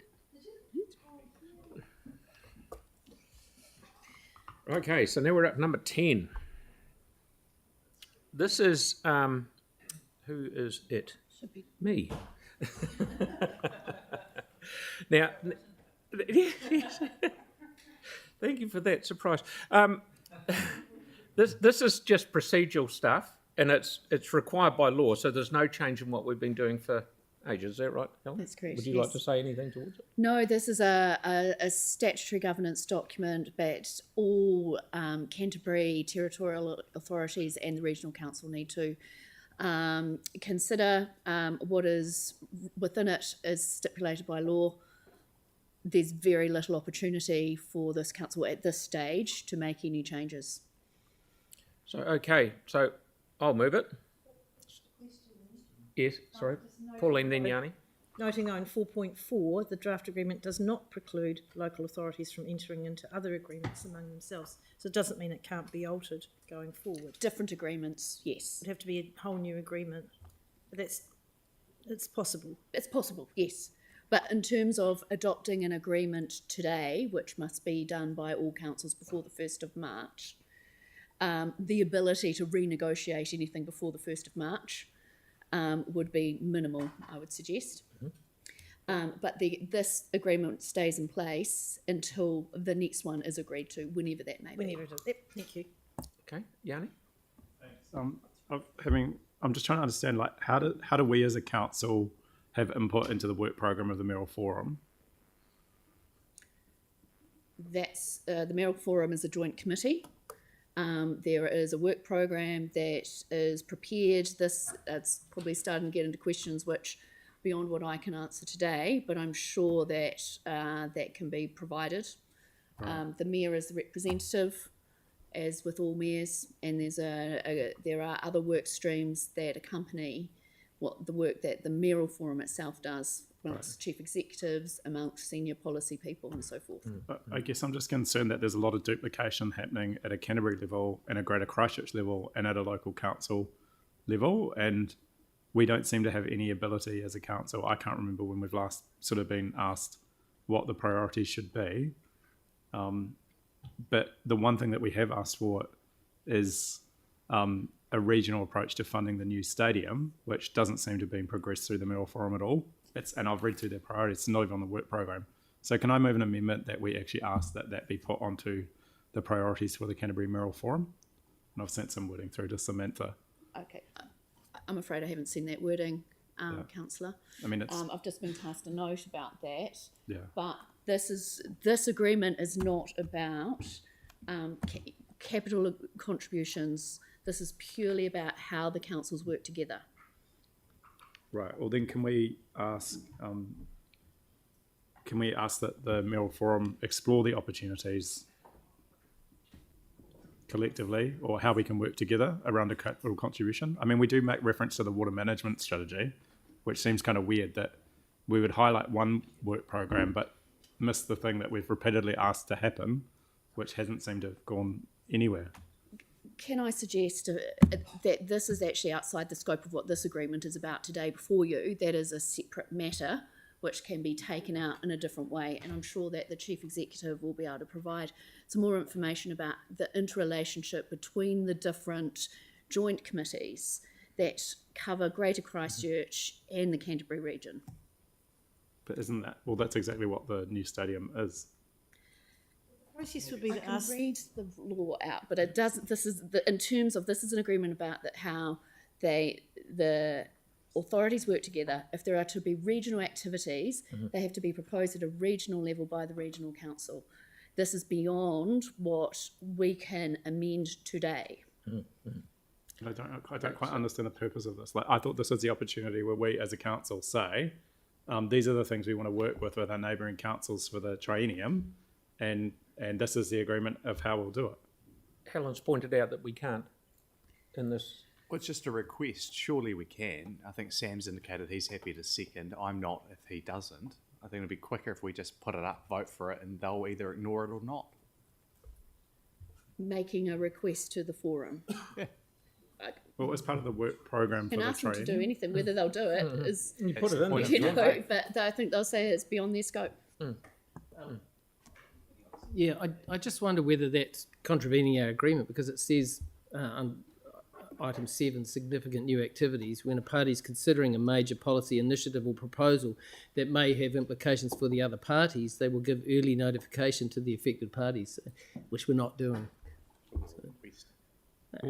Okay, so now we're at number 10. This is, who is it? Should be me. Now, yes. Thank you for that surprise. This is just procedural stuff, and it's required by law, so there's no change in what we've been doing for ages. Is that right, Helen? That's correct. Would you yes. like to say anything towards it? No, this is a statutory governance document that all Canterbury territorial authorities and the regional council need to consider. What is within it is stipulated by law. There's very little opportunity for this council at this stage to make any changes. So, okay, so I'll move it. Yes, sorry. Pauline, then Yanni. Noting on 4.4, the draft agreement does not preclude local authorities from entering into other agreements among themselves. So it doesn't mean it can't be altered going forward. Different agreements, yes. It'd have to be a whole new agreement. But it's possible. It's possible, yes. But in terms of adopting an agreement today, which must be done by all councils before the 1st of March, the ability to renegotiate anything before the 1st of March would be minimal, I would suggest. Mm-hmm. But this agreement stays in place until the next one is agreed to, whenever that may be. Whenever it is. Yep, thank you. Okay, Yanni? Thanks. I'm just trying to understand, like, how do we as a council have input into the work program of the Mayoral Forum? That's the Mayoral Forum is a joint committee. There is a work program that is prepared. It's probably starting to get into questions which beyond what I can answer today, but I'm sure that that can be provided. Right. The mayor is the representative, as with all mayors, and there are other work streams that accompany the work that the Mayoral Forum itself does, amongst chief executives, amongst senior policy people, and so forth. I guess I'm just concerned that there's a lot of duplication happening at a Canterbury level, and a Greater Christchurch level, and at a local council level, and we don't seem to have any ability as a council. I can't remember when we've last sort of been asked what the priorities should be. But the one thing that we have asked for is a regional approach to funding the new stadium, which doesn't seem to have been progressed through the Mayoral Forum at all. And I've read through their priorities, it's not even on the work program. So can I move an amendment that we actually ask that be put onto the priorities for the Canterbury Mayoral Forum? And I've sent some wording through to Samantha. Okay, I'm afraid I haven't seen that wording, Councillor. I mean, I've just been passed a note about that. Yeah. But this agreement is not about capital contributions. This is purely about how the councils work together. Right. Well, then can we ask that the Mayoral Forum explore the opportunities collectively, or how we can work together around a capital contribution? I mean, we do make reference to the water management strategy, which seems kind of weird that we would highlight one work program but miss the thing that we've repeatedly asked to happen, which hasn't seemed to have gone anywhere. Can I suggest that this is actually outside the scope of what this agreement is about today before you? That is a separate matter which can be taken out in a different way. And I'm sure that the Chief Executive will be able to provide some more information about the interrelationship between the different joint committees that cover Greater Christchurch and the Canterbury region. But isn't that, well, that's exactly what the new stadium is. Process would be I to can ask. read the law out, but it doesn't. This is in terms of this is an agreement about that how the authorities work together. If there are to be regional activities, they have to be proposed at a regional level by the regional council. This is beyond what we can amend today. I don't quite understand the purpose of this. Like, I thought this was the opportunity where we as a council say, these are the things we want to work with our neighbouring councils for the triennium, and this is the agreement of how we'll do it. Helen's pointed out that we can't in this. Well, it's just a request. Surely we can. I think Sam's indicated he's happy to second. I'm not if he doesn't. I think it'd be quicker if we just put it up, vote for it, and they'll either ignore it or not. Making a request to the forum. Well, as part of the work program for Can the ask them to do triennium. anything. Whether they'll do it is, You put it in you there. know, but I think they'll say it's beyond their scope. Yeah, I just wonder whether that's contravening our agreement, because it says item 7, significant new activities, when a party is considering a major policy initiative or proposal that may have implications for the other parties, they will give early notification to the affected parties, which we're not doing.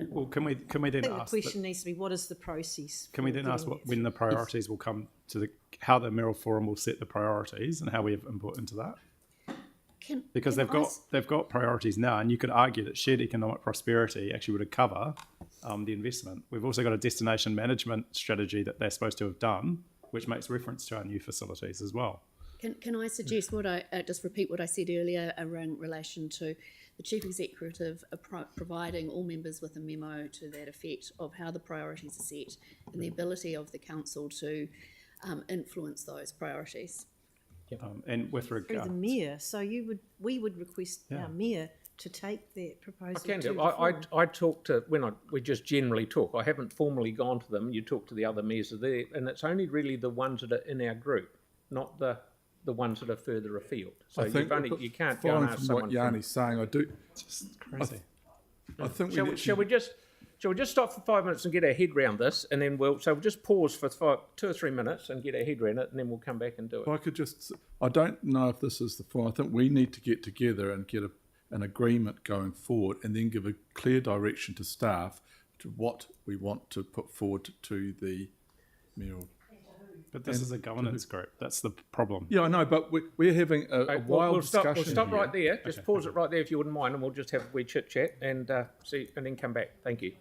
Well, can we I then think the ask? question needs to be, what is the process? Can we for then ask getting what, when the priorities will come to how the Mayoral Forum will set the priorities and how we have input into that? Because they've got priorities now, and you could argue that shared economic prosperity actually would cover the investment. We've also got a destination management strategy that they're supposed to have done, which makes reference to our new facilities as well. Can I suggest what I just repeat what I said earlier in relation to the Chief Executive providing all members with a memo to that effect of how the priorities are set and the ability of the council to influence those priorities. And with through regard, the mayor? So we would request our mayor to take that proposal. I can to do. the forum. I talk to we just generally talk. I haven't formally gone to them. You talk to the other mayors there, and it's only really the ones that are in our group, not the ones that are further afield. So you can't go and ask from someone. what Yanni's saying, I do. Just crazy. I think Shall we just stop for 5 minutes and get our head round this, and then we'll just pause for 2 or 3 minutes and get our head around it, and then we'll come back and do it. If I could just, I don't know if this is the form. I think we need to get together and get an agreement going forward, and then give a clear direction to staff to what we want to put forward to the mayoral. But this is a governance group. That's the problem. Yeah, I know, but we're having a wild discussion. We'll stop here. right there. Just pause it right there if you wouldn't mind, and we'll just have a wee chit chat and see, and then come back. Thank you.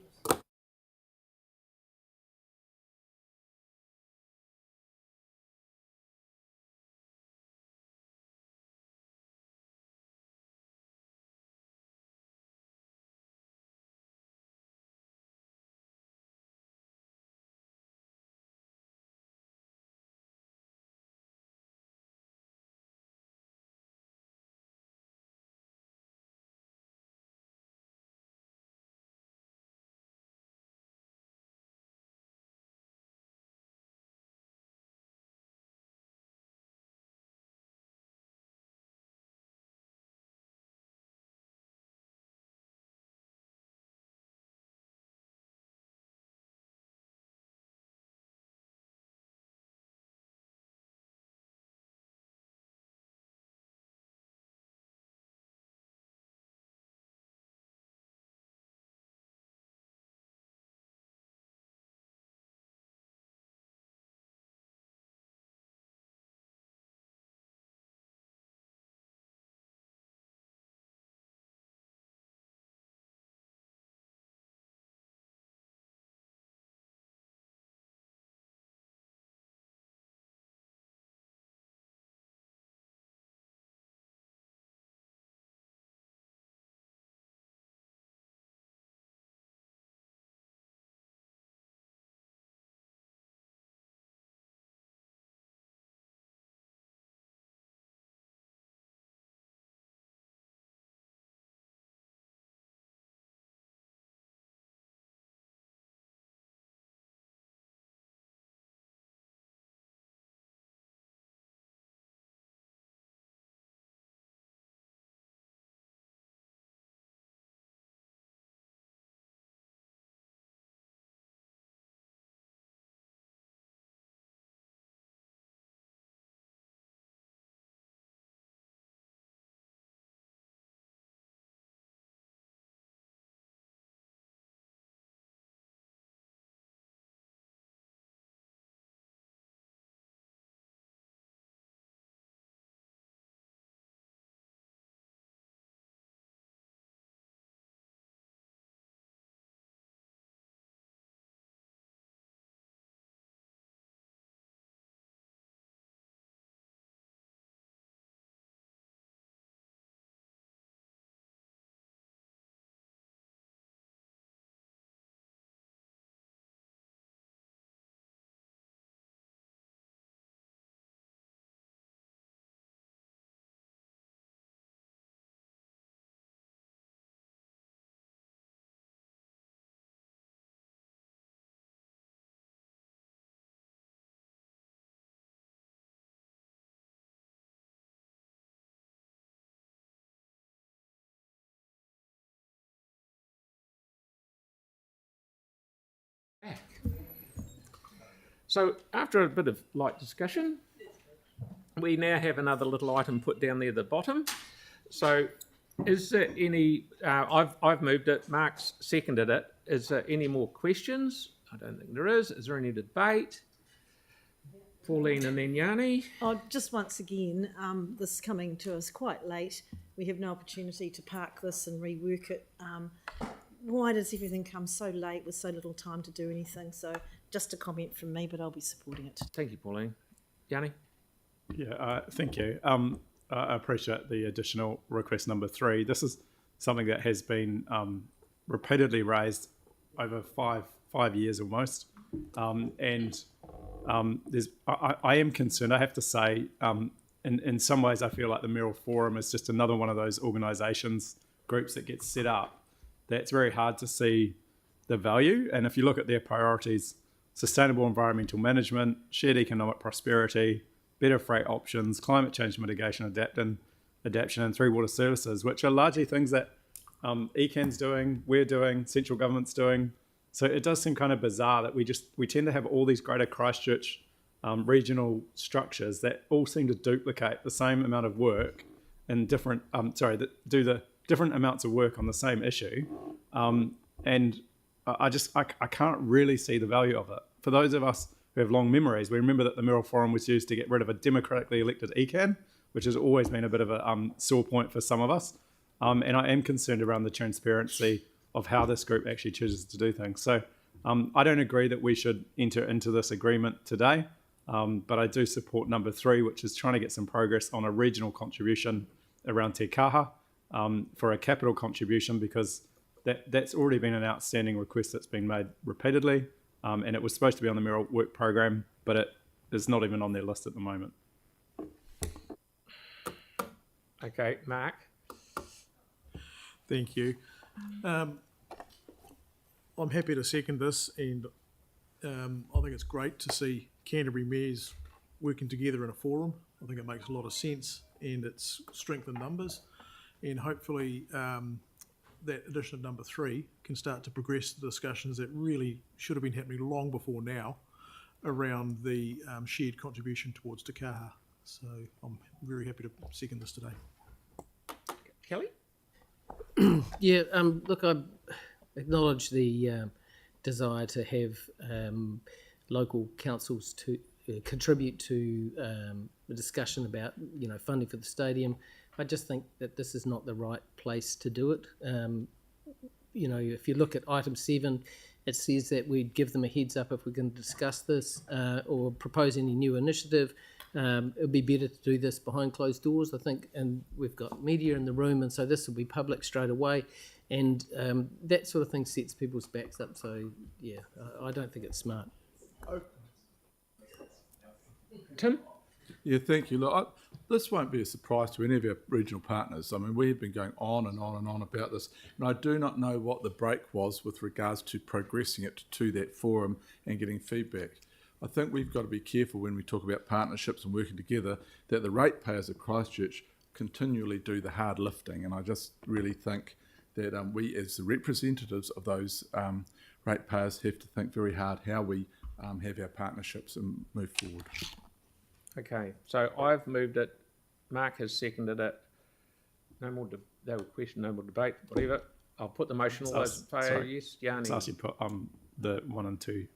So after a bit of light discussion, we now have another little item put down there at the bottom. So is there any, I've moved it, Mark's seconded it. Is there any more questions? I don't think there is. Is there any debate? Pauline and then Yanni. Oh, just once again, this is coming to us quite late. We have no opportunity to park this and rework it. Why does everything come so late with so little time to do anything? So just a comment from me, but I'll be supporting it. Thank you, Pauline. Yanni? Yeah, thank you. I appreciate the additional request number 3. This is something that has been repeatedly raised over five years almost. And I am concerned, I have to say, in some ways I feel like the Mayoral Forum is just another one of those organisations, groups that gets set up that's very hard to see the value. And if you look at their priorities, sustainable environmental management, shared economic prosperity, better freight options, climate change mitigation, adaptation, and 3 water services, which are largely things that ECAN's doing, we're doing, central government's doing. So it does seem kind of bizarre that we tend to have all these greater Christchurch regional structures that all seem to duplicate the same amount of work in different, that do the different amounts of work on the same issue. And I can't really see the value of it. For those of us who have long memories, we remember that the Mayoral Forum was used to get rid of a democratically elected ECAN, which has always been a bit of a sore point for some of us. And I am concerned around the transparency of how this group actually chooses to do things. So I don't agree that we should enter into this agreement today, but I do support number 3, which is trying to get some progress on a regional contribution around Te Kaha for a capital contribution, because that's already been an outstanding request that's been made repeatedly, and it was supposed to be on the Mayoral Work Programme, but it is not even on their list at the moment. Okay, Mark. Thank you. I'm happy to second this, and I think it's great to see Canterbury mayors working together in a forum. I think it makes a lot of sense, and it's strength in numbers, and hopefully that addition of number 3 can start to progress the discussions that really should have been happening long before now around the shared contribution towards Te Kaha. So I'm very happy to second this today. Kelly? Yeah, look, I acknowledge the desire to have local councils to contribute to the discussion about, funding for the stadium. I just think that this is not the right place to do it. If you look at item 7, it says that we'd give them a heads up if we're going to discuss this or propose any new initiative. It would be better to do this behind closed doors, I think, and we've got media in the room, and so this will be public straight away, and that sort of thing sets people's backs up. So, yeah, I don't think it's smart. Tim? Yeah, thank you. Look, this won't be a surprise to any of our regional partners. I mean, we've been going on and on and on about this, and I do not know what the break was with regards to progressing it to that forum and getting feedback. I think we've got to be careful when we talk about partnerships and working together that the ratepayers of Christchurch continually do the hard lifting, and I just really think that we as the representatives of those ratepayers have to think very hard how we have our partnerships and move forward. Okay, so I've moved it. Mark has seconded it. No more question, no more debate, whatever. I'll put the motion. All those in favour, yes. Yanni. It's asked you to put the 1 and 2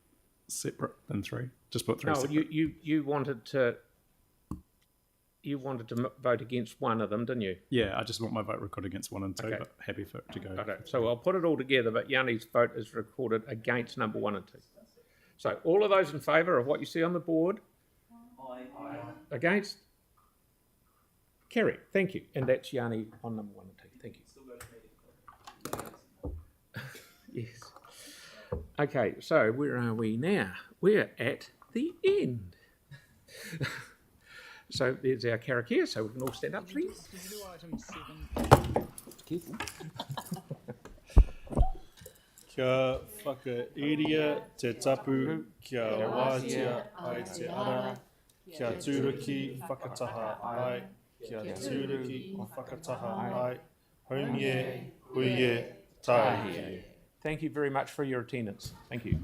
separate than 3. Just put 3 no, separate. you wanted to vote against one of them, didn't you? Yeah, I just want my vote recorded against 1 and 2, Okay. but happy for it to go. Okay, so I'll put it all together, but Yanni's vote is recorded against number 1 and 2. So all of those in favour of what you see on the board? Aye. Against? Kerry, thank you. And that's Yanni on number 1 and 2. Thank you. Yes. Okay, so where are we now? We're at the end. So there's our karakia, so we can all stand up, please. Can you do item 7? Careful. Kia whakairia te tapu, kia wātia ai te ara, kia tūruki whakataha ai, kia tūruki whakataha ai, haumie, huie, tāhie. Thank you very much for your attendance. Thank you.